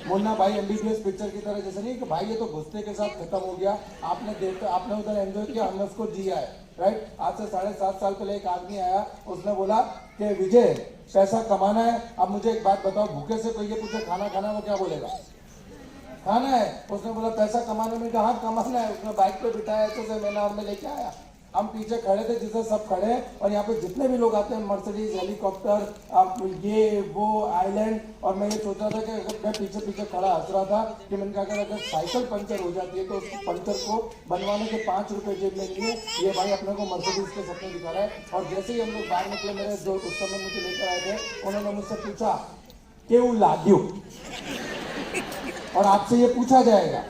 मुन्ना भाई MBBS पिक्चर की तरह, जैसे नहीं कि भाई ये तो घुसते के साथ खत्म हो गया, आपने उधर एंजॉय किया, हमने उसको जिया है, राइट? आज से 7.5 साल पहले एक आदमी आया, उसने बोला कि विजय पैसा कमाना है। अब मुझे एक बात बताओ, भूखे से कोई ये पूछे खाना खाना, वो क्या बोलेगा? खाना है। उसने बोला पैसा कमाने में, कहा कमाना है। उसने बाइक पे बिठाया, ऐसे से मैंने और में लेके आया। हम पीछे खड़े थे जिसे सब खड़े हैं, और यहाँ पे जितने भी लोग आते हैं, मर्सिडीज, हेलीकॉप्टर, ये वो आइलैंड। और मैं ये सोच रहा था कि मैं पीछे खड़ा हंस रहा था कि मैंने कहा अगर साइकिल पंचर हो जाती है तो उस पंचर को बनवाने के 5 रुपए जेब में नहीं है। ये भाई अपने को मर्सिडीज के सपने दिखा रहा है। और जैसे ही हम लोग बाहर निकले, मेरे जो उस समय मुझे लेकर आए थे, उन्होंने मुझसे पूछा केवू लाग्यू, और आपसे ये पूछा जाएगा।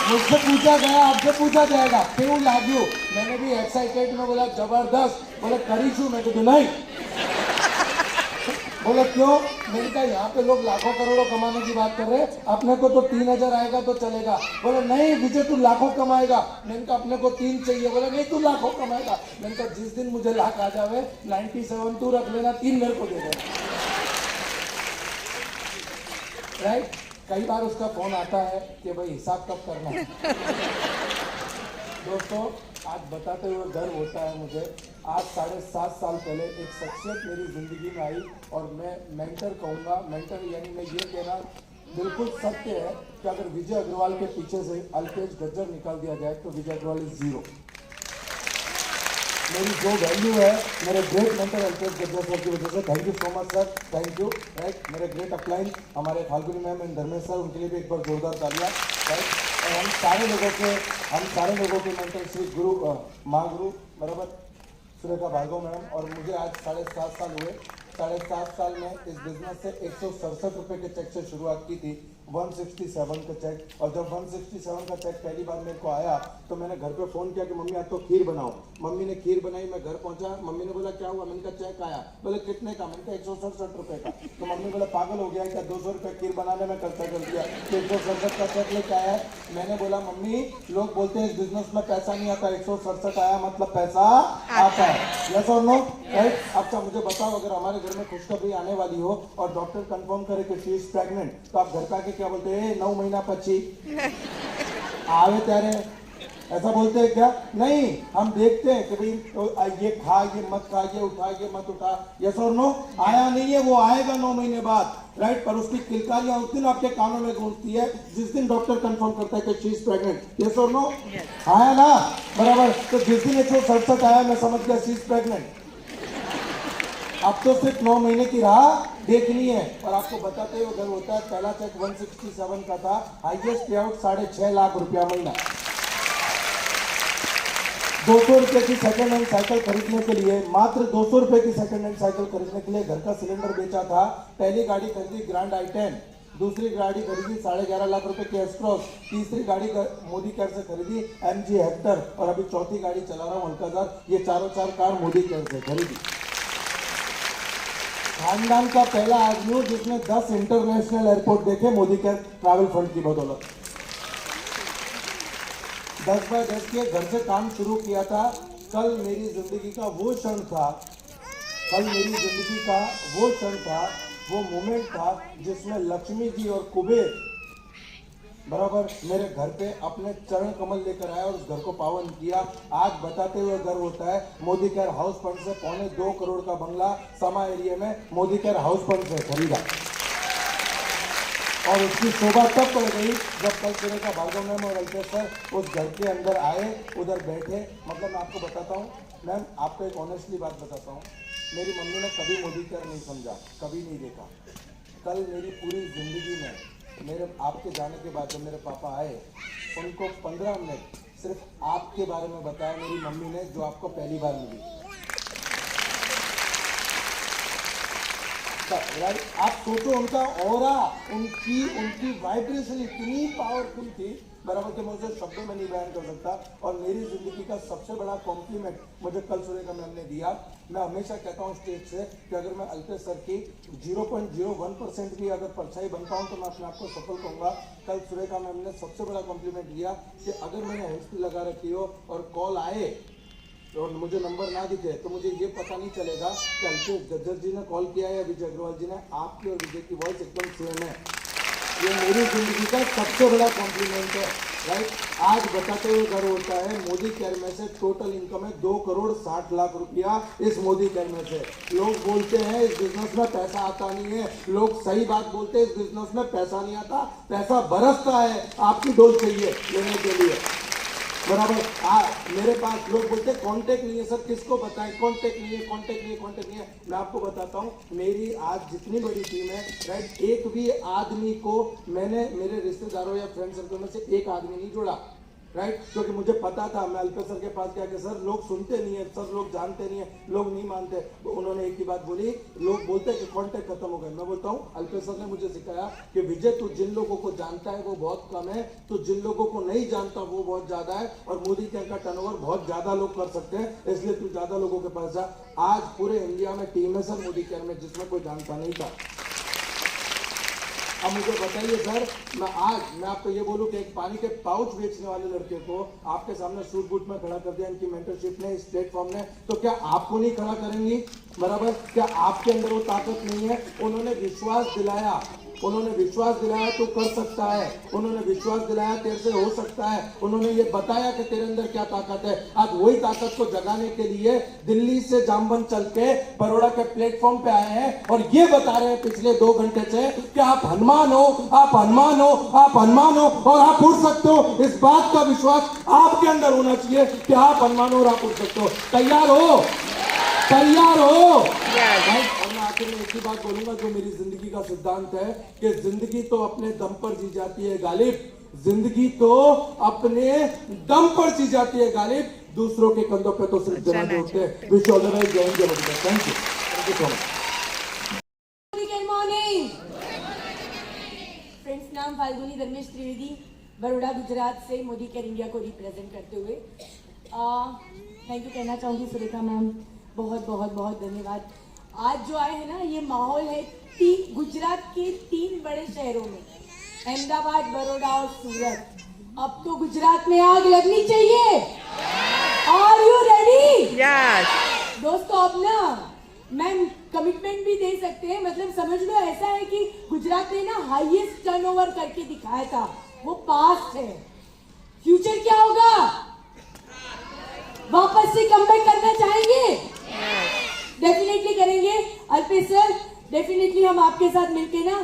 मुझसे पूछा गया, आपसे पूछा जाएगा क्यों लागू। मैंने भी एक्साइटेड में बोला जबरदस्त। बोले करीशू, मैं तो नहीं। बोले क्यों? मैंने कहा यहाँ पे लोग लाखों करोड़ों कमाने की बात कर रहे हैं, अपने को तो 3000 आएगा तो चलेगा। बोले नहीं विजय तू लाखों कमाएगा। मैंने कहा अपने को 3 चाहिए। बोले नहीं तू लाखों कमाएगा। मैंने कहा जिस दिन मुझे लाख आ जावे 97 तू रख लेना, 3 मेरे को दे देना, राइट? कई बार उसका फोन आता है कि भाई हिसाब कब करना है। दोस्तों आज बताते हुए गर्व होता है मुझे। आज 7.5 साल पहले एक शख्सियत मेरी जिंदगी में आई, और मैं मेंटर कहूँगा। मेंटर यानी मैं ये कहना बिल्कुल सत्य है कि अगर विजय अग्रवाल के पीछे से अल्पेश गज्जर निकाल दिया जाए तो विजय अग्रवाल इज 0। मेरी जो वैल्यू है मेरे great mentor Alpesh Gajjar sir की वजह से। Thank you so much sir, thank you, right? मेरे ग्रेट अपलाइन हमारे Falguni ma'am and Dharmesh sir, उनके लिए भी एक बार जोरदार तालियां, राइट? और हम सारे लोगों के मेंटर श्री गुरु महागुरु, बराबर, सुरेखा भार्गव मैम। और मुझे आज 7.5 साल हुए। 7.5 साल में इस बिजनेस से 167 रुपये के चेक से शुरुआत की थी, 167 का चेक। और जब 167 का चेक पहली बार मेरे को आया तो मैंने घर पे फ़ोन किया कि मम्मी आज तो खीर बनाओ। मम्मी ने खीर बनाई, मैं घर पहुंचा, मम्मी ने बोला क्या हुआ? मैंने कहा चेक आया। बोले कितने का? मैंने कहा 167 रुपये का। तो मम्मी बोला पागल हो गया क्या, 200 रुपये खीर बनाने में खर्चा कर दिया, तो 167 का चेक लेके आया है। मैंने बोला मम्मी लोग बोलते हैं इस बिजनेस में पैसा नहीं आता, 167 आया मतलब पैसा आता है। यस और नो, राइट? अच्छा मुझे बताओ, अगर हमारे घर में खुशखबरी आने वाली हो और डॉक्टर कंफर्म करे कि शी इज प्रेग्नेंट, तो आप घर पे आके क्या बोलते हैं? 9 महीना पची आवे त्यारे, ऐसा बोलते हैं क्या? नहीं, हम देखते हैं कि भाई तो ये खा, ये मत खा, ये उठा, ये मत उठा। यस और नो? आया नहीं है, वो आएगा 9 महीने बाद, राइट? पर उसकी किलकारियां उस दिन आपके कानों में गूंजती है जिस दिन डॉक्टर कंफर्म करता है कि शी इज प्रेग्नेंट। यस और नो? आया ना? बराबर। तो जिस दिन 167 आया मैं समझ गया शी इज प्रेग्नेंट। अब तो सिर्फ 9 महीने की राह देखनी है। और आपको बताते हुए गर्व होता है, पहला चेक 167 का था, हाईएस्ट पे आउट 6.5 लाख रुपया महीना। 200 रुपए की सेकंड हैंड साइकिल खरीदने के लिए, मात्र 200 रुपए की सेकंड हैंड साइकिल खरीदने के लिए घर का सिलेंडर बेचा था। पहली गाड़ी खरीदी ग्रैंड i10, दूसरी गाड़ी खरीदी 11.5 लाख रुपए की एस्क्रॉस, तीसरी गाड़ी मोदी केयर से खरीदी MG हेक्टर, और अभी चौथी गाड़ी चला रहा हूँ अल्काजार। ये चारों कार मोदी केयर से खरीदी। खानदान का पहला आदमी हूँ जिसने 10 इंटरनेशनल एयरपोर्ट देखे मोदी केयर ट्रैवल फंड की बदौलत। 10 बाय 10 के घर से काम शुरू किया था। कल मेरी जिंदगी का वो क्षण था, वो मोमेंट था जिसमें लक्ष्मी जी और कुबेर बराबर मेरे घर पे अपने चरण कमल लेकर आया और उस घर को पावन किया। आज बताते हुए गर्व होता है, मोदी केयर हाउस फंड से 2.25 करोड़ का बंगला समा एरिया में मोदी केयर हाउस फंड से खरीदा। और उसकी शोभा तब पड़ गई जब कल सुबह का भार्गव मैम और अल्पेश सर उस घर के अंदर आए, उधर बैठे। मतलब मैं आपको बताता हूँ मैम, आपको एक ऑनेस्टली बात बताता हूँ, मेरी मम्मी ने कभी मोदी केयर नहीं समझा, कभी नहीं देखा। कल मेरी पूरी जिंदगी में मेरे आपके जाने के बाद जब मेरे पापा आए, उनको 15 मिनट सिर्फ आपके बारे में बताया मेरी मम्मी ने, जो आपको पहली बार मिली। राइट, आप सोचो उनका ऑरा, उनकी वाइब्रेशन इतनी पावरफुल थी बराबर कि मैं उसे शब्दों में नहीं बयान कर सकता। और मेरी जिंदगी का सबसे बड़ा कॉम्प्लीमेंट मुझे कल सुरेखा मैम ने दिया। मैं हमेशा कहता हूँ स्टेज से कि अगर मैं अल्पेश सर की 0.01% भी अगर परछाई बनता हूँ तो मैं अपने आप को सफल कहूँगा। कल सुरेखा मैम ने सबसे बड़ा कॉम्प्लीमेंट दिया कि अगर मैंने हेल्थ लगा रखी हो और कॉल आए और मुझे नंबर ना दिखे तो मुझे ये पता नहीं चलेगा कि अल्पेश गज्जर जी ने कॉल किया है या विजय अग्रवाल जी ने। आपकी और विजय की वॉइस एकदम सेम है। ये मेरी जिंदगी का सबसे बड़ा कॉम्प्लीमेंट है। राइट, आज बताते हुए गर्व होता है, मोदी केयर में से टोटल इनकम है 2 करोड़ 60 लाख रुपया इस मोदी केयर में से। लोग बोलते हैं इस बिजनेस में पैसा आता नहीं है, लोग सही बात बोलते हैं, इस बिजनेस में पैसा नहीं आता, पैसा बरसता है। आपकी डोज चाहिए लेने के लिए बराबर। मेरे पास लोग बोलते हैं कांटेक्ट नहीं है सर, किसको बताएं, कांटेक्ट नहीं है। मैं आपको बताता हूं, मेरी आज जितनी बड़ी टीम है राइट, एक भी आदमी को मैंने मेरे रिश्तेदारों या फ्रेंड सर्कल में से एक आदमी नहीं जोड़ा राइट, क्योंकि मुझे पता था मैं अल्पेश सर के पास गया कि सर लोग सुनते नहीं है, सर लोग जानते नहीं है, लोग नहीं मानते। तो उन्होंने एक ही बात बोली, लोग बोलते हैं कि कांटेक्ट खत्म हो गए। मैं बोलता हूँ अल्पेश सर ने मुझे सिखाया कि विजय तू जिन लोगों को जानता है वो बहुत कम है, तो जिन लोगों को नहीं जानता वो बहुत ज्यादा है, और मोदी केयर का टर्नओवर बहुत ज्यादा लोग कर सकते हैं, इसलिए तू ज्यादा लोगों के पास जा। आज पूरे इंडिया में टीम है सर मोदी केयर में जिसमें कोई जानता नहीं था। अब मुझे बताइए सर, मैं आपको ये बोलूं कि एक पानी के पाउच बेचने वाले लड़के को आपके सामने सूट बूट में खड़ा कर दिया इनकी मेंटरशिप ने, इस प्लेटफॉर्म ने, तो क्या आपको नहीं खड़ा करेंगी बराबर? क्या आपके अंदर वो ताकत नहीं है? उन्होंने विश्वास दिलाया तू कर सकता है, उन्होंने विश्वास दिलाया तेरे से हो सकता है, उन्होंने ये बताया कि तेरे अंदर क्या ताकत है। आज वही ताकत को जगाने के लिए दिल्ली से जामबंद चल के बड़ौदा के प्लेटफॉर्म पे आए हैं और ये बता रहे हैं पिछले 2 घंटे से कि आप हनुमान हो और आप उड़ सकते हो। इस बात का विश्वास आपके अंदर होना चाहिए कि आप हनुमान हो और आप उड़ सकते हो। तैयार हो? और मैं आखिर में एक ही बात बोलूंगा जो मेरी जिंदगी का सिद्धांत है कि जिंदगी तो अपने दम पर जी जाती है गालिब, जिंदगी तो अपने दम पर जी जाती है गालिब, दूसरों के कंधों पे तो सिर्फ जनाजे उठते हैं। विश ऑल द बेस्ट, जय हिंद, जय Bharat. Thank you so much. Good morning friends, नाम फाल्गुनी धर्मेश त्रिवेदी, बड़ौदा गुजरात से मोदी केयर इंडिया को रिप्रेजेंट करते हुए थैंक यू कहना चाहूँगी सुरेखा मैम, बहुत बहुत बहुत धन्यवाद। आज जो आए हैं ना, ये माहौल है गुजरात के 3 बड़े शहरों में, अहमदाबाद, बड़ौदा और सूरत। अब तो गुजरात में आग लगनी चाहिए। Are you ready? यस। दोस्तों, अब ना मैम कमिटमेंट भी दे सकते हैं, मतलब समझ लो ऐसा है कि गुजरात ने ना हाईएस्ट टर्नओवर करके दिखाया था, वो पास्ट है। फ्यूचर क्या होगा? वापस से कमबैक करना चाहेंगे? डेफिनेटली करेंगे। अल्पेश सर, डेफिनेटली हम आपके साथ मिलके ना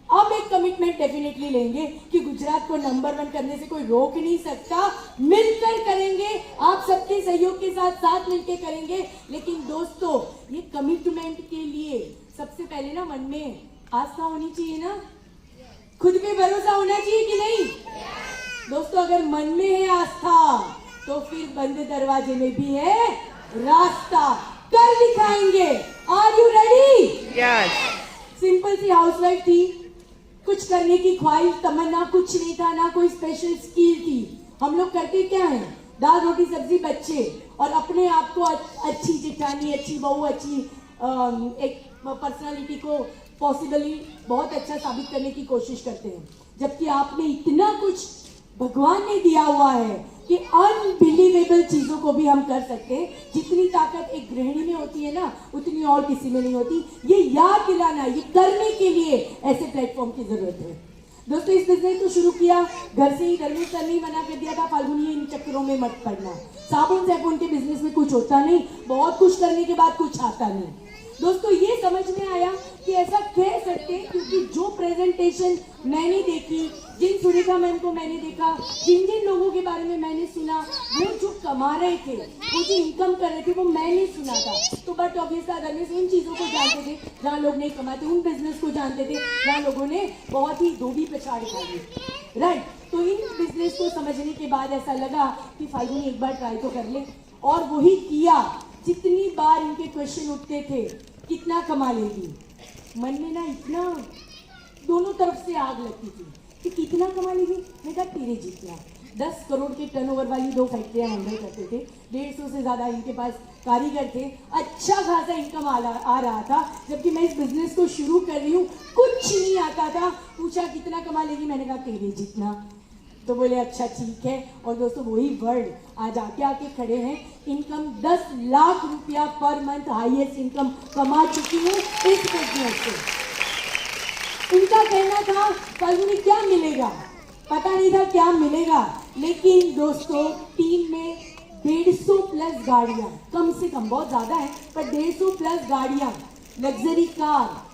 अब एक कमिटमेंट डेफिनेटली लेंगे कि गुजरात को नंबर 1 करने से कोई रोक नहीं सकता। मिलकर करेंगे, आप सबके सहयोग के साथ मिलकर करेंगे। लेकिन दोस्तों, ये कमिटमेंट के लिए सबसे पहले ना मन में आस्था होनी चाहिए ना, खुद पे भरोसा होना चाहिए कि नहीं? दोस्तों, अगर मन में है आस्था तो फिर बंद दरवाजे में भी है रास्ता, कर दिखाएंगे। Are you ready? Yes. Simple सी हाउसवाइफ थी, कुछ करने की ख्वाहिश तमन्ना कुछ नहीं था, ना कोई स्पेशल स्किल थी। हम लोग करते क्या है, दाल रोटी सब्जी बच्चे, और अपने आप को अच्छी जेठानी, अच्छी बहू, अच्छी एक पर्सनालिटी को पॉसिबली बहुत अच्छा साबित करने की कोशिश करते हैं। जबकि आपने इतना कुछ भगवान ने दिया हुआ है कि अनबिलीवेबल चीजों को भी हम कर सकते हैं। जितनी ताकत एक गृहिणी में होती है ना, उतनी और किसी में नहीं होती। ये याद दिलाना, ये करने के लिए ऐसे प्लेटफॉर्म की जरूरत है। दोस्तों, इस बिजनेस को शुरू किया घर से ही। धर्मेश सर ने मना कर दिया था, फाल्गुनी इन चक्करों में मत पड़ना। साबुन के बिजनेस में कुछ होता नहीं, बहुत कुछ करने के बाद कुछ आता नहीं। दोस्तों, ये समझ में आया कि ऐसा कह सकते हैं, क्योंकि जो प्रेजेंटेशन मैंने देखी, जिन सुरेखा मैम को मैंने देखा, जिन जिन लोगों के बारे में मैंने सुना, वो जो कमा रहे थे, वो जो इनकम कर रहे थे, वो मैंने सुना था। तो बट ऑब्वियसली धर्मेश उन चीज़ों को जानते थे जहाँ लोग नहीं कमाते, उन बिजनेस को जानते थे जहाँ लोगों ने बहुत ही धोबी पछाड़ खाई, राइट। तो इन बिजनेस को समझने के बाद ऐसा लगा कि फाल्गुनी एक बार ट्राई तो कर ले, और वही किया। जितनी बार इनके क्वेश्चन उठते थे, कितना कमा लेगी, मन में ना इतना दोनों तरफ से आग लगती थी कि कितना कमा लेगी। मैं कहा तेरे जितना। 10 करोड़ के टर्नओवर वाली 2 फैक्ट्रियां हैंडल करते थे, 150 से ज़्यादा इनके पास कारीगर थे, अच्छा खासा इनकम आ रहा था। जबकि मैं इस बिजनेस को शुरू कर रही हूँ, कुछ नहीं आता था। पूछा कितना कमा लेगी, मैंने कहा तेरे जितना। तो बोले अच्छा ठीक है। और दोस्तों, वही वर्ड आज आके खड़े हैं। इनकम 10 लाख रुपया पर मंथ हाईएस्ट इनकम कमा चुकी हूँ इस बिजनेस से। उनका कहना था फाल्गुनी क्या मिलेगा, पता नहीं था क्या मिलेगा। लेकिन दोस्तों, टीम में 150 प्लस गाड़ियाँ, कम से कम, बहुत ज़्यादा है पर 150 प्लस गाड़ियाँ, लग्जरी कार,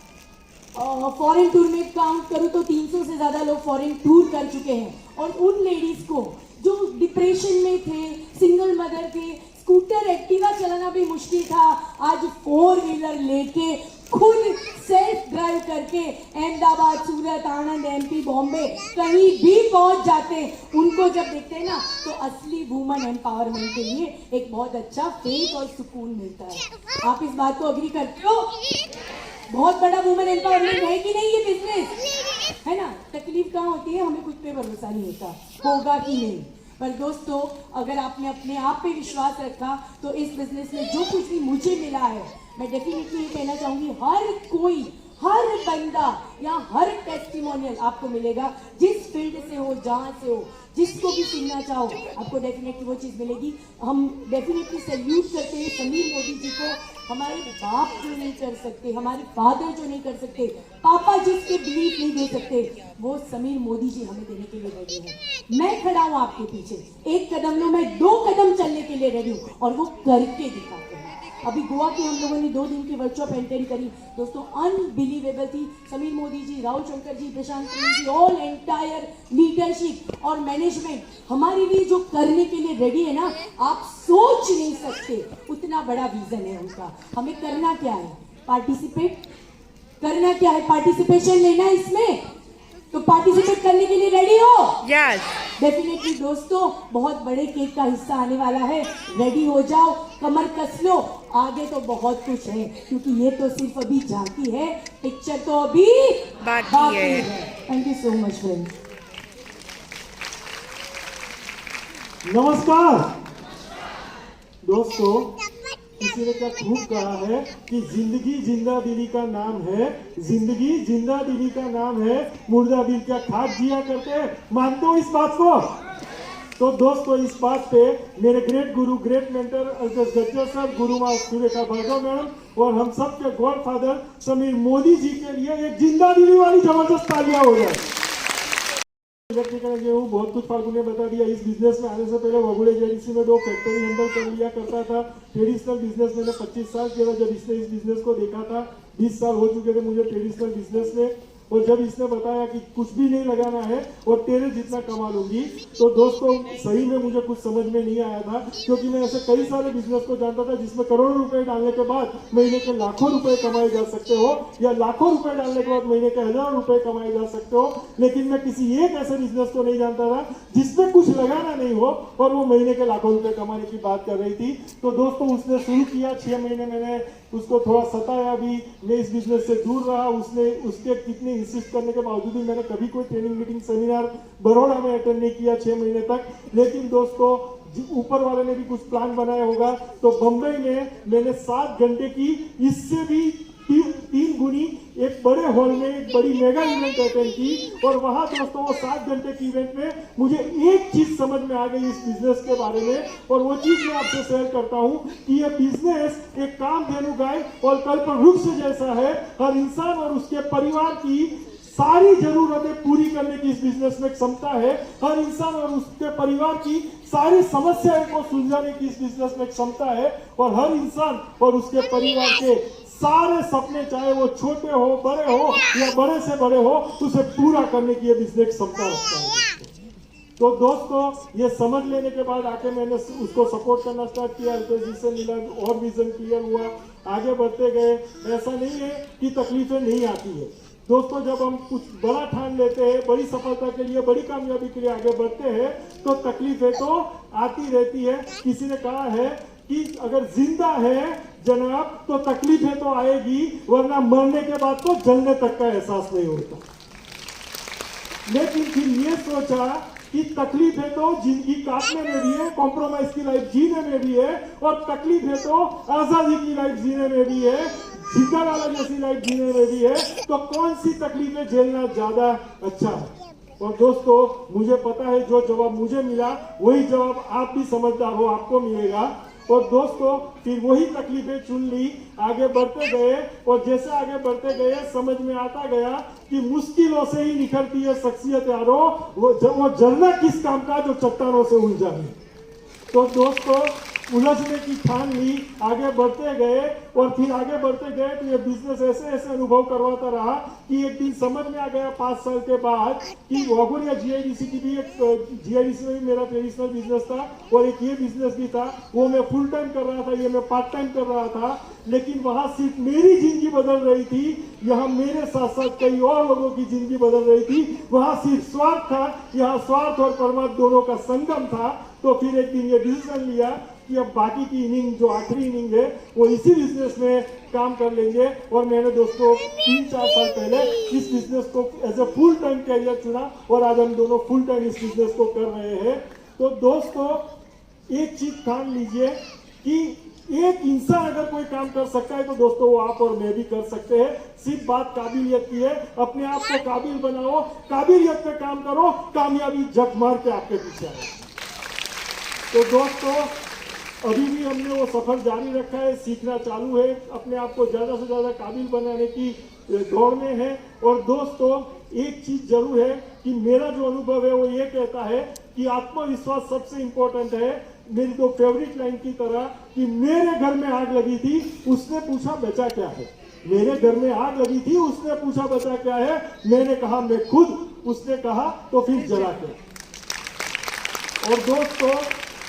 फॉरेन टूर में काउंट करूँ तो 300 से ज़्यादा लोग फॉरेन टूर कर चुके हैं। और उन लेडीज़ को जो डिप्रेशन में थे, सिंगल मदर थे, स्कूटर एक्टिवा चलाना भी मुश्किल था, आज 4 व्हीलर लेके खुद सेल्फ ड्राइव करके अहमदाबाद, सूरत, आनंद, MP, बॉम्बे कहीं भी पहुंच जाते हैं। उनको जब देखते हैं ना, तो असली वुमन एम्पावरमेंट के लिए एक बहुत अच्छा फेथ और सुकून मिलता है। आप इस बात को अग्री करते हो? बहुत बड़ा वुमन एम्पावरमेंट है कि नहीं ये बिजनेस, है ना। तकलीफ कहाँ होती है, हमें खुद पे भरोसा नहीं होता होगा कि नहीं। पर दोस्तों, अगर आपने अपने आप पे विश्वास रखा तो इस बिजनेस में जो कुछ भी मुझे मिला है, मैं डेफिनेटली ये कहना चाहूँगी, हर कोई, हर बंदा या हर टेस्टिमोनियल आपको मिलेगा। जिस फील्ड से हो, जहाँ से हो, जिसको भी सुनना चाहो, आपको डेफिनेटली वो चीज़ मिलेगी। हम डेफिनेटली सैल्यूट करते हैं समीर मोदी जी को। हमारे बाप जो नहीं कर सकते, हमारे फादर जो नहीं कर सकते, पापा जिसके बिलीफ नहीं दे सकते, वो समीर मोदी जी हमें देने के लिए रेडी हैं। मैं खड़ा हूँ आपके पीछे, 1 कदम लो, मैं 2 कदम चलने के लिए रेडी हूँ, और वो करके दिखाते हैं। अभी गोवा की हम लोगों ने 2 दिन की वर्कशॉप अटेंड करी दोस्तों, अनबिलीवेबल थी। Sameer Modi ji, Rahul Shankar ji, Prashant ji, all entire leadership और मैनेजमेंट हमारे लिए जो करने के लिए रेडी है ना, आप सोच नहीं सकते उतना बड़ा विजन है उनका। हमें करना क्या है, पार्टिसिपेट करना क्या है, पार्टिसिपेशन लेना इसमें। तो पार्टिसिपेट करने के लिए रेडी हो? यस। डेफिनेटली दोस्तों, बहुत बड़े केक का हिस्सा आने वाला है, रेडी हो जाओ, कमर कस लो, आगे तो बहुत कुछ है। क्योंकि ये तो सिर्फ अभी झांकी है, पिक्चर तो अभी बाकी है। Thank you so much friends. नमस्कार दोस्तों, किसी ने क्या खूब कहा है कि जिंदगी जिंदा दिली का नाम है, जिंदगी जिंदा दिली का नाम है, मुर्दा दिल क्या खाक जिया करते हैं। मानते हो इस बात को? तो दोस्तों, इस बात पे मेरे ग्रेट गुरु, great mentor Alkesh Gajjar sir, गुरु माँ सुरेखा भार्गव मैडम और हम सब के गॉडफादर समीर मोदी जी के लिए एक जिंदा दिली वाली जबरदस्त तालियां हो जाए। इलेक्ट्रिकल गेहूँ बहुत कुछ फाल्गुनी ने बता दिया। इस बिजनेस में आने से पहले वगुड़े जेडीसी में 2 फैक्ट्री हैंडल कर लिया करता था। ट्रेडिशनल बिजनेस मैंने 25 साल किया। जब इसने इस बिजनेस को देखा था, 20 साल हो चुके थे मुझे ट्रेडिशनल बिजनेस में, और जब इसने बताया कि कुछ भी नहीं लगाना है और तेरे जितना कमा लूंगी, तो दोस्तों सही में मुझे कुछ समझ में नहीं आया था। क्योंकि मैं ऐसे कई सारे बिजनेस को जानता था जिसमें करोड़ों रुपए डालने के बाद महीने के लाखों रुपए कमाए जा सकते हो, या लाखों रुपए डालने के बाद महीने के हजारों रुपए कमाए जा सकते हो। लेकिन मैं किसी एक ऐसे बिजनेस को नहीं जानता था जिसमें कुछ लगाना नहीं हो और वो महीने के लाखों रुपए कमाने की बात कर रही थी। तो दोस्तों, उसने शुरू किया, 6 महीने मैंने उसको थोड़ा सताया भी, मैं इस बिजनेस से दूर रहा, उसने उसके कितने इंसिस्ट करने के बावजूद भी मैंने कभी कोई ट्रेनिंग मीटिंग सेमिनार बड़ौदा में अटेंड नहीं किया 6 महीने तक। लेकिन दोस्तों ऊपर वाले ने भी कुछ प्लान बनाया होगा, तो बंबई में मैंने 7 घंटे की, इससे भी 3 गुनी एक बड़े हॉल में एक बड़ी मेगा इवेंट अटेंड की। और वहां दोस्तों वो 7 घंटे की इवेंट में मुझे एक चीज समझ में आ गई इस बिजनेस के बारे में, और वो चीज मैं आपसे शेयर करता हूं कि ये बिजनेस एक कामधेनु गाय और कल्पवृक्ष जैसा है। हर इंसान और उसके परिवार की सारी जरूरतें पूरी करने की इस बिजनेस में क्षमता है। हर इंसान और उसके परिवार की सारी समस्याओं को सुलझाने की इस बिजनेस में क्षमता है। और हर इंसान और उसके परिवार के सारे सपने, चाहे वो छोटे हो, बड़े हो या बड़े से बड़े हो, उसे पूरा करने की ये बिजनेस क्षमता रखता है। तो दोस्तों ये समझ लेने के बाद आके मैंने उसको सपोर्ट करना स्टार्ट किया, जिससे मिला और विजन क्लियर हुआ, आगे बढ़ते गए। ऐसा नहीं है कि तकलीफें नहीं आती है दोस्तों, जब हम कुछ बड़ा ठान लेते हैं, बड़ी सफलता के लिए, बड़ी कामयाबी के लिए आगे बढ़ते हैं, तो तकलीफें तो आती रहती है। किसी ने कहा है कि अगर जिंदा है जनाब तो तकलीफें तो आएगी, वरना मरने के बाद तो जलने तक का एहसास नहीं होता। लेकिन फिर ये सोचा कि तकलीफें तो जिंदगी काटने में भी है, कॉम्प्रोमाइज की लाइफ जीने में भी है, और तकलीफें तो आजादी की लाइफ जीने में भी है, जिंदा वाला जैसी लाइफ जीने में भी है। तो कौन सी तकलीफें झेलना ज्यादा अच्छा है? और दोस्तों मुझे पता है जो जवाब मुझे मिला वही जवाब आप भी समझदार हो आपको मिलेगा। और दोस्तों फिर वही तकलीफें चुन ली, आगे बढ़ते गए, और जैसे आगे बढ़ते गए समझ में आता गया कि मुश्किलों से ही निखरती है शख्सियत यारो, वो जलना किस काम का जो चट्टानों से उलझा है। तो दोस्तों उलझने की ठान ली, आगे बढ़ते गए, और फिर आगे बढ़ते गए तो ये बिजनेस ऐसे ऐसे अनुभव करवाता रहा कि एक दिन समझ में आ गया 5 साल के बाद कि वागुनिया जीआईडीसी की भी एक, जीआईडीसी में भी मेरा ट्रेडिशनल बिजनेस था और एक ये बिजनेस भी था, वो मैं फुल टाइम कर रहा था, ये मैं पार्ट टाइम कर रहा था। लेकिन वहां सिर्फ मेरी जिंदगी बदल रही थी, यहाँ मेरे साथ साथ कई और लोगों की जिंदगी बदल रही थी। वहां सिर्फ स्वार्थ था, यहाँ स्वार्थ और परमात्मा दोनों का संगम था। तो फिर एक दिन ये डिसीजन लिया कि अब बाकी की इनिंग, जो आखिरी इनिंग है, वो इसी बिजनेस में काम कर लेंगे। और मैंने दोस्तों 3-4 साल पहले इस बिजनेस को as a full time career चुना, और आज हम दोनों फुल टाइम इस बिजनेस को कर रहे हैं। तो दोस्तों एक चीज ठान लीजिए कि एक इंसान अगर कोई काम कर सकता है तो दोस्तों वो आप और मैं भी कर सकते हैं। सिर्फ बात काबिलियत की है, अपने आप को काबिल बनाओ, काबिलियत पे काम करो, कामयाबी झक मार के आपके पीछे आए। तो दोस्तों अभी भी हमने वो सफर जारी रखा है, सीखना चालू है, अपने आप को ज्यादा से ज्यादा काबिल बनाने की दौड़ में है। और दोस्तों एक चीज जरूर है कि मेरा जो अनुभव है वो ये कहता है कि आत्मविश्वास सबसे इंपॉर्टेंट है। मेरी तो फेवरेट लाइन की तरह कि मेरे घर में आग लगी थी, उसने पूछा बचा क्या है। मेरे घर में आग लगी थी, उसने पूछा बचा क्या है, मैंने कहा मैं खुद, उसने कहा तो फिर जला के। और दोस्तों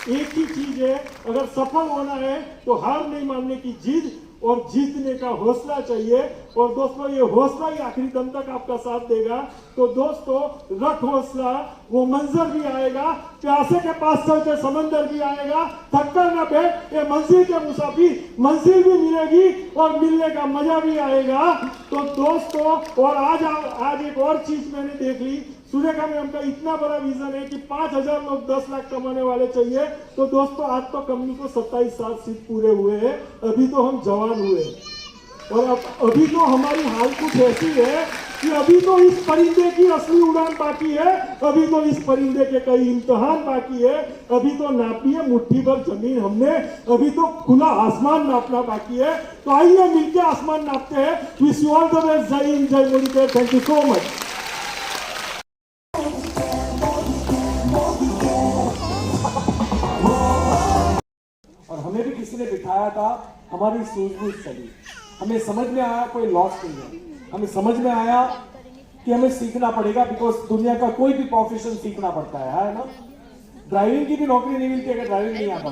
एक ही चीज है, अगर सफल होना है तो हार नहीं मानने की जिद और जीतने का हौसला चाहिए। और दोस्तों ये हौसला ही आखिरी दम तक आपका साथ देगा। तो दोस्तों रख हौसला, वो मंजर भी आएगा, प्यासे के पास चलते समंदर भी आएगा, थककर न बैठ, ये मंजिल के मुसाफिर, मंजिल भी मिलेगी और मिलने का मजा भी आएगा। तो दोस्तों और आज एक और चीज मैंने देख ली, सुरेखा में हमका इतना बड़ा विजन है कि 5000 लोग 10 लाख कमाने वाले चाहिए। तो दोस्तों आज तो कंपनी को 27 साल सिर्फ पूरे हुए हैं, अभी तो हम जवान हुए, और अभी तो हमारी हाल कुछ ऐसी है कि अभी तो इस परिंदे की असली उड़ान बाकी है, अभी तो इस परिंदे के कई इम्तिहान बाकी है, अभी तो नापी है मुट्ठी भर जमीन हमने, अभी तो खुला आसमान नापना बाकी है। तो आइए मिलकर आसमान नापते हैं। Wish you all the best. जय हिंद, जय Modi. Thank you so much. और हमें भी किसी ने बिठाया था, हमारी सूझबूझ चली, हमें समझ में आया कोई लॉस नहीं है, हमें समझ में आया कि हमें सीखना पड़ेगा, बिकॉज दुनिया का कोई भी प्रोफेशन सीखना पड़ता है ना। ड्राइविंग की भी नौकरी नहीं मिलती अगर ड्राइविंग नहीं आता।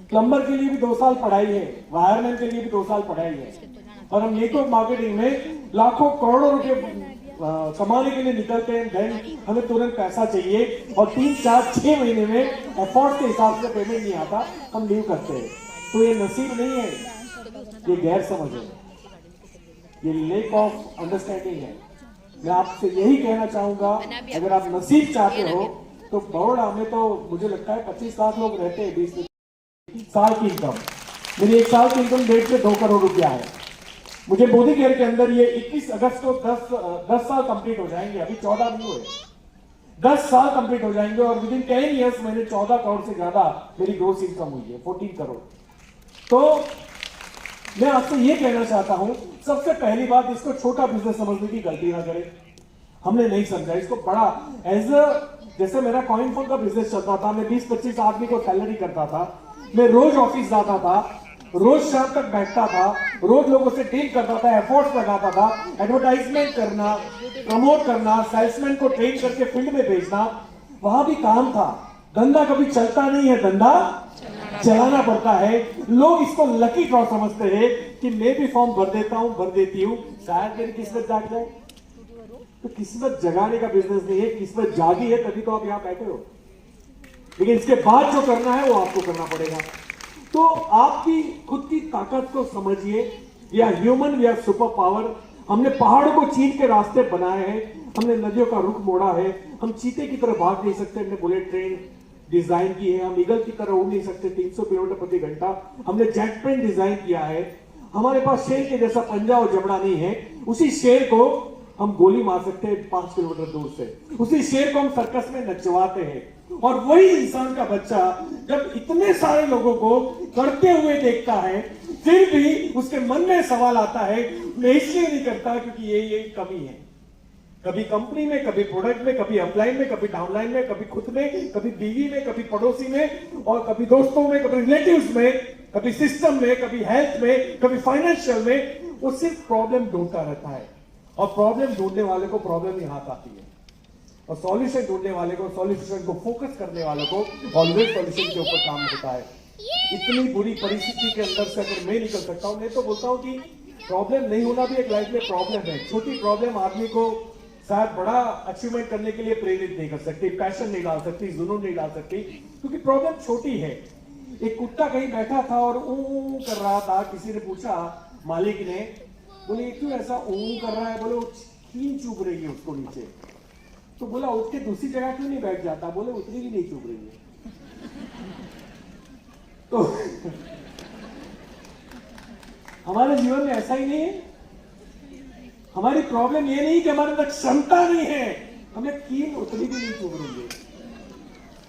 प्लम्बर के लिए भी 2 साल पढ़ाई है, वायरमैन के लिए भी 2 साल पढ़ाई है, और हम नेटवर्क मार्केटिंग में लाखों करोड़ों रुपए कमाने के लिए निकलते हैं। देन हमें तुरंत पैसा चाहिए और 3, 4, 6 महीने में एफर्ट के हिसाब से पेमेंट नहीं आता, हम लीव करते हैं। तो ये नसीब नहीं है, ये गैर समझ है, ये लेक ऑफ अंडरस्टैंडिंग है। मैं आपसे यही कहना चाहूंगा, अगर आप नसीब चाहते हो तो बड़ौदा में तो मुझे लगता है 25 लाख लोग रहते हैं। 20 साल की इनकम, मेरी एक साल की इनकम 1.5 से 2 करोड़ रुपया है। मुझे मोदी केयर के अंदर ये 21 अगस्त को 10 साल कंप्लीट हो जाएंगे, अभी 14 नहीं हुए, 10 साल कंप्लीट हो जाएंगे और विद इन 10 ईयर्स मैंने 14 करोड़ से ज्यादा मेरी ग्रोस इनकम हुई है, 14 करोड़। तो मैं आपसे ये कहना चाहता हूं, सबसे पहली बात, इसको छोटा बिजनेस समझने की गलती ना करें। हमने नहीं समझा इसको बड़ा एज जैसे मेरा कॉइन फंड का बिजनेस चलता था, मैं 20-25 आदमी को सैलरी करता था, मैं रोज ऑफिस जाता था, रोज शाम तक बैठता था, रोज लोगों से डील करता था, एफर्ट्स लगाता था, एडवर्टाइजमेंट करना, प्रमोट करना, सेल्समैन को ट्रेन करके फील्ड में भेजना, वहां भी काम था। धंधा कभी चलता नहीं है, धंधा चलाना पड़ता है। लोग इसको लकी ड्रॉ समझते हैं कि मैं भी फॉर्म भर देता हूं, भर देती हूं, शायद मेरी किस्मत जाग जाए। तो किस्मत जगाने का बिजनेस नहीं है, किस्मत जागी है तभी तो आप यहां बैठे हो, लेकिन इसके बाद जो करना है वो आपको करना पड़ेगा। तो आपकी खुद की ताकत को समझिए। We are human, we are super power. हमने पहाड़ों को चीर के रास्ते बनाए हैं, हमने नदियों का रुख मोड़ा है, हम चीते की तरह भाग नहीं सकते, हमने बुलेट ट्रेन डिजाइन की है, हम ईगल की तरह उड़ नहीं सकते 300 किलोमीटर प्रति घंटा, हमने जेट प्लेन डिजाइन किया है। हमारे पास शेर के जैसा पंजा और जबड़ा नहीं है, उसी शेर को हम गोली मार सकते हैं 5 किलोमीटर दूर से, उसी शेर को हम सर्कस में नचवाते हैं। और वही इंसान का बच्चा जब इतने सारे लोगों को करते हुए देखता है, फिर भी उसके मन में सवाल आता है, मैं इसलिए नहीं करता क्योंकि ये कमी है। कभी कंपनी में, कभी प्रोडक्ट में, कभी अपलाइन में, कभी डाउनलाइन में, कभी खुद में, कभी बीवी में, कभी पड़ोसी में, और कभी दोस्तों में, कभी रिलेटिव्स में, कभी सिस्टम में, कभी हेल्थ में, कभी फाइनेंशियल में। वो सिर्फ प्रॉब्लम ढूंढता रहता है, और प्रॉब्लम ढूंढने वाले को प्रॉब्लम ही हाथ आती है, और सॉल्यूशन ढूंढने वाले को, सॉल्यूशन को फोकस करने वाले को ऑलवेज सॉल्यूशन के ऊपर काम होता है। इतनी बुरी परिस्थिति के अंदर से अगर मैं निकल सकता हूं, मैं तो बोलता हूं कि प्रॉब्लम नहीं होना भी एक लाइफ में प्रॉब्लम है। छोटी प्रॉब्लम आदमी को शायद बड़ा अचीवमेंट करने के लिए प्रेरित नहीं कर सकती, पैशन नहीं डाल सकती, जुनून नहीं डाल सकती, क्योंकि प्रॉब्लम छोटी है। एक कुत्ता कहीं बैठा था और ऊ कर रहा था, किसी ने पूछा मालिक ने, बोले क्यों ऐसा ऊ कर रहा है? बोले कील चुभ रही है उसको नीचे। तो बोला उठ के दूसरी जगह क्यों नहीं बैठ जाता? बोले उतनी भी नहीं चुभ रही है। तो हमारे जीवन में ऐसा ही नहीं है। हमारी प्रॉब्लम ये नहीं कि हमारे अंदर क्षमता नहीं है, हमें कील उतनी भी नहीं चुभ रही है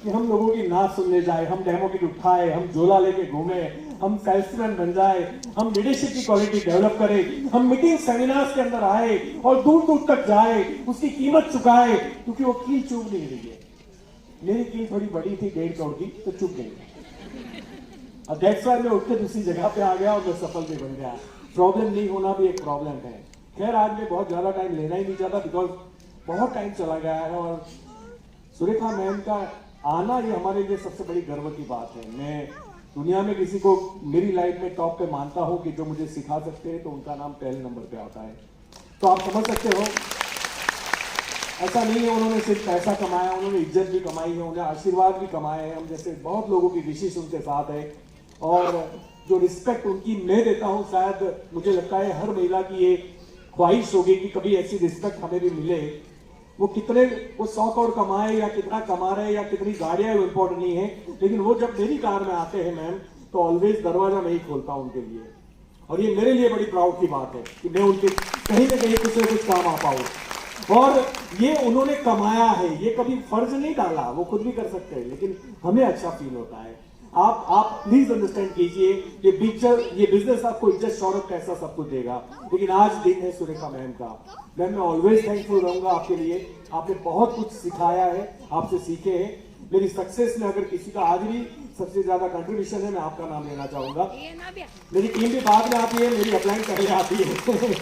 कि हम लोगों की ना सुनने जाए, हम डेमो किट उठाए, हम झोला लेके घूमे, हम सेल्समैन बन जाए, हम लीडरशिप की क्वालिटी डेवलप करें, हम मीटिंग सेमिनार्स के अंदर आए और दूर दूर तक जाए, उसकी कीमत चुकाए, क्योंकि वो कील चुभ नहीं रही है। मेरी कील थोड़ी बड़ी थी, 1.5 करोड़ की, तो चुभ गई। और दैट्स व्हाई मैं उठ के दूसरी जगह पे आ गया और मैं सफल भी बन गया। प्रॉब्लम नहीं होना भी एक प्रॉब्लम है। खैर आज मैं बहुत ज्यादा टाइम लेना ही नहीं चाहता, बिकॉज बहुत टाइम चला गया है, और सुरेखा मैम का आना ये हमारे लिए सबसे बड़ी गर्व की बात है। मैं दुनिया में किसी को मेरी लाइफ में टॉप पे मानता हूं कि जो मुझे सिखा सकते हैं, तो उनका नाम पहले नंबर पे आता है। तो आप समझ सकते हो, ऐसा नहीं है उन्होंने सिर्फ पैसा कमाया, उन्होंने इज्जत भी कमाई है, उन्हें आशीर्वाद भी कमाए हैं। हम जैसे बहुत लोगों की विशेष उनके साथ है, और जो रिस्पेक्ट उनकी मैं देता हूं, शायद मुझे लगता है हर महिला की ये ख्वाहिश होगी कि कभी ऐसी रिस्पेक्ट हमें भी मिले। वो कितने, वो 100 करोड़ कमाए या कितना कमा रहे या कितनी गाड़ियां, वो इंपॉर्टेंट नहीं है, लेकिन वो जब मेरी कार में आते हैं मैम, तो ऑलवेज दरवाजा मैं ही खोलता हूं उनके लिए। और ये मेरे लिए बड़ी प्राउड की बात है कि मैं उनके कहीं ना कहीं कुछ ना कुछ काम आ पाऊं। और ये उन्होंने कमाया है, ये कभी फर्ज नहीं डाला, वो खुद भी कर सकते हैं, लेकिन हमें अच्छा फील होता है। आप प्लीज अंडरस्टैंड कीजिए, ये बिजनेस आपको इज्जत शौहरत पैसा सब कुछ देगा, लेकिन आज दिन है सुरेखा मैम का। मैम मैं ऑलवेज थैंकफुल रहूंगा आपके लिए। आपने बहुत कुछ सिखाया है, आपसे सीखे हैं। मेरी सक्सेस में अगर किसी का आज भी सबसे ज्यादा कंट्रीब्यूशन है, मैं आपका नाम लेना चाहूंगा। मेरी टीम भी बाद में आती है, मेरी अपलाइन पहले आती है।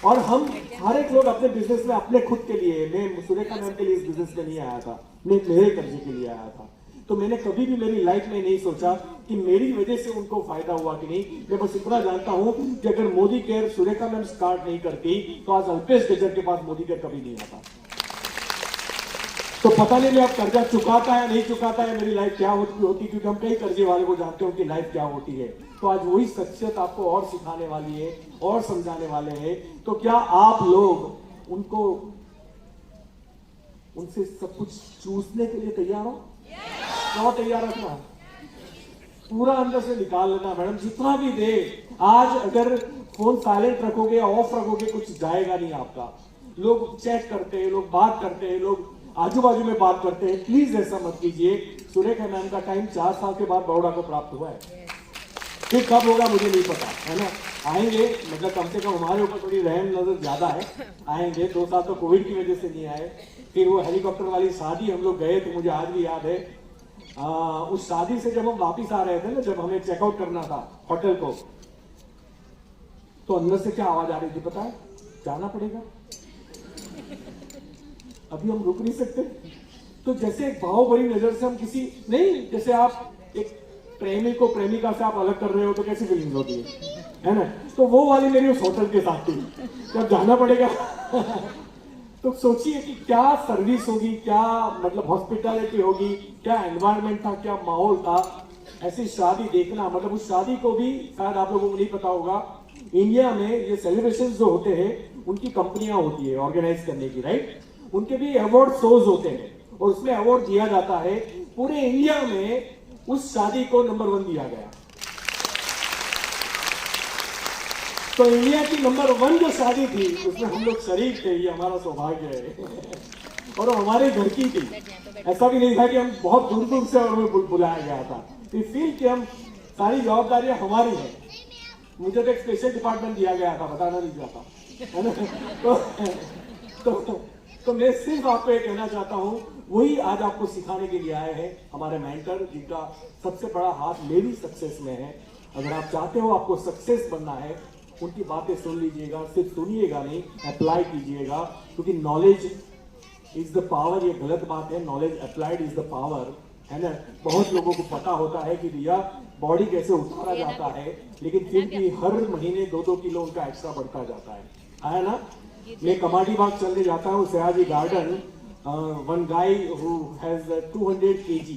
और हम हर एक लोग अपने बिजनेस में अपने खुद के लिए, मैं सुरेखा मैम के लिए इस बिजनेस में नहीं आया था, मैं मेरे कर्जे के लिए आया था। तो मैंने कभी भी मेरी लाइफ में नहीं सोचा कि मेरी वजह से उनको फायदा हुआ कि नहीं। मैं बस इतना जानता हूं कि अगर Modi care Surekha ma'am start नहीं करती, तो आज अल्पेश गजर के पास मोदी केयर कभी नहीं आता। तो पता नहीं मैं अब कर्जा चुकाता या नहीं चुकाता है, मेरी लाइफ क्या होती क्योंकि हम कई कर्जे वाले को जानते हैं उनकी लाइफ क्या होती है। तो आज वही शख्सियत आपको और सिखाने वाली है और समझाने वाले हैं। तो क्या आप लोग उनको उनसे सब कुछ चूसने के लिए तैयार हो? क्यों तैयार रखना, पूरा अंदर से निकाल लेना मैडम, जितना भी दे। आज अगर फोन साइलेंट रखोगे या ऑफ रखोगे कुछ जाएगा नहीं आपका। लोग चैट करते हैं, लोग बात करते हैं, लोग आजू बाजू में बात करते हैं। प्लीज ऐसा मत कीजिए। सुरेखा मैम का टाइम 4 साल के बाद बड़ौदा को प्राप्त हुआ है, फिर कब होगा मुझे नहीं पता, है ना। आएंगे, मतलब कम से कम हमारे ऊपर थोड़ी रहम नजर ज्यादा है। आएंगे, 2 साल तो कोविड की वजह से नहीं आए। फिर वो हेलीकॉप्टर वाली शादी हम लोग गए तो मुझे आज भी याद है। उस शादी से जब हम वापिस आ रहे थे ना, जब हमें चेकआउट करना था होटल को, तो अंदर से क्या आवाज आ रही थी पता है? जाना पड़ेगा, अभी हम रुक नहीं सकते। तो जैसे एक भाव भरी नजर से हम किसी नहीं, जैसे आप एक प्रेमी को प्रेमिका से आप अलग कर रहे हो तो कैसी फीलिंग्स होती है ना। तो वो वाली मेरी उस होटल के साथ थी, जब जाना पड़ेगा तो सोचिए कि क्या सर्विस होगी, क्या मतलब हॉस्पिटैलिटी होगी, क्या एनवायरनमेंट था, क्या माहौल था। ऐसी शादी देखना, मतलब उस शादी को भी शायद आप लोगों को नहीं पता होगा, इंडिया में ये सेलिब्रेशन जो होते हैं उनकी कंपनियां होती है ऑर्गेनाइज करने की, राइट। उनके भी अवार्ड शोज होते हैं और उसमें अवार्ड दिया जाता है। पूरे इंडिया में उस शादी को नंबर 1 दिया गया। तो इंडिया की नंबर 1 जो शादी थी उसमें हम लोग शरीक थे, ये हमारा सौभाग्य है। और हमारे घर की थी, ऐसा भी नहीं था कि हम बहुत दूर दूर से हमें बुलाया गया था। तो फील कि हम सारी जवाबदारियां हमारी है। मुझे तो एक स्पेशल डिपार्टमेंट दिया गया था, बताना नहीं चाहता, है ना। तो मैं सिर्फ आपको ये कहना चाहता हूं, वही आज आपको सिखाने के लिए आए हैं हमारे मेंटर, जिनका सबसे बड़ा हाथ मेरी सक्सेस में है। अगर आप चाहते हो आपको सक्सेस बनना है, उनकी बातें सुन लीजिएगा, सिर्फ सुनिएगा नहीं, अप्लाई कीजिएगा, क्योंकि नॉलेज इज द पावर। ये गलत बात है, knowledge applied is the power, है ना। बहुत लोगों को पता होता है कि भैया बॉडी कैसे उतारा जाता है, लेकिन फिर भी हर महीने 2-2 किलो उनका एक्स्ट्रा बढ़ता जाता है ना। मैं कमाटी बाग चलने जाता हूँ, Sayaji garden, one guy who has 200 kg,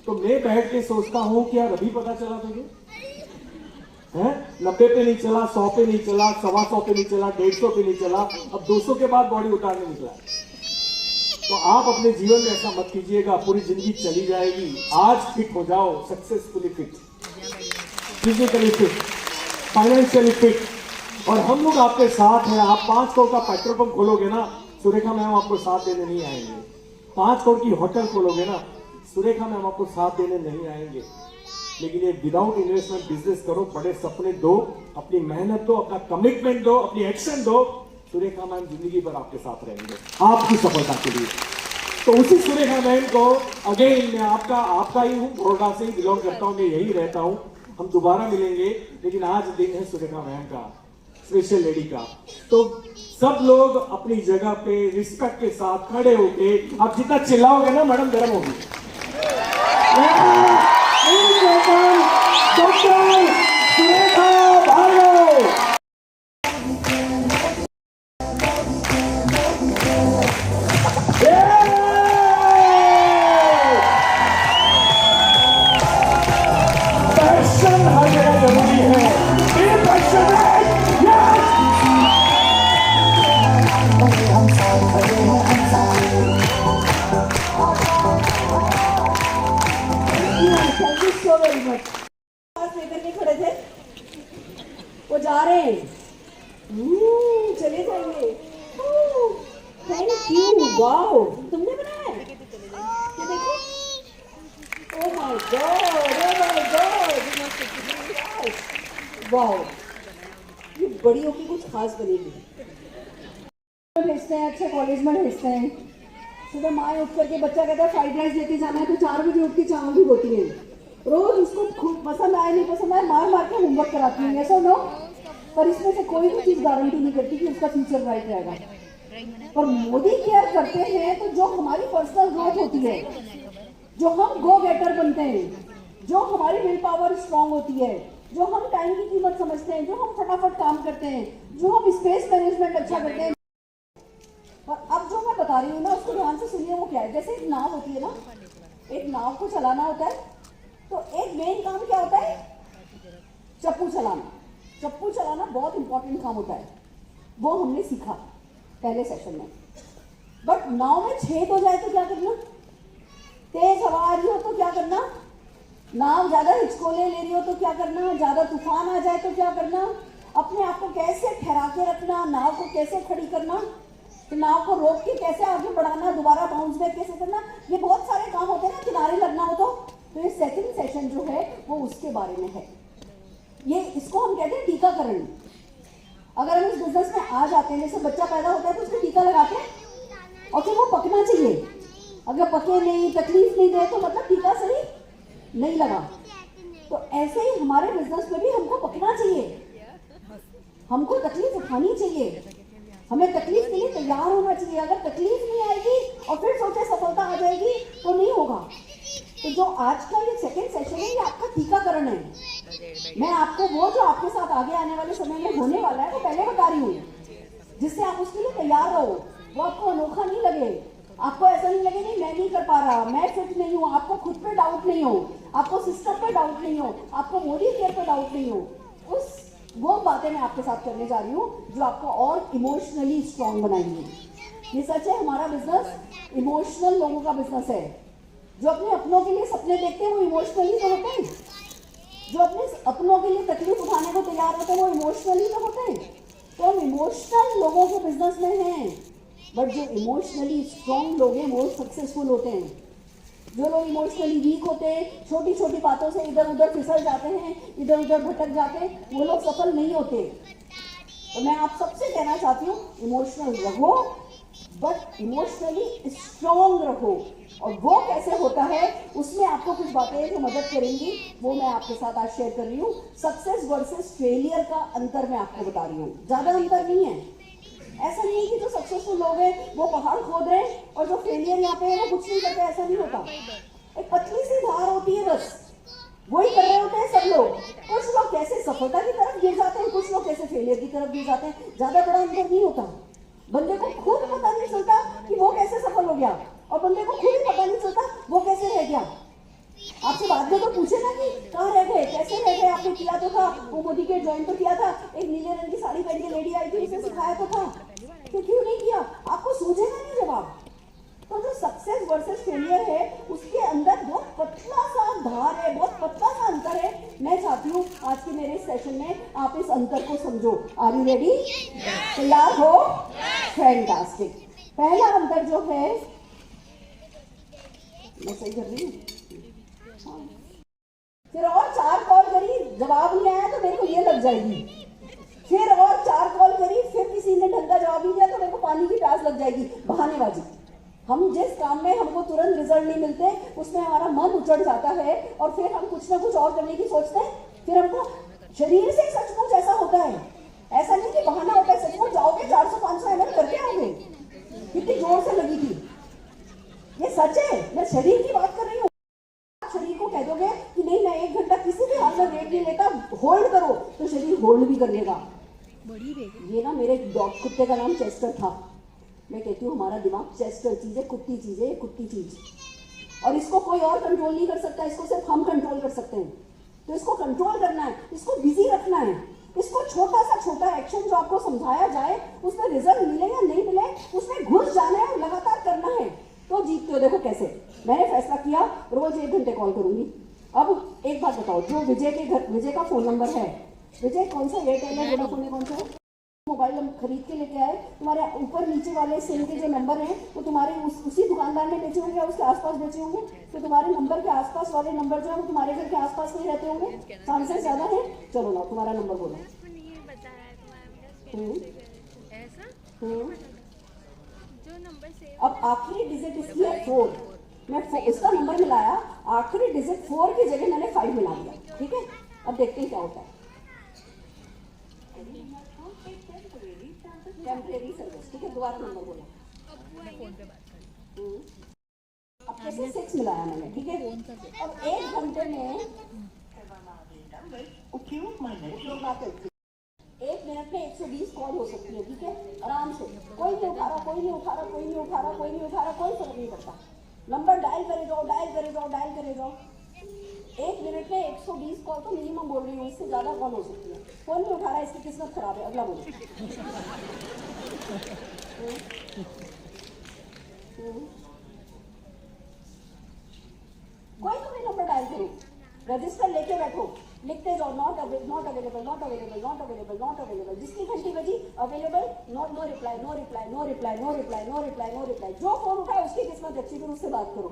तो मैं बैठ के सोचता हूँ कि यार अभी पता चला तुझे, है 90 पे नहीं चला, 100 पे नहीं चला, 125 पे नहीं चला, 150 पे नहीं चला, अब 200 के बाद बॉडी उतारने निकला। तो आप अपने जीवन में ऐसा मत कीजिएगा, पूरी जिंदगी चली जाएगी। आज फिट हो जाओ, successfully fit, physically fit, financially fit, और हम लोग आपके साथ हैं। आप 5 करोड़ का पेट्रोल पंप खोलोगे ना, सुरेखा मैम आपको साथ देने नहीं आएंगे। 5 करोड़ की होटल खोलोगे ना, सुरेखा मैम आपको साथ देने नहीं आएंगे। लेकिन ये विदाउट इन्वेस्टमेंट बिजनेस करो, बड़े सपने दो, अपनी मेहनत दो, अपना कमिटमेंट दो, अपनी एक्शन दो, सुरेखा मैम जिंदगी भर आपके साथ रहेंगे आपकी सफलता के लिए। तो उसी सुरेखा मैम को अगेन, मैं आपका ही हूँ, बड़ौदा से ही बिलोंग करता हूँ, मैं यही रहता हूँ। हम दोबारा मिलेंगे, लेकिन आज दिन है सुरेखा मैम का, स्पेशल लेडी का। तो सब लोग अपनी जगह पे रिस्पेक्ट के साथ खड़े होके, आप जितना चिल्लाओगे ना मैडम गर्म होगी। डॉक्टर सुरेखा भार्गव। पैशन हर जगह जरूरी है। Thank you so very much. लेकर के खड़े थे, वो जा रहे हैं, चले जाएंगे। थैंक यू, वाओ, तुमने बनाया है ये देखो। Oh my God, oh my God, wow, ये बड़ी होगी कुछ खास बनेगी। भेजते हैं, अच्छे कॉलेज में भेजते हैं। सुबह माँ उठ करके बच्चा कहता है फ्राइड राइस लेके जाना है, तो 4 बजे उठ के चावल भी होती है। रोज उसको खुद पसंद आए नहीं पसंद आए, मार मार के होमवर्क कराती है, ऐसा नो। पर इसमें से कोई भी चीज गारंटी नहीं करती कि उसका फ्यूचर ब्राइट रहेगा। पर मोदी केयर करते हैं, तो जो हमारी पर्सनल ग्रोथ होती है, जो हम गो गेटर बनते हैं, जो हमारी विल पावर स्ट्रांग होती है, जो हम टाइम की कीमत समझते हैं, जो हम फटाफट काम करते हैं, जो हम स्पेस मैनेजमेंट अच्छा करते हैं। और अब जो मैं बता रही हूँ ना, उसको ध्यान से सुनिए। वो क्या है, जैसे एक नाव होती है ना, एक नाव को चलाना होता है, तो एक मेन काम क्या होता है, चप्पू चलाना। चप्पू चलाना बहुत इंपॉर्टेंट काम होता है, वो हमने सीखा पहले सेशन में। बट नाव में छेद हो जाए तो क्या करना, तेज हवा आ रही हो तो क्या करना, नाव ज्यादा हिचकोले ले रही हो तो क्या करना, ज्यादा तूफान आ जाए तो क्या करना, अपने आप को कैसे ठहरा के रखना, नाव को कैसे खड़ी करना, तो नाव को रोक के कैसे आगे बढ़ाना, दोबारा बाउंस बैक कैसे करना, ये बहुत सारे काम होते हैं ना, किनारे लगना हो तो ये सेकंड सेशन जो है वो उसके बारे में है। ये इसको हम कहते हैं टीकाकरण। अगर हम इस बिजनेस में आ जाते हैं, जैसे बच्चा पैदा होता है तो उसको टीका लगाते हैं और फिर वो पकना चाहिए। अगर पके नहीं, तकलीफ नहीं दे तो मतलब टीका सही नहीं लगा। तो ऐसे ही हमारे बिजनेस में भी हमको पकना चाहिए, हमको तकलीफ उठानी चाहिए, हमें तकलीफ के लिए तैयार होना चाहिए। अगर तकलीफ नहीं आएगी और फिर सोचे सफलता आ जाएगी तो नहीं होगा। तो जो आज का ये सेकंड सेशन है, ये आपका टीकाकरण है। मैं आपको वो जो आपके साथ आगे आने वाले समय में होने वाला है वो पहले बता रही हूँ, जिससे आप उसके लिए तैयार रहो। वो आपको अनोखा नहीं लगे, आपको ऐसा नहीं लगे नहीं मैं नहीं कर पा रहा, मैं फिट नहीं हूँ, आपको खुद पे डाउट नहीं हो, आपको सिस्टम पे डाउट नहीं हो, आपको मोदी केयर पे डाउट नहीं हो। उस वो बातें मैं आपके साथ करने जा रही हूँ जो आपको और इमोशनली स्ट्रांग बनाएंगी। ये सच है, हमारा बिजनेस इमोशनल लोगों का बिजनेस है। जो अपने अपनों के लिए सपने देखते हैं वो इमोशनली तो होते हैं, जो अपने अपनों के लिए तकलीफ उठाने को तैयार होते हैं वो इमोशनली तो होते हैं। तो हम इमोशनल लोगों के बिजनेस में हैं, बट जो इमोशनली स्ट्रांग लोग हैं वो सक्सेसफुल होते हैं। जो लोग इमोशनली वीक होते हैं, छोटी छोटी बातों से इधर उधर फिसल जाते हैं, इधर उधर भटक जाते हैं, वो लोग सफल नहीं होते। तो मैं आप सबसे कहना चाहती हूँ, इमोशनल रहो बट इमोशनली स्ट्रांग रहो। और वो कैसे होता है, उसमें आपको कुछ बातें जो मदद करेंगी वो मैं आपके साथ आज शेयर कर रही हूँ। सक्सेस वर्सेस फेलियर का अंतर मैं आपको बता रही हूँ, ज्यादा अंतर नहीं है। ऐसा नहीं है कि जो सक्सेसफुल लोग हैं वो पहाड़ खोद रहे हैं और जो फेलियर यहाँ पे है वो कुछ नहीं करते, ऐसा नहीं होता। एक पतली सी धार होती है, बस वही कर रहे होते हैं सब लोग। कुछ लोग कैसे सफलता की तरफ गिर जाते हैं, कुछ लोग कैसे फेलियर की तरफ गिर जाते हैं, ज्यादा बड़ा अंतर नहीं होता। बंदे को खुद पता नहीं चलता कि वो कैसे सफल हो गया और बंदे को खुद ही पता नहीं चलता वो कैसे रह गया। आपसे बाद में तो पूछे ना कि कहाँ रह गए, कैसे रह गए, आपने किया तो था, वो मोदी के ज्वाइन तो किया था, एक नीले रंग की साड़ी पहन के लेडी आई थी उसे सिखाया तो था, तो क्यों नहीं किया, आपको सूझेगा नहीं जवाब। तो जो सक्सेस वर्सेस फेलियर है उसके अंदर बहुत पतला सा धार है, बहुत पतला सा अंतर है। मैं चाहती हूँ आज के मेरे सेशन में आप इस अंतर को समझो। Are you ready? तैयार हो? फैंटास्टिक। पहला अंतर जो है, मैं सही कर रही हूँ, फिर और 4 कॉल करी, जवाब नहीं आया तो मेरे को ये लग जाएगी, फिर और 4 कॉल करी, फिर किसी ने ढंग का जवाब नहीं दिया तो मेरे को पानी की प्यास लग जाएगी। बहानेबाजी। हम जिस काम में हमको तुरंत रिजल्ट नहीं मिलते उसमें हमारा मन उचट जाता है और फिर हम कुछ ना कुछ और करने की सोचते हैं, फिर हमको शरीर से सचमुच ऐसा होता है। ऐसा नहीं कि बहाना होता है, सचमुच जाओगे 400-500 ml करके आओगे। कितनी जोर से लगी थी, ये सच है, मैं शरीर की बात कर रही हूँ। शरीर को कह दोगे कि नहीं मैं 1 घंटा किसी भी हाल में ब्रेक नहीं लेता, होल्ड करो, तो शरीर होल्ड भी कर लेगा। ये ना मेरे डॉग कुत्ते का नाम चेस्टर था। मैं कहती हूँ हमारा दिमाग चेस्टर चीज है, कुत्ती चीज है, कुत्ती चीज, और इसको कोई और कंट्रोल नहीं कर सकता, इसको सिर्फ हम कंट्रोल कर सकते हैं। तो इसको कंट्रोल करना है, इसको बिजी रखना है, इसको छोटा सा छोटा एक्शन जो आपको समझाया जाए उसमें रिजल्ट मिले या नहीं मिले उसमें घुस जाना है और लगातार करना है, तो जीतते हो। देखो कैसे मैंने फैसला किया, रोज 1 घंटे कॉल करूंगी। अब एक बात बताओ, जो विजय का फोन नंबर है, विजय कौन सा एयरटेल है, वोडाफोन है, कौन सा है, मोबाइल खरीद के लेके आए, तुम्हारे ऊपर नीचे वाले सिम के जो नंबर हैं वो तुम्हारे उसी दुकानदार ने बेचे होंगे या उसके आसपास बेचे होंगे, तो तुम्हारे नंबर के आसपास वाले नंबर जो है वो तुम्हारे घर के आसपास नहीं रहते होंगे, चांसेस ज्यादा है। चलो ना तुम्हारा नंबर बोलो। अब आखिरी डिजिट इसकी है 4, मैं इसका नंबर मिलाया, आखिरी डिजिट 4 की जगह मैंने 5 मिला दिया। ठीक है, अब देखते हैं क्या होता है। टेम्परेरी सर्विस, ठीक है, दोबारा नंबर बोला। अब कैसे 6 मिलाया मैंने, ठीक है। अब 1 घंटे में क्यों कुछ लोग बात करते हैं। 1 मिनट में 120 कॉल हो सकती है, ठीक है, आराम से। कोई नहीं उठा रहा, कोई नहीं उठा रहा, कोई नहीं उठा रहा, कोई नहीं उठा रहा, कोई फर्क नहीं पड़ता। नंबर डायल करे जाओ, डायल करे जाओ, डायल करे जाओ। 1 मिनट में 120 कॉल तो मिनिमम बोल रही हूँ, इससे ज्यादा कॉल हो सकती है। फोन नहीं उठा रहा है, इसकी किस्मत खराब है। अगला बोलो। कोई तो भी नंबर डायल करो, रजिस्टर लेके बैठो, लिखते जाओ not available, not available, not available, not available, not available. जिसकी घंटी बजी available, not, no reply, no reply, no reply, no reply, no reply, no reply. जो फोन उठाए उसकी किस्मत अच्छी, फिर उससे बात करो।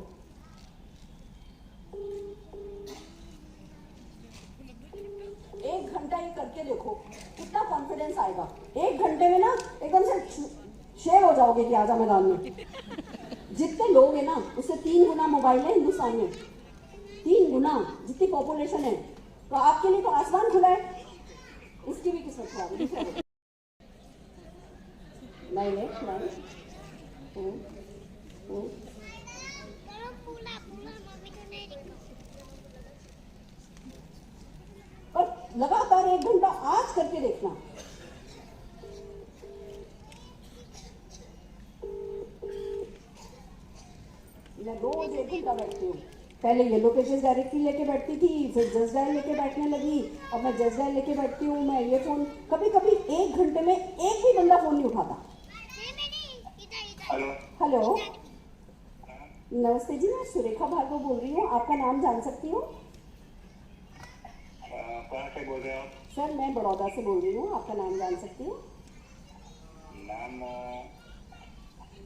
1 घंटा ये करके देखो कितना कॉन्फिडेंस आएगा। 1 घंटे में ना एकदम से शेर हो जाओगे कि आजा मैदान में। जितने लोग हैं ना उससे 3 गुना मोबाइल है हिंदुस्तान में, 3 गुना जितनी पॉपुलेशन है। तो आपके लिए तो आसमान खुला है, उसकी भी किस्मत खराब है। दूसरा और लगातार 1 घंटा आज करके देखना। मैं रोज 1 घंटा बैठती हूँ। पहले येलो पेजेस डायरेक्टली लेके बैठती थी, फिर जस्ट डायल लेके बैठने लगी। अब मैं जस्ट डायल लेके बैठती हूँ। मैं ये फोन कभी कभी 1 घंटे में एक भी बंदा फोन नहीं उठाता। हेलो, नमस्ते जी, मैं सुरेखा भार्गव बोल रही हूँ। आपका नाम जान सकती हूँ? कहाँ से बोल रहे हो? सर मैं बड़ौदा से बोल रही हूँ। आपका नाम जान सकती हूँ? नाम,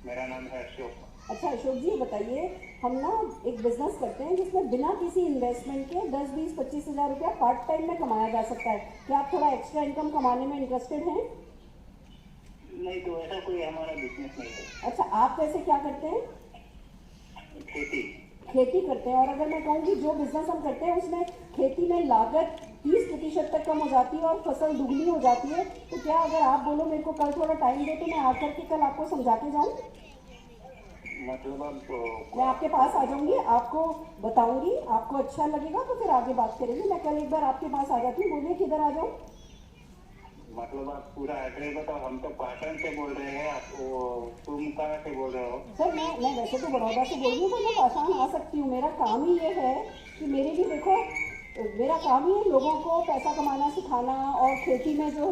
मेरा नाम है अशोक। अच्छा अशोक जी, बताइए, हम ना एक बिजनेस करते हैं जिसमें बिना किसी इन्वेस्टमेंट के 10, 20, 25 हज़ार रुपया पार्ट टाइम में कमाया जा सकता है। क्या आप थोड़ा एक्स्ट्रा इनकम कमाने में इंटरेस्टेड हैं? नहीं, तो ऐसा कोई हमारा बिजनेस नहीं है। अच्छा, आप वैसे क्या करते हैं? खेती करते हैं। और अगर मैं कहूँ कि जो बिजनेस हम करते हैं उसमें खेती में लागत 30% तक कम हो जाती है और फसल दुगनी हो जाती है, तो क्या अगर आप बोलो मेरे को कल थोड़ा टाइम दो तो मैं आकर के कल आपको समझा के जाऊँ? मतलब मैं आपके पास आ जाऊंगी, आपको बताऊंगी, आपको अच्छा लगेगा तो फिर आगे बात करेंगे। मैं कल एक बार आपके पास आ जाती हूँ। बोलिए किधर आ जाऊँ? मतलब आप पूरा एड्रेस बताओ। हम तो पाटन से बोल रहे हैं, आप तुम कहाँ से बोल रहे हो? सर मैं वैसे तो बड़ौदा से बोल रही हूँ, तो मैं पाषाण आ सकती हूँ। मेरा काम ही ये है कि मेरी भी देखो, मेरा काम ही है लोगों को पैसा कमाना सिखाना, और खेती में जो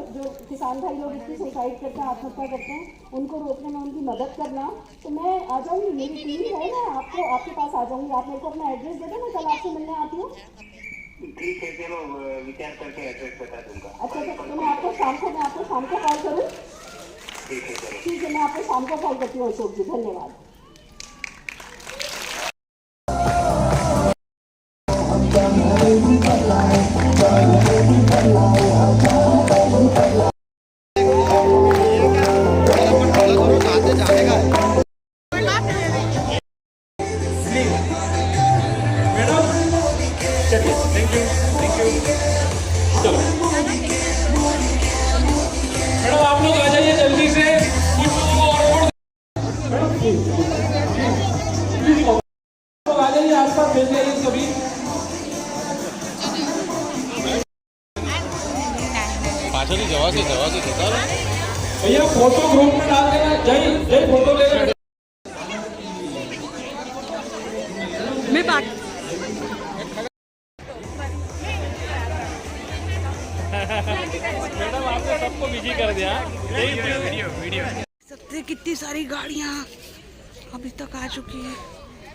किसान भाई लोग इतनी सुसाइड करते हैं, आत्महत्या करते हैं, उनको रोकने में उनकी मदद करना। तो मैं आ जाऊँगी, मेरी टीम है, मैं आपके पास आ जाऊँगी। आप मेरे को अपना एड्रेस दे दो, मैं कल आपसे मिलने आती हूँ। ठीक है, चलो विचार करके एड्रेस बता दूंगा। अच्छा, तो मैं आपको शाम को कॉल करूँ? ठीक है, चलो ठीक है, मैं आपको शाम को कॉल करती हूँ अशोक जी। धन्यवाद। मैडम आप लोग आ जाइए जल्दी से। आ जाइए, आसपास भेज जाइए सभी। પાછળથી જવાશે જતા રહો। भैया फोटो ग्रुप में डाल देना। जय फोटो ले लेना। मैं बात मैडम आपने सबको बिजी कर दिया। वीडियो सबसे कितनी सारी गाड़ियाँ अभी तक आ चुकी है।